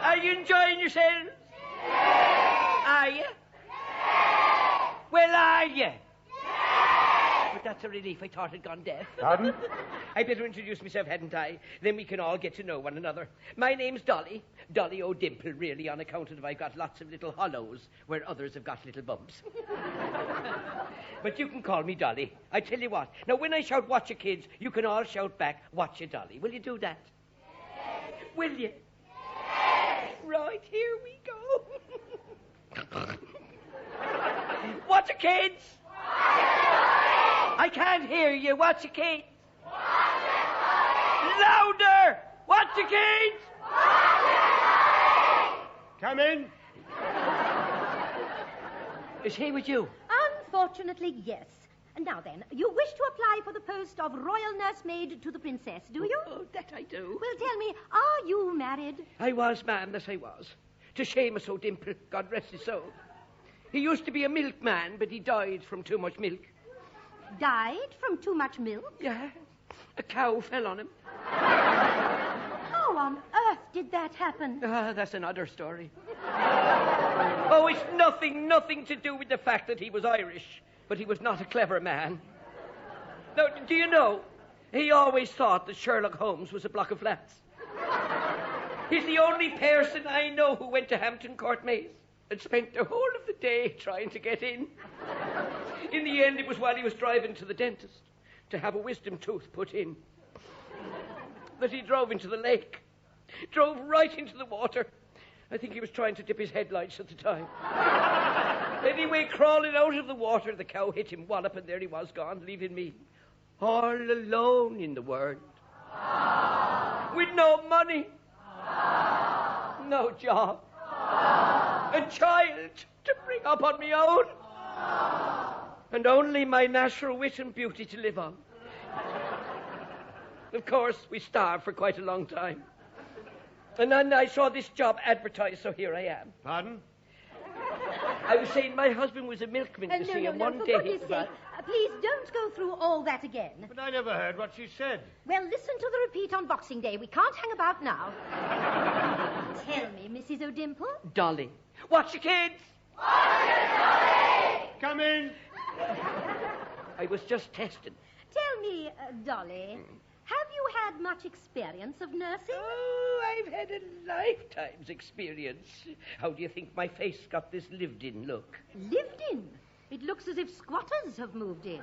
Are you enjoying yourselves? Are you? Well, are you? But that's a relief. I thought I'd gone deaf. Pardon? I'd better introduce myself, hadn't I? Then we can all get to know one another. My name's Dolly. Dolly O'Dimple, really, on account of I've got lots of little hollows where others have got little bumps. But you can call me Dolly. I tell you what. Now, when I shout, watch your kids, you can all shout back, watch your Dolly. Will you do that? Yes. Will you? Yes. Right, here we go. Watch your kids. I can't hear you. Watch your kids. Louder. Watch your kids. Come in. Is he with you? Unfortunately, yes. And now then, you wish to apply for the post of royal nursemaid to the princess, do you? Oh, that I do. Well, tell me, are you married? I was, ma'am, yes I was. To Seamus O'Dimple, God rest his soul. He used to be a milkman, but he died from too much milk. Died from too much milk? Yeah. A cow fell on him. How on earth did that happen? Ah, that's another story. Oh, it's nothing to do with the fact that he was Irish, but he was not a clever man. Now, do you know, he always thought that Sherlock Holmes was a block of flats. He's the only person I know who went to Hampton Court Maze and spent the whole of the day trying to get in. In the end, it was while he was driving to the dentist to have a wisdom tooth put in that he drove into the lake. Drove right into the water. I think he was trying to dip his headlights at the time. Anyway, crawling out of the water, the cow hit him wallop, and there he was gone, leaving me all alone in the world. With no money. No job. A child to bring up on my own. And only my natural wit and beauty to live on. Of course, we starved for quite a long time. And then I saw this job advertised, so here I am. Pardon? I was saying my husband was a milkman, you see, and one for day... goodness sake, please don't go through all that again. But I never heard what she said. Well, listen to the repeat on Boxing Day. We can't hang about now. Tell me, Mrs. O'Dimple. Dolly. Watch your kids! Watch your Dolly! Come in. I was just testing. Tell me, Dolly, have you had much experience of nursing? Oh, I've had a lifetime's experience. How do you think my face got this lived-in look? Lived in? It looks as if squatters have moved in.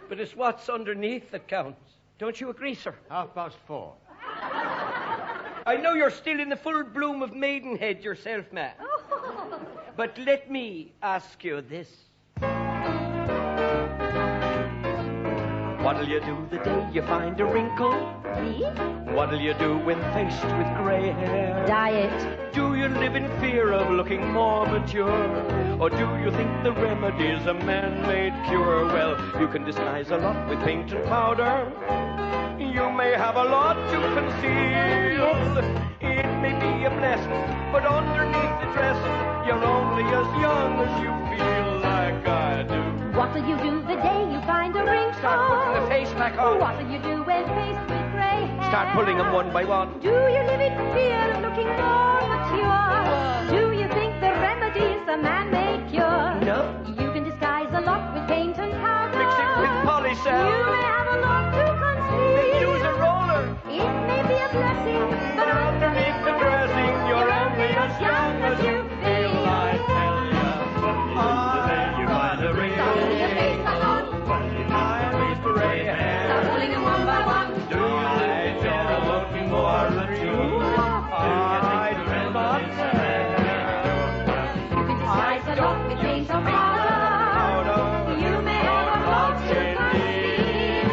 But it's what's underneath that counts. Don't you agree, sir? 4:30. I know you're still in the full bloom of maidenhead yourself, ma'am. Oh. But let me ask you this. What What'll you do the day you find a wrinkle? Me? What'll you do when faced with grey hair? Dye it. Do you live in fear of looking more mature? Or do you think the remedy's a man-made cure? Well, you can disguise a lot with paint and powder. You may have a lot to conceal. It may be a blessing, but underneath the dress, you're only as young as you feel like I do. What'll you do the day you find a wrinkle? Start putting the face back on. What'll you do when faced with grey hair? Start pulling them one by one. Do you live in fear of looking more mature? Do you think the remedy's a man-made cure? No. You can disguise a lot with paint and powder. Mix it with polycell. You may have a lot to conceal. Use a roller. It may be a blessing, but underneath the dressing, you're only as young as you feel. I tell ya, the day you find a ring. Grey hair. Start pulling them one by one. Do you think you're looking more mature? I do not say. You can disguise a lot with paint or powder. You may have a lot to conceal.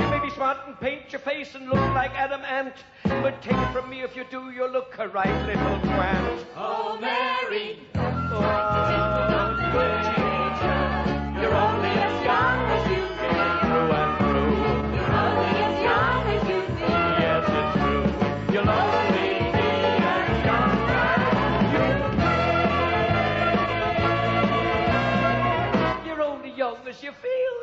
You may be smart and paint your face and look like Adam Ant, but take it from me, if you do, you'll look a right little twant. Oh, Mary, you're only as young as you feel. Through and through. you're only as young as you feel. Yes, it's true. You'll only be as young as you feel. You're only young as you feel.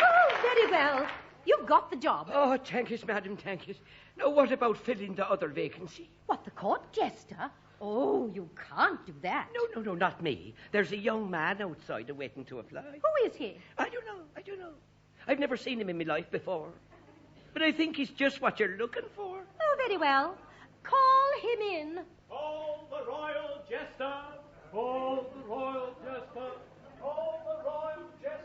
Oh, very well. You've got the job. Oh, thank you, madam, thank you. Now, what about filling the other vacancy? What, the court jester? Oh, you can't do that. No, not me. There's a young man outside waiting to apply. Who is he? I don't know. I've never seen him in my life before. But I think he's just what you're looking for. Oh, very well. Call him in. Call the royal jester. Call the royal jester. Call the royal jester.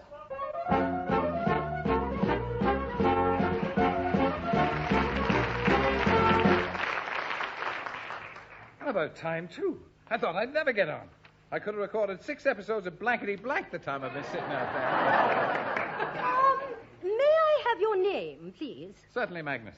About time, too. I thought I'd never get on. I could have recorded 6 episodes of Blankety Blank the time I've been sitting out there. May I have your name, please? Certainly, Magnus.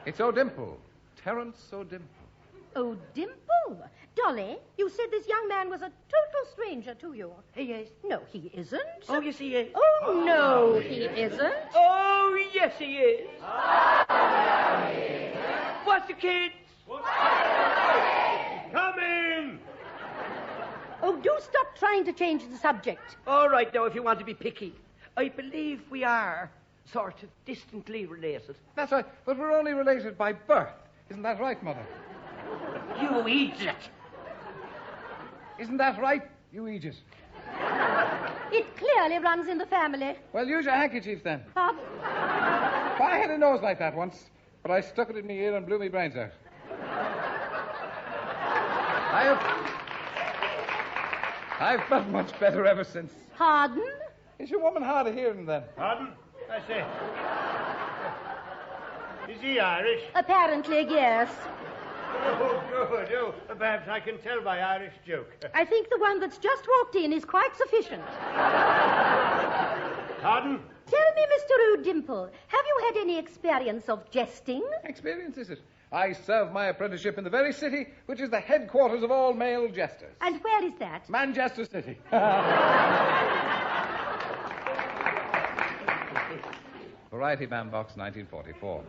It's O'Dimple. Terence O'Dimple. Oh, Dimple. Dolly, you said this young man was a total stranger to you. He is. No, he isn't. Oh, yes, he is. Oh, no, he isn't. Oh, yes, he is. What's the kids? Come in! Oh, do stop trying to change the subject. All right, now, if you want to be picky. I believe we are sort of distantly related. That's right, but we're only related by birth. Isn't that right, Mother? You idiot. Isn't that right, you idiot? It clearly runs in the family. Well, use your handkerchief, then. Pardon? I had a nose like that once, but I stuck it in my ear and blew my brains out. I've felt much better ever since. Pardon? Is your woman hard of hearing, then? Pardon? I say. Is he Irish? Apparently, yes. Oh, good. Oh, perhaps I can tell by Irish joke. I think the one that's just walked in is quite sufficient. Pardon? Tell me, Mr. O'Dimple, have you had any experience of jesting? Experience, is it? I served my apprenticeship in the very city which is the headquarters of all male jesters. And where is that? Manchester City. Variety Bandbox, 1944.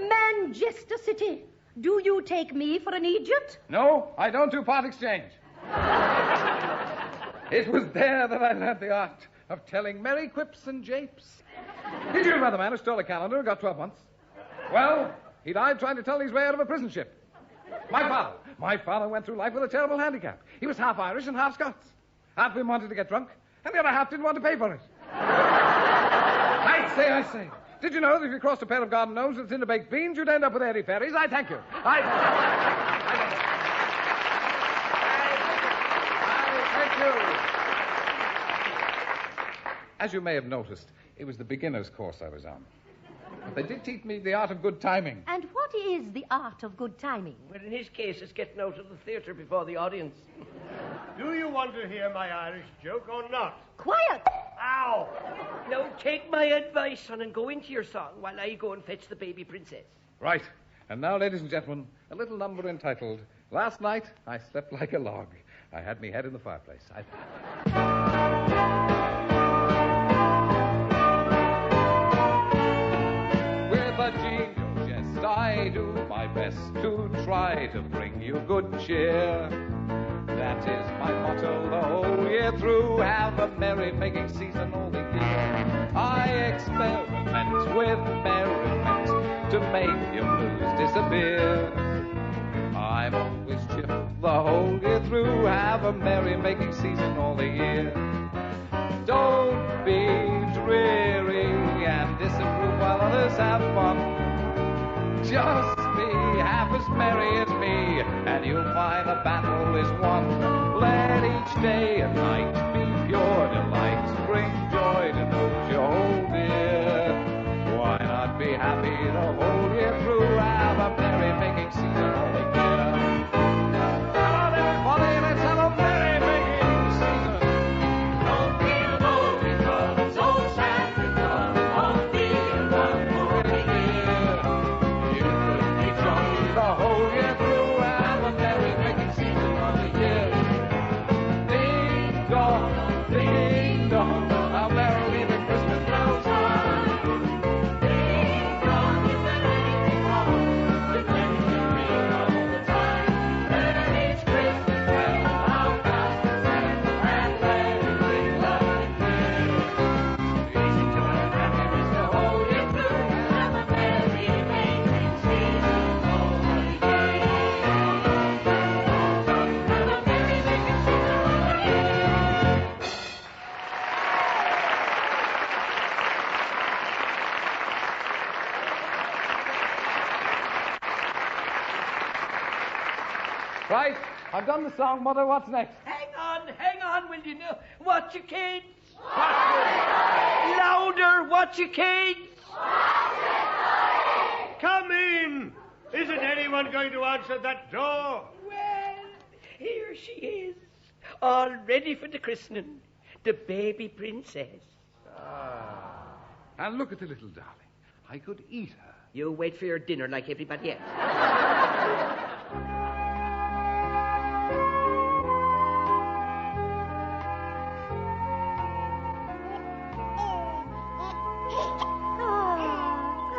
Manchester City. Do you take me for an idiot? No, I don't do part exchange. It was there that I learned the art of telling merry quips and japes. Did you hear about the man who stole a calendar and got 12 months? Well, he died trying to tell his way out of a prison ship. My father went through life with a terrible handicap. He was half Irish and half Scots. Half of him wanted to get drunk, and the other half didn't want to pay for it. I say. Did you know that if you crossed a pair of garden gnomes with cinder baked beans, you'd end up with airy fairies? I thank you. I thank you. As you may have noticed, it was the beginner's course I was on. They did teach me the art of good timing. And what is the art of good timing? Well, in his case, it's getting out of the theatre before the audience. Do you want to hear my Irish joke or not? Quiet! Ow! Now, take my advice, son, and go into your song while I go and fetch the baby princess. Right. And now, ladies and gentlemen, a little number entitled, Last Night I Slept Like a Log. I had me head in the fireplace. With a genial jest, I do my best to try to bring you good cheer. That is my motto the whole year through. Have a merry-making season all the year. I experiment with merriment to make your blues disappear. I'm always cheerful the whole year through. Have a merry-making season all the year. Don't be dreary and disapprove while others have fun. Just be half as merry as me, and you'll find the battle is won. Let each day and night be pure delight. Bring joy to those you hold dear. Why not be happy the whole year through? Have a merry-making season all the year. Come on, everybody, let's have a merry-making season. Don't feel low because old Santa Claus won't be around for a year. You could be jolly the whole year through. Have a merry-making season all the year. Ding dong, ding dong, how merrily the Christmas bells chime. Ding dong, is there anything wrong with letting you ring all the time? Let each Christmas bell how fast it sounds, and let it ring loud and clear. Easy to have happiness the whole year through. Have a merry-making season all the year. Have a merry-making season all the year. Right, I've done the song. Mother, what's next? Hang on, will you know? Watch your kids. Louder, watch your kids. Come in! Isn't anyone going to answer that door? Well, here she is, all ready for the christening, the baby princess. And look at the little darling. I could eat her. You wait for your dinner like everybody else.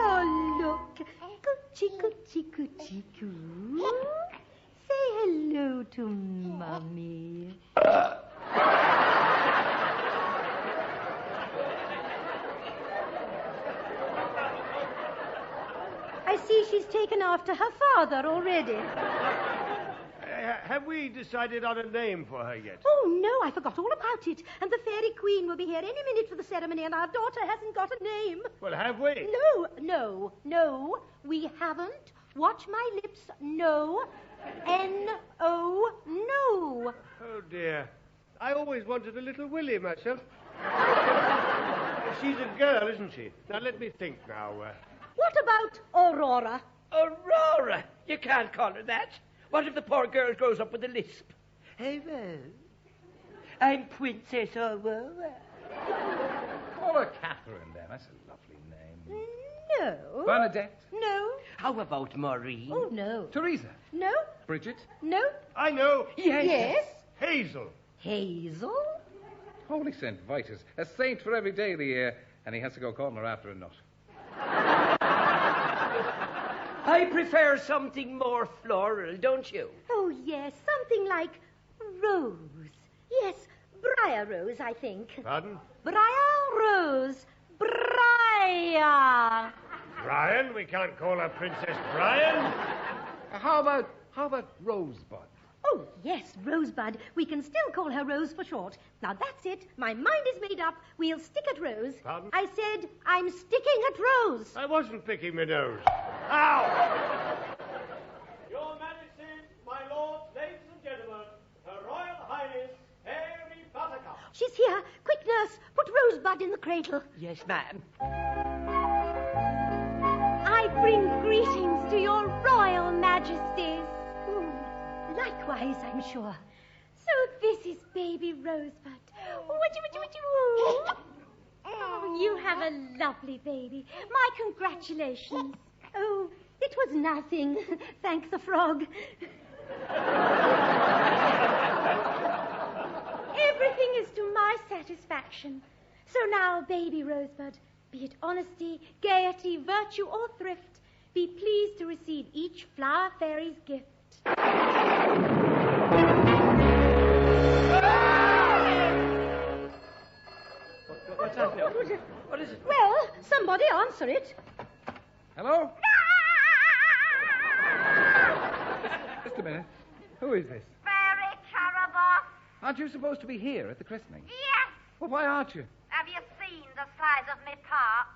Oh, look. Coochie, coochie, coochie, coo. Say hello to Mummy. I see she's taken after her father already. Have we decided on a name for her yet? Oh, no, I forgot all about it. And the fairy queen will be here any minute for the ceremony, and our daughter hasn't got a name. Well, have we? No, we haven't. Watch my lips. No. N-O, no. Oh, dear. I always wanted a little Willie myself. She's a girl, isn't she? Now, let me think now. What about Aurora? Aurora? You can't call her that. What if the poor girl grows up with a lisp? Hey, well, I'm Princess Aurora. Call her Catherine, then. That's a lovely name. No. Bernadette. No. How about Maureen? Oh, no. Teresa. No. Bridget. No. I know. Yes. Hazel. Hazel? Holy St. Vitus. A saint for every day of the year, and he has to go calling her after a nut. I prefer something more floral, don't you? Oh, yes, something like Rose. Yes, Briar Rose, I think. Pardon? Briar Rose. Briar. Brian? We can't call her Princess Brian. How about Rosebud? Oh, yes, Rosebud. We can still call her Rose for short. Now, that's it. My mind is made up. We'll stick at Rose. Pardon? I said I'm sticking at Rose. I wasn't picking my nose. Ow! Your Majesty, my lords, ladies and gentlemen, Her Royal Highness, Fairy Buttercup. She's here. Quick, nurse. Put Rosebud in the cradle. Yes, ma'am. brings greetings to your royal majesties. Likewise, I'm sure. So this is baby Rosebud. Oh, you have a lovely baby. My congratulations. Oh, it was nothing. Thank the frog. Everything is to my satisfaction. So now, baby Rosebud, be it honesty, gaiety, virtue, or thrift, be pleased to receive each flower fairy's gift. What's that now? What is it? Well, somebody answer it. Hello? Just a minute. Who is this? Fairy Caraboss. Aren't you supposed to be here at the christening? Yes. Well, why aren't you? Have you seen the size of me part?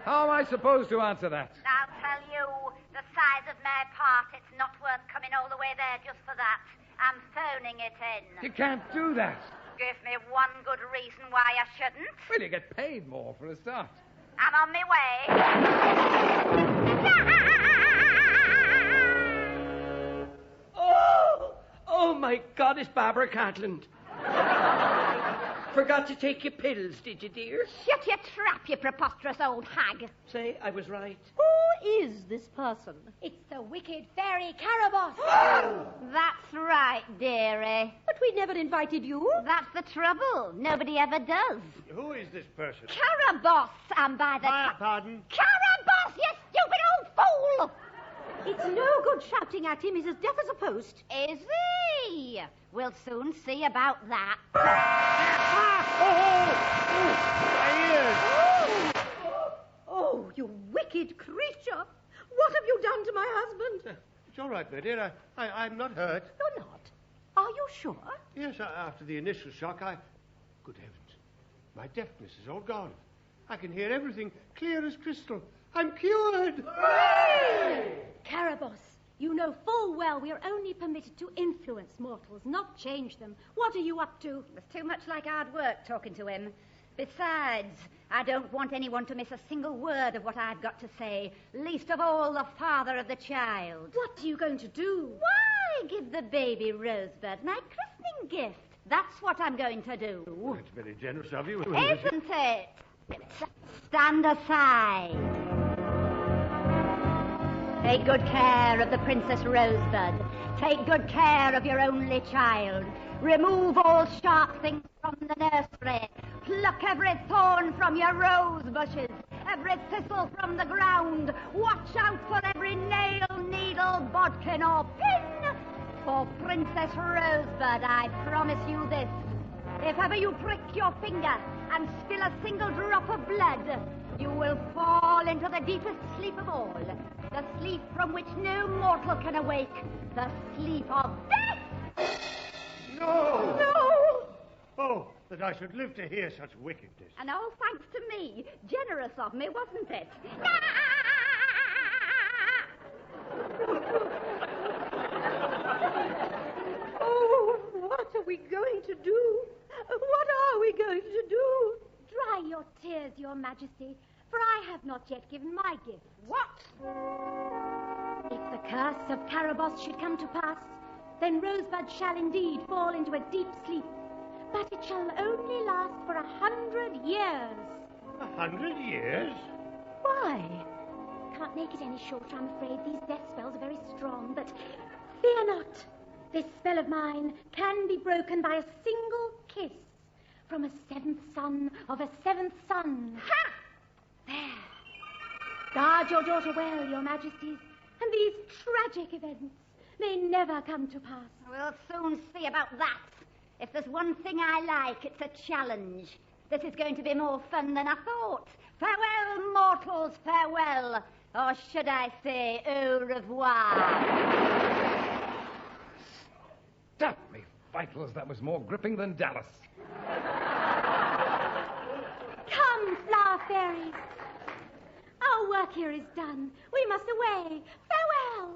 How am I supposed to answer that? I'll tell you, the size of my part, it's not worth coming all the way there just for that. I'm phoning it in. You can't do that. Give me one good reason why I shouldn't. Well, you get paid more for a start. I'm on my way. Oh, my God, it's Barbara Cartland. Forgot to take your pills, did you, dear? Shut your trap, you preposterous old hag. Say, I was right. Who is this person? It's the wicked fairy Caraboss. That's right, dearie. But we never invited you. That's the trouble. Nobody ever does. Who is this person? Caraboss, and by the... Pardon? Caraboss, you stupid old fool! It's no good shouting at him. He's as deaf as a post. Is he? We'll soon see about that. Oh, you wicked creature. What have you done to my husband? It's all right, my dear. I'm not hurt. You're not. Are you sure? Yes, after the initial shock, Good heavens. My deafness is all gone. I can hear everything clear as crystal. I'm cured! Hooray! Caraboss, you know full well we're only permitted to influence mortals, not change them. What are you up to? It's too much like hard work talking to him. Besides, I don't want anyone to miss a single word of what I've got to say, least of all the father of the child. What are you going to do? Why, give the baby Rosebud my christening gift. That's what I'm going to do. That's very generous of you. Isn't it? Stand aside. Take good care of the Princess Rosebud. Take good care of your only child. Remove all sharp things from the nursery. Pluck every thorn from your rose bushes, every thistle from the ground. Watch out for every nail, needle, bodkin, or pin. For Princess Rosebud, I promise you this. If ever you prick your finger and spill a single drop of blood, you will fall into the deepest sleep of all. The sleep from which no mortal can awake. The sleep of death! No! No! Oh, that I should live to hear such wickedness. And all thanks to me. Generous of me, wasn't it? Oh, what are we going to do? What are we going to do? Dry your tears, your majesty, for I have not yet given my gift. What? If the curse of Caraboss should come to pass, then Rosebud shall indeed fall into a deep sleep. But it shall only last for 100 years. 100 years? Why? Can't make it any shorter, I'm afraid. These death spells are very strong, but fear not. This spell of mine can be broken by a single kiss from a seventh son of a seventh son. Ha! There. Guard your daughter well, your majesties, and these tragic events may never come to pass. We'll soon see about that. If there's one thing I like, it's a challenge. This is going to be more fun than I thought. Farewell, mortals, farewell. Or should I say, au revoir. Stop me, vitals. That was more gripping than Dallas. Come, flower fairies. Our work here is done. We must away. Farewell.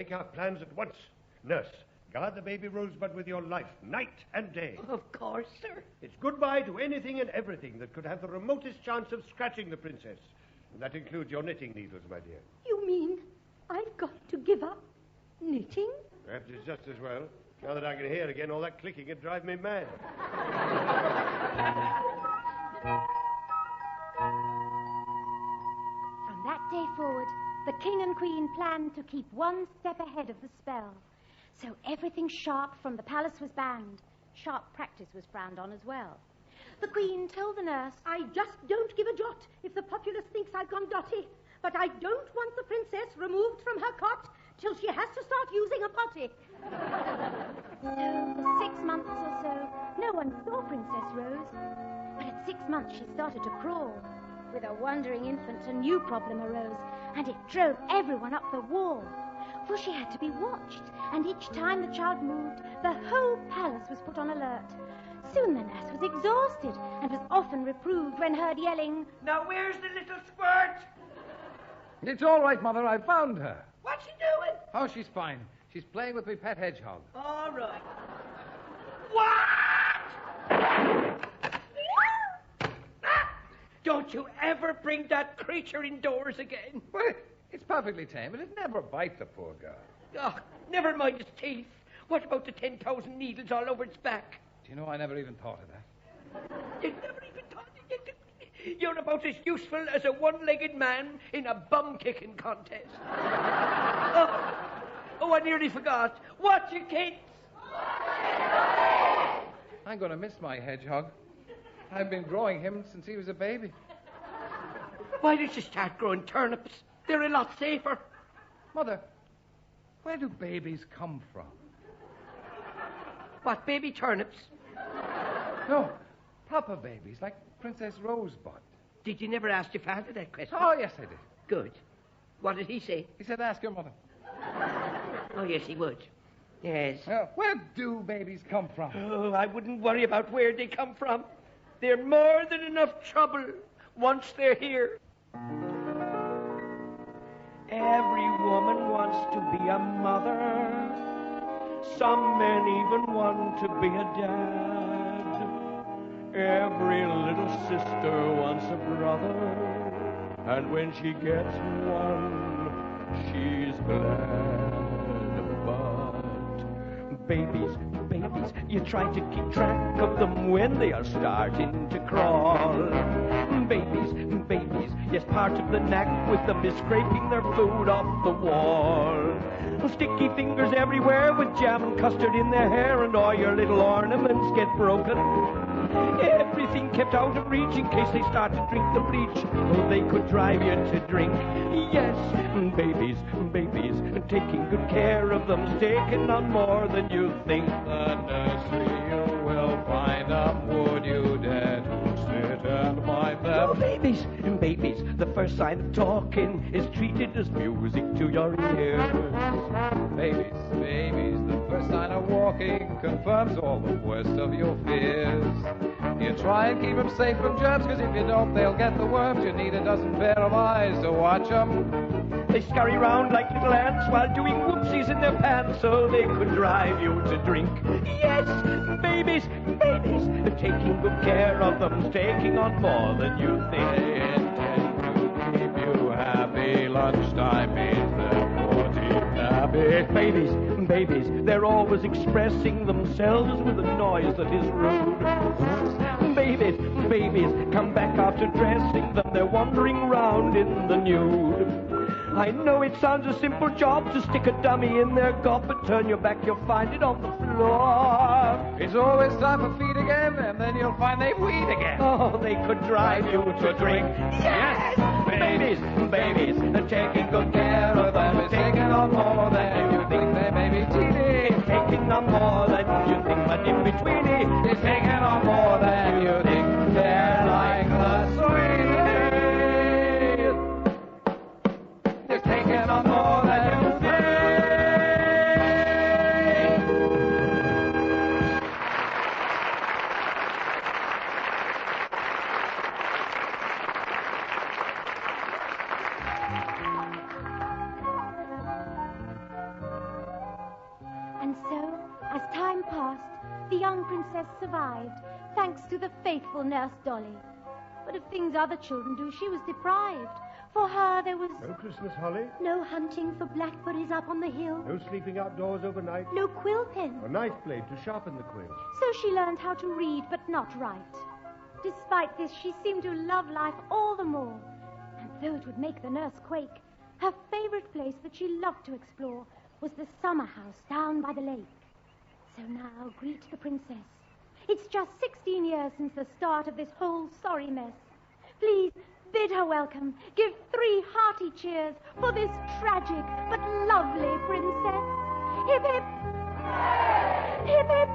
make our plans at once. Nurse, guard the baby Rosebud with your life, night and day. Of course, sir. It's goodbye to anything and everything that could have the remotest chance of scratching the princess. And that includes your knitting needles, my dear. You mean I've got to give up knitting? Perhaps it's just as well. Now that I can hear again, all that clicking would drive me mad. From that day forward, the king and queen planned to keep one step ahead of the spell. So everything sharp from the palace was banned. Sharp practice was frowned on as well. The queen told the nurse, I just don't give a jot if the populace thinks I've gone dotty. But I don't want the princess removed from her cot till she has to start using a potty. So for 6 months or so, no one saw Princess Rose. But at 6 months, she started to crawl. With a wandering infant, a new problem arose, and it drove everyone up the wall. For she had to be watched, and each time the child moved, the whole palace was put on alert. Soon the nurse was exhausted and was often reproved when heard yelling, Now where's the little squirt? It's all right, Mother. I found her. What's she doing? Oh, she's fine. She's playing with my pet hedgehog. All right. What? Don't you ever bring that creature indoors again. But it's perfectly tame, and it never bite the poor girl. Oh, never mind its teeth. What about the 10,000 needles all over its back? Do you know, I never even thought of that. You never even thought of it. You're about as useful as a one-legged man in a bum-kicking contest. Oh, I nearly forgot. Watch it, kids. I'm going to miss my hedgehog. I've been growing him since he was a baby. Why did you start growing turnips? They're a lot safer. Mother, where do babies come from? What, baby turnips? No, proper babies, like Princess Rosebud. Did you never ask your father that question? Oh, yes, I did. Good. What did he say? He said, ask your mother. Oh, yes, he would. Yes. Where do babies come from? Oh, I wouldn't worry about where they come from. They're more than enough trouble once they're here. Every woman wants to be a mother. Some men even want to be a dad. Every little sister wants a brother. And when she gets one, she's glad. But babies, you try to keep track of them when they are starting to crawl. Babies, yes, part of the knack with them is scraping their food off the wall. Sticky fingers everywhere with jam and custard in their hair, and all your little ornaments get broken. Everything kept out of reach in case they start to drink the bleach. Oh, they could drive you to drink. Yes, babies, taking good care of them's taking on more than you think. The nursery you will find them. Would you dare to sit and mind them? Oh, babies, the first sign of talking is treated as music to your ears. Babies, the first sign of walking confirms all the worst of your fears. You try and keep them safe from germs, because if you don't, they'll get the worms. You need a dozen pair of eyes to watch them. They scurry round like little ants while doing whoopsies in their pants, so they could drive you to drink. Yes, babies, taking good care of them's taking on more than you think. They intend to keep you happy. Lunchtime means they're pretty happy. Babies, they're always expressing themselves with a noise that is rude. Babies, come back after dressing them. They're wandering round in the nude. I know it sounds a simple job to stick a dummy in their gob, but turn your back, you'll find it on the floor. It's always time for feed again, and then you'll find they weed again. Oh, they could drive you to drink. Yes! Babies, they're taking good care of them. It's taking on more than you think. They may be teeny. It's taking on more than you think, but in between it's taking on more than you think. They're like the sweet. They're taking on more than you think. princess survived, thanks to the faithful Nurse Dolly. But of things other children do, she was deprived. For her, there was No Christmas holly, no hunting for blackberries up on the hill, no sleeping outdoors overnight, no quill pen. a knife blade to sharpen the quill. So she learned how to read, but not write. Despite this, she seemed to love life all the more. And though it would make the nurse quake, her favorite place that she loved to explore was the summer house down by the lake. So now, greet the princess. It's just 16 years since the start of this whole sorry mess. Please bid her welcome. Give 3 hearty cheers for this tragic but lovely princess. Hip hip. Hip hip.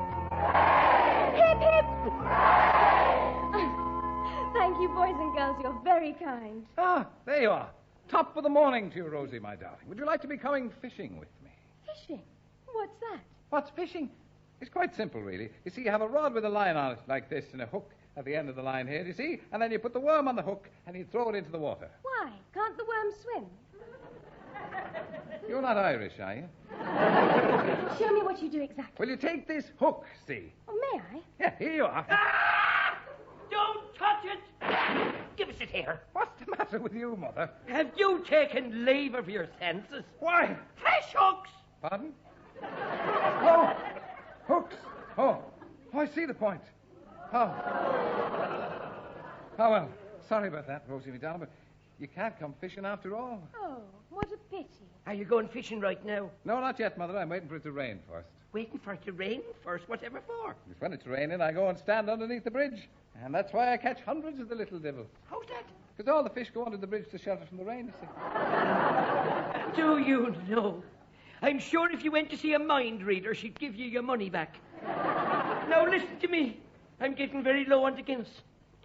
Hip hip. Thank you, boys and girls. You're very kind. Ah, there you are. Top of the morning to you, Rosie, my darling. Would you like to be coming fishing with me? Fishing? What's that? What's fishing? It's quite simple, really. You see, you have a rod with a line on it like this and a hook at the end of the line here, do you see? And then you put the worm on the hook and you throw it into the water. Why? Can't the worm swim? You're not Irish, are you? Show me what you do exactly. Well, you take this hook, see? Oh, may I? Yeah, here you are. Don't touch it! Give us it here. What's the matter with you, Mother? Have you taken leave of your senses? Why? Fish hooks! Pardon? Oh, hooks. Oh, I see the point. Oh, well, sorry about that, Rosie, my darling, but you can't come fishing after all. Oh, what a pity. Are you going fishing right now? No, not yet, Mother. I'm waiting for it to rain first. Waiting for it to rain first? Whatever for? Because when it's raining, I go and stand underneath the bridge. And that's why I catch hundreds of the little devils. How's that? Because all the fish go under the bridge to shelter from the rain, you see. Do you know? I'm sure if you went to see a mind reader, she'd give you your money back. Now, listen to me. I'm getting very low on the Guinness.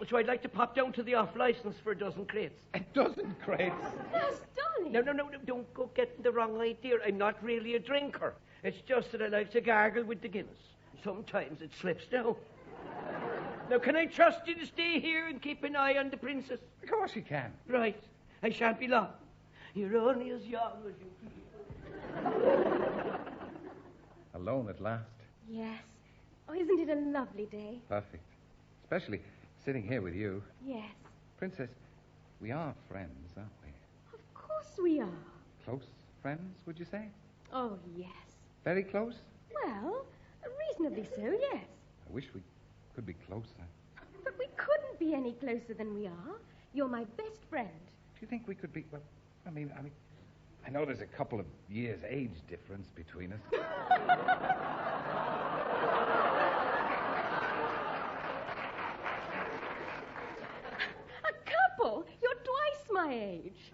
So I'd like to pop down to the off-licence for a dozen crates. A dozen crates? Nurse Dolly. No, don't go getting the wrong idea. I'm not really a drinker. It's just that I like to gargle with the Guinness. Sometimes it slips down. Now, can I trust you to stay here and keep an eye on the princess? Of course you can. Right. I shan't be long. You're only as young as you feel. Alone at last. Yes. Oh, isn't it a lovely day? Perfect. Especially sitting here with you. Yes. Princess, we are friends, aren't we? Of course we are. Close friends, would you say? Oh, yes. Very close? Well, reasonably so, yes. I wish we could be closer. But we couldn't be any closer than we are. You're my best friend. Do you think we could be... Well, I mean, I know there's a couple of years' age difference between us. A couple? You're twice my age.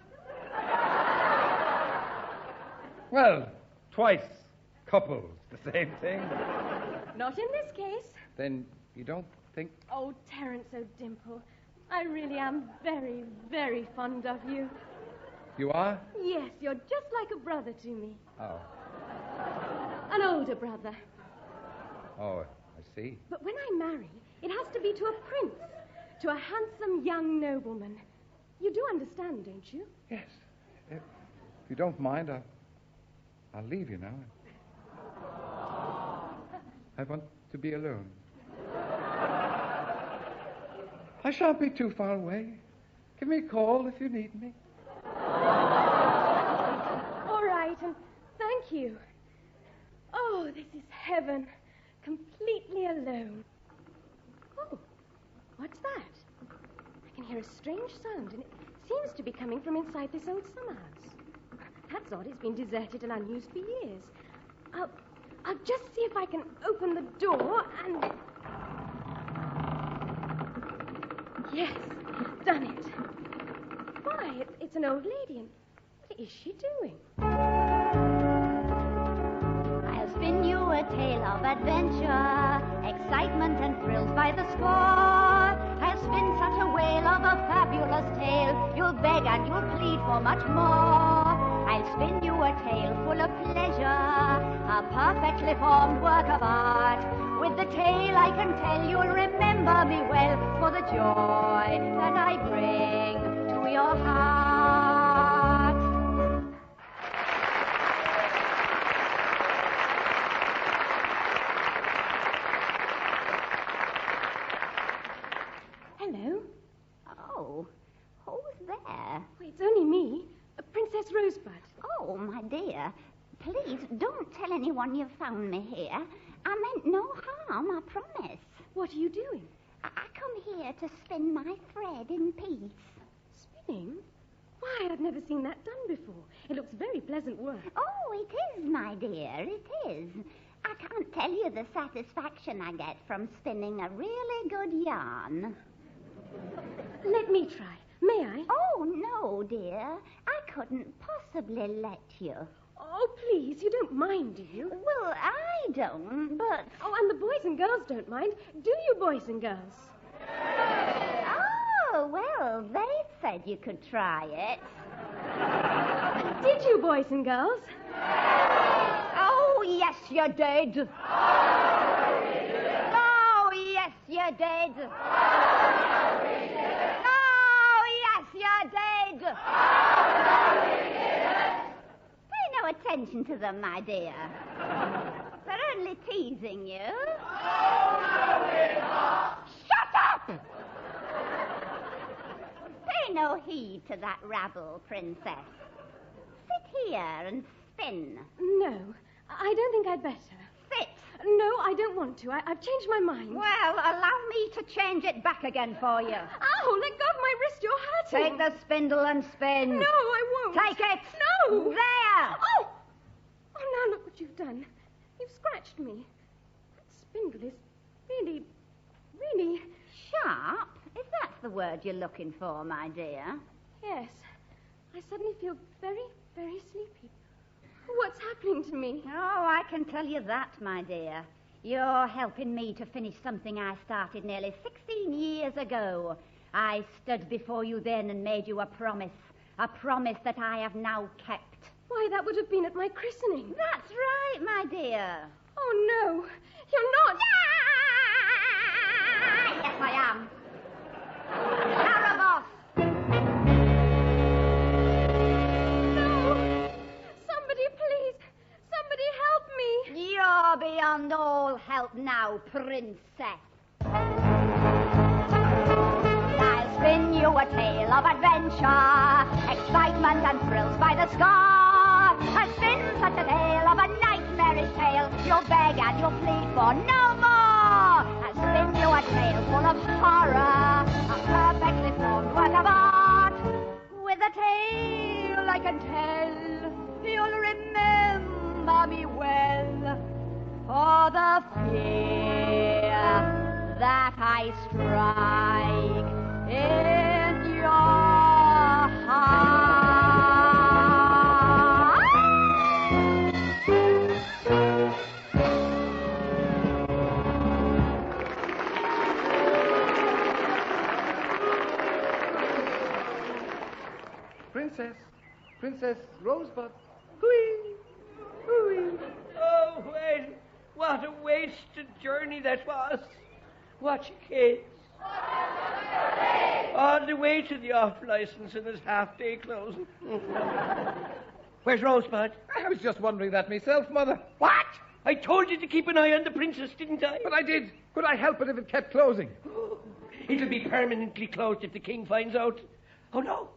Well, twice. Couples, the same thing. Not in this case. Then you don't think... Oh, Terence O'Dimple, I really am very, very fond of you. You are? Yes, you're just like a brother to me. Oh. An older brother. Oh, I see. But when I marry, it has to be to a prince, to a handsome young nobleman. You do understand, don't you? Yes. If you don't mind, I'll leave you now. I want to be alone. I shan't be too far away. Give me a call if you need me. All right, and thank you. Oh, this is heaven. Completely alone. Oh, what's that? I can hear a strange sound, and it seems to be coming from inside this old summer house. That's odd. It's been deserted and unused for years. I'll just see if I can open the door and... Yes, done it. Why, it's an old lady, and what is she doing? I'll spin you a tale of adventure, excitement and thrills by the score. I'll spin such a whale of a fabulous tale, you'll beg and you'll plead for much more. I'll spin you a tale full of pleasure, a perfectly formed work of art. With the tale I can tell you'll remember me well for the joy that I bring to your heart. there? It's only me, Princess Rosebud. Oh, my dear. Please don't tell anyone you've found me here. I meant no harm, I promise. What are you doing? I come here to spin my thread in peace. Spinning? Why, I've never seen that done before. It looks very pleasant work. Oh, it is, my dear, it is. I can't tell you the satisfaction I get from spinning a really good yarn. Let me try. May I? Oh, no, dear. I couldn't possibly let you. Oh, please, you don't mind, do you? Well, I don't, but... Oh, and the boys and girls don't mind. Do you, boys and girls? Oh, well, they said you could try it. Did you, boys and girls? Oh, yes, you did. Oh, yes, you did. Oh, yes, you did. Pay no attention to them, my dear. They're only teasing you. Shut up! Pay no heed to that rabble, Princess. Sit here and spin. No, I don't think I'd better. Sit. No, I don't want to. I've changed my mind. Well, allow me to change it back again for you. Ow, let go of my wrist. You're hurting. Take the spindle and spin. No, I won't. Take it. No. There. Oh! Oh, now look what you've done. You've scratched me. That spindle is really... Sharp? If that's the word you're looking for, my dear. Yes. I suddenly feel very, very sleepy. What's happening to me? Oh, I can tell you that, my dear. You're helping me to finish something I started nearly 16 years ago. I stood before you then and made you a promise that I have now kept. Why, that would have been at my christening. That's right, my dear. Oh, no. You're not. Yes, I am. Caraboss. You're beyond all help now, Princess. I'll spin you a tale of adventure, excitement and thrills by the score. I'll spin such a tale of a nightmarish tale, you'll beg and you'll plead for no more. I'll spin you a tale full of horror, a perfectly formed work of art. With a tale I can tell, you'll remember me well. For the fear that I strike in your heart. Princess Rosebud. Hooey! Hooey! Oh, well, what a wasted journey that was. Watch your kids. On the way to the off-license and his half-day closing. Where's Rosebud? I was just wondering that myself, Mother. What? I told you to keep an eye on the princess, didn't I? But I did. Could I help it if it kept closing? It'll be permanently closed if the king finds out. Oh, no.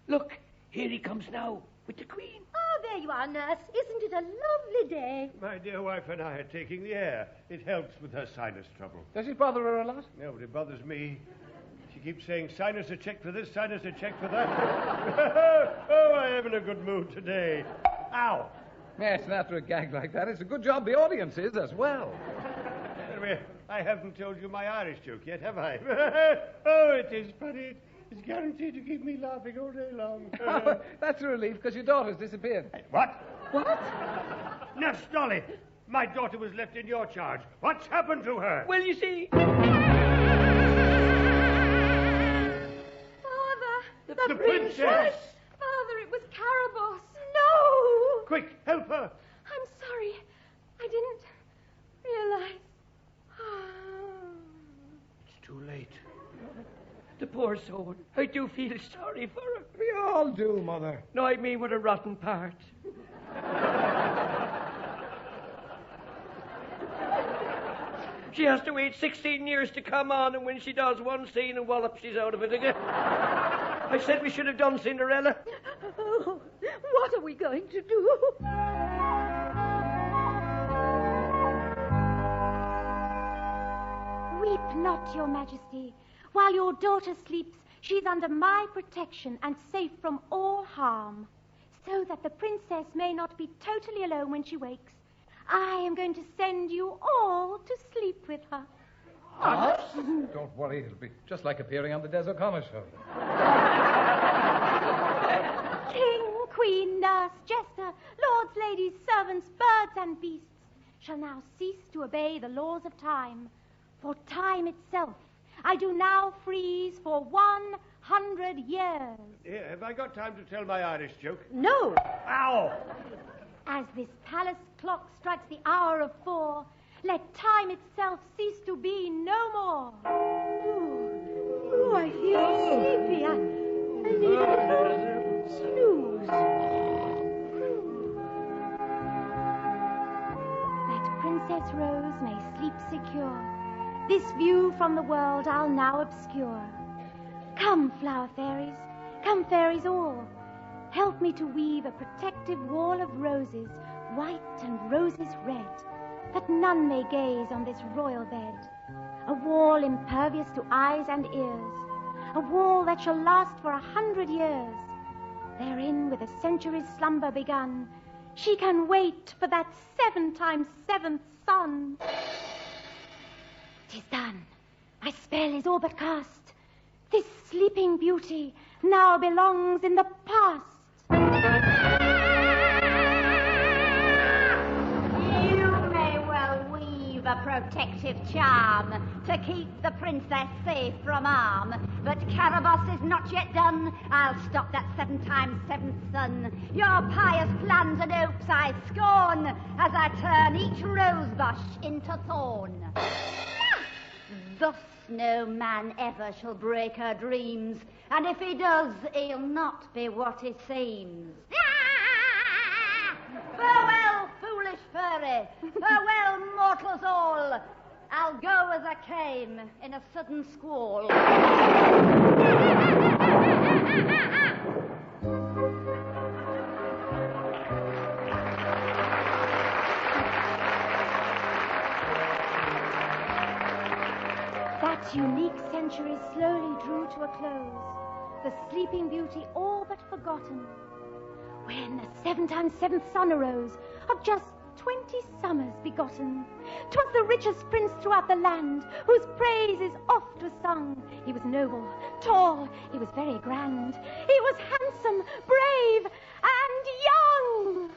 Look, here he comes now with the queen. Oh, there you are, nurse. Isn't it a lovely day? My dear wife and I are taking the air. It helps with her sinus trouble. Does it bother her a lot? No, but it bothers me. She keeps saying, sinus a check for this, sinus a check for that. Oh, I am in a good mood today. Ow! Yes, and after a gag like that, it's a good job the audience is as well. Anyway, I haven't told you my Irish joke yet, have I? Oh, it is funny. It's guaranteed to keep me laughing all day long. Oh, that's a relief, because your daughter's disappeared. What? What? Nurse Dolly, my daughter was left in your charge. What's happened to her? Well, you see... Father! The princess! Father, it was Caraboss. No! Quick, help her! I'm sorry. I didn't realize. It's too late. The poor soul. I do feel sorry for her. We all do, Mother. No, I mean what a rotten part. She has to wait 16 years to come on, and when she does one scene and wallop, she's out of it again. I said we should have done Cinderella. Oh, what are we going to do? Weep not, your majesty. While your daughter sleeps, she's under my protection and safe from all harm. So that the princess may not be totally alone when she wakes, I am going to send you all to sleep with her. Don't worry, it'll be just like appearing on the Des O'Connor show. King, queen, nurse, jester, lords, ladies, servants, birds, and beasts shall now cease to obey the laws of time. For time itself I do now freeze for 100 years. Here, have I got time to tell my Irish joke? No. Ow! As this palace clock strikes the hour of 4, let time itself cease to be no more. Oh, I feel sleepy. I need a snooze. That Princess Rose may sleep secure. This view from the world I'll now obscure. Come, flower fairies, come fairies all. Help me to weave a protective wall of roses, white and roses red, that none may gaze on this royal bed. A wall impervious to eyes and ears, a wall that shall last for 100 years. Therein, with a century's slumber begun, she can wait for that 7 times 7th sun. 'Tis done. My spell is all but cast. This sleeping beauty now belongs in the past. You may well weave a protective charm to keep the princess safe from harm. But Caraboss is not yet done. I'll stop that 7 times 7th sun. Your pious plans and hopes I scorn as I turn each rosebush into thorn. Thus no man ever shall break her dreams, and if he does, he'll not be what he seems. Farewell, foolish fairy. Farewell, mortals all. I'll go as I came, in a sudden squall. That unique century slowly drew to a close, the sleeping beauty all but forgotten, when a 7 times 7th sun arose, of just 20 summers begotten. 'Twas the richest prince throughout the land, whose praises oft was sung. He was noble, tall, he was very grand. He was handsome, brave, and young.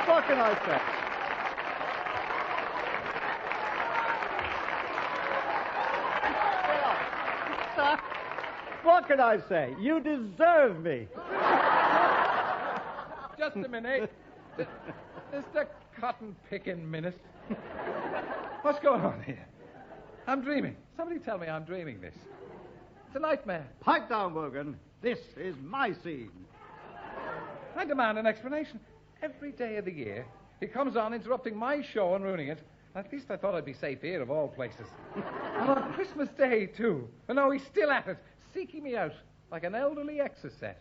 What can I say? What can I say? You deserve me. Just a minute. Mr. Cotton-picking Minister. What's going on here? I'm dreaming. Somebody tell me I'm dreaming this. It's a nightmare. Pipe down, Wogan. This is my scene. I demand an explanation. Every day of the year, he comes on interrupting my show and ruining it. At least I thought I'd be safe here, of all places. And on Christmas Day, too. And no, he's still at it, seeking me out like an elderly exocet.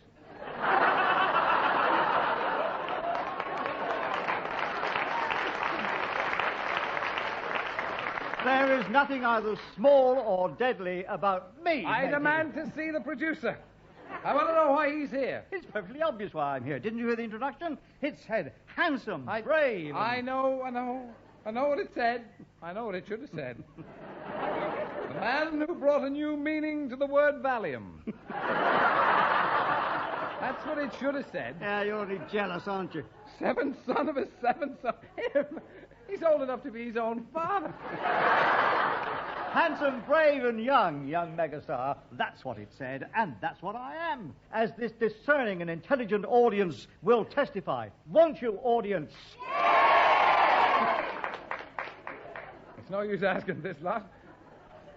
There is nothing either small or deadly about me. I demand to see the producer. I want to know why he's here. It's perfectly obvious why I'm here. Didn't you hear the introduction? It said, handsome, brave. I know. I know what it said. I know what it should have said. The man who brought a new meaning to the word Valium. That's what it should have said. Yeah, you're only jealous, aren't you? 7th son of a 7th son. Him. He's old enough to be his own father. Handsome, brave, and young megastar. That's what it said, and that's what I am, as this discerning and intelligent audience will testify. Won't you, audience? It's no use asking this lot.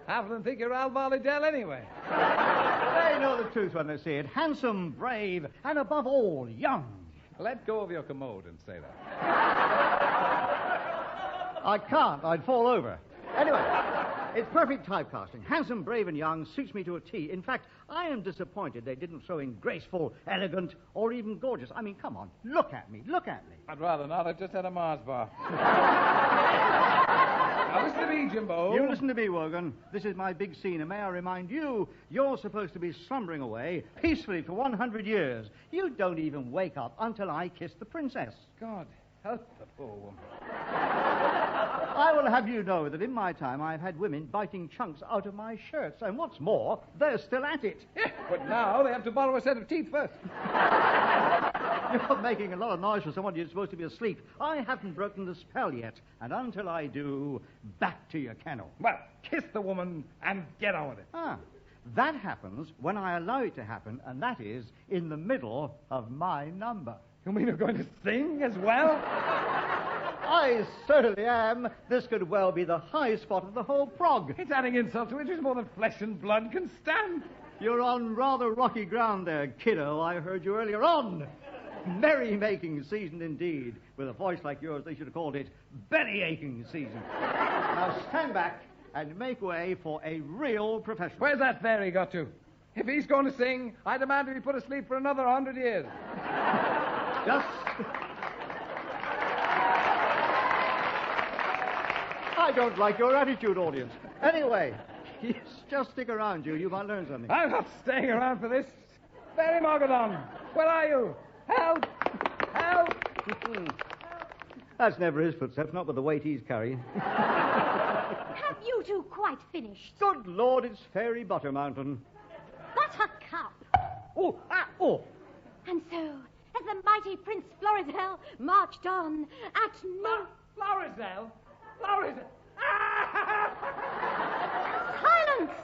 Half of them think you're Al Valadel anyway. They know the truth when I say it. Handsome, brave, and above all, young. Let go of your commode and say that. I can't. I'd fall over. Anyway, it's perfect typecasting. Handsome, brave, and young suits me to a T. In fact, I am disappointed they didn't throw in graceful, elegant, or even gorgeous. I mean, come on. Look at me. Look at me. I'd rather not. I just had a Mars bar. Now, listen to me, Jimbo. You listen to me, Wogan. This is my big scene, and may I remind you, you're supposed to be slumbering away peacefully for 100 years. You don't even wake up until I kiss the princess. God help the poor woman. I will have you know that in my time I've had women biting chunks out of my shirts, and what's more, they're still at it. But now they have to borrow a set of teeth first. You're making a lot of noise for someone who's supposed to be asleep. I haven't broken the spell yet, and until I do, back to your kennel. Well, kiss the woman and get on with it. Ah, that happens when I allow it to happen, and that is in the middle of my number. You mean you're going to sing as well? I certainly am. This could well be the high spot of the whole prog. It's adding insult to injury more than flesh and blood can stand. You're on rather rocky ground there, kiddo. I heard you earlier on. Merry-making season indeed. With a voice like yours, they should have called it belly-aching season. Now stand back and make way for a real professional. Where's that fairy got to? If he's going to sing, I demand to be put asleep for another 100 years. Just... I don't like your attitude, audience. Anyway, just stick around, you. You might learn something. I'm not staying around for this. Fairy Mogadon, where are you? Help! Help! That's never his footsteps, not with the weight he's carrying. Have you two quite finished? Good Lord, it's Fairy Butter Mountain. Buttercup. Oh, oh. And so, as the mighty Prince Florizel marched on at no... Florizel? Florizel? Silence!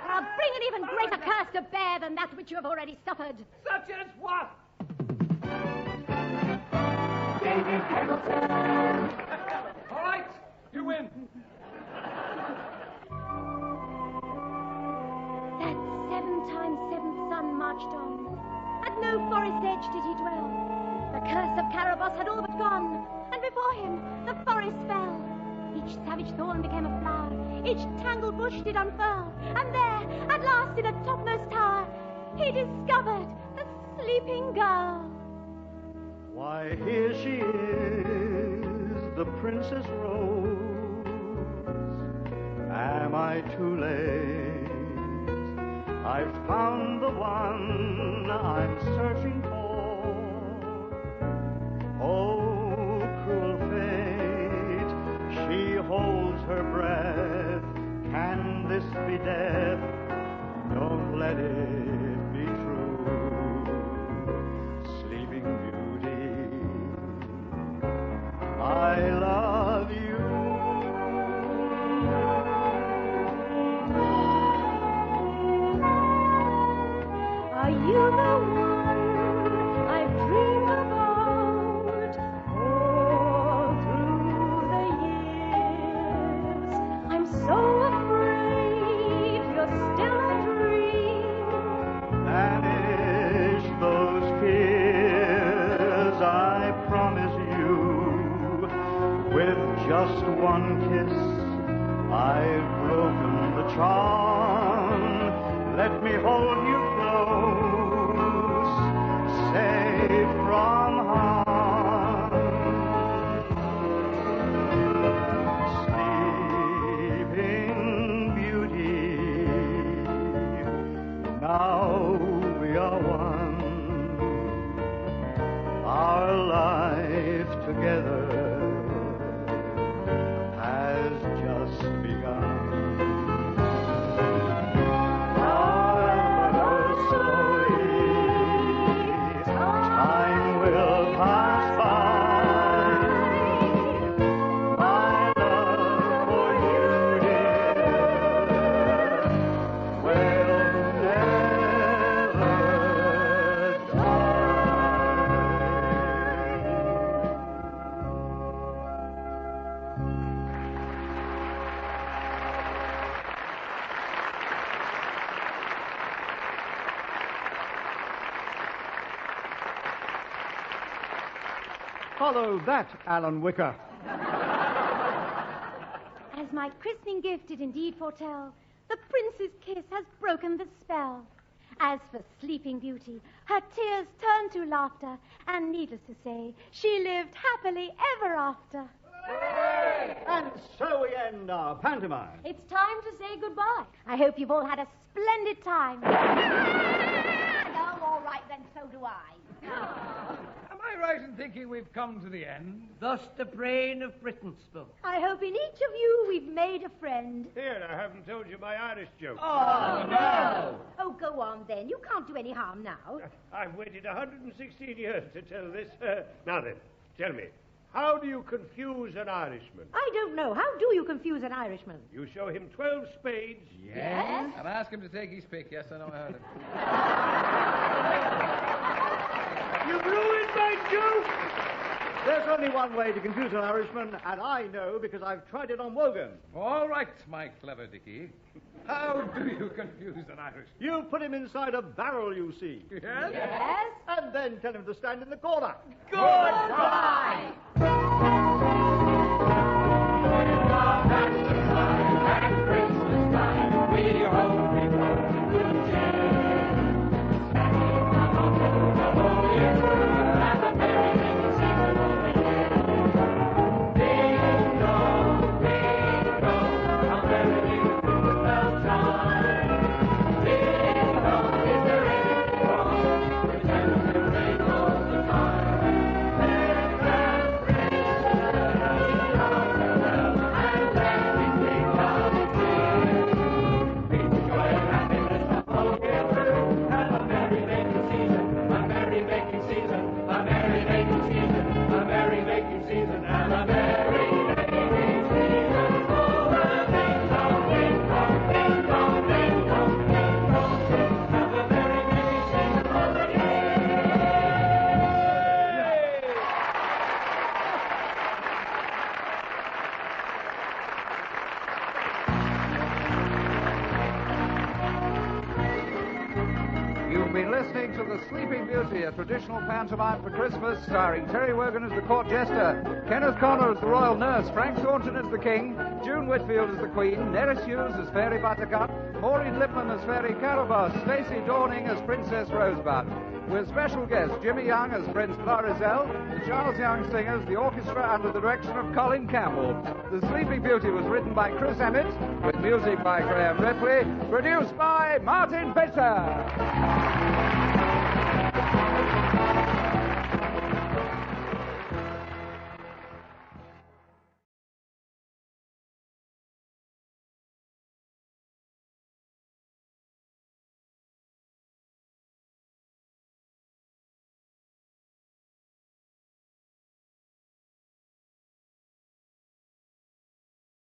Or I'll bring an even greater curse to bear than that which you have already suffered. Such as what? David Hamilton. All right, you win. That 7x7th sun marched on. At no forest edge did he dwell. The curse of Caraboss had all but gone, and before him the forest fell. Each savage thorn became a flower, each tangled bush did unfurl, and there, at last in a topmost tower, he discovered the sleeping girl. Why, here she is, the Princess Rose. Am I too late? I've found the one I'm searching for. Oh, cruel fate, she holds her breath. Can this be death? Don't let it be true. Sleeping Beauty, I love you. Are you the one I've dreamed about all through the years? I'm so afraid you're still a dream. Banish those fears, I promise you. With just one kiss, I've broken the charm. Let me hold you close, safe from harm. Sleeping Beauty, now we are one. Our life together has just begun. Follow that, Alan Wicker. As my christening gift did indeed foretell, the prince's kiss has broken the spell. As for Sleeping Beauty, her tears turned to laughter, and needless to say, she lived happily ever after. And so we end our pantomime. It's time to say goodbye. I hope you've all had a splendid time. No, all right then, so do I. Am I right in thinking we've come to the end? Thus the brain of Britain spoke. I hope in each of you we've made a friend. Here, I haven't told you my Irish joke. Oh, no! Oh, go on then. You can't do any harm now. I've waited 116 years to tell this. Now then, tell me, how do you confuse an Irishman? I don't know. How do you confuse an Irishman? You show him 12 spades. Yes? And ask him to take his pick. Yes, I know I heard it. You've ruined my joke! There's only one way to confuse an Irishman, and I know because I've tried it on Wogan. All right, my clever Dickie. How do you confuse an Irishman? You put him inside a barrel, you see. Yes? Yes? And then tell him to stand in the corner. Goodbye! A traditional pantomime for Christmas, starring Terry Wogan as the court jester, Kenneth Connor as the royal nurse, Frank Thornton as the king, June Whitfield as the queen, Nerys Hughes as Fairy Buttercup, Maureen Lipman as Fairy Caraboss, Stacey Dawning as Princess Rosebud, with special guests Jimmy Young as Prince Florizel, the Charles Young Singers, the orchestra under the direction of Colin Campbell. The Sleeping Beauty was written by Chris Emmett, with music by Graham Ripley, produced by Martin Fisher.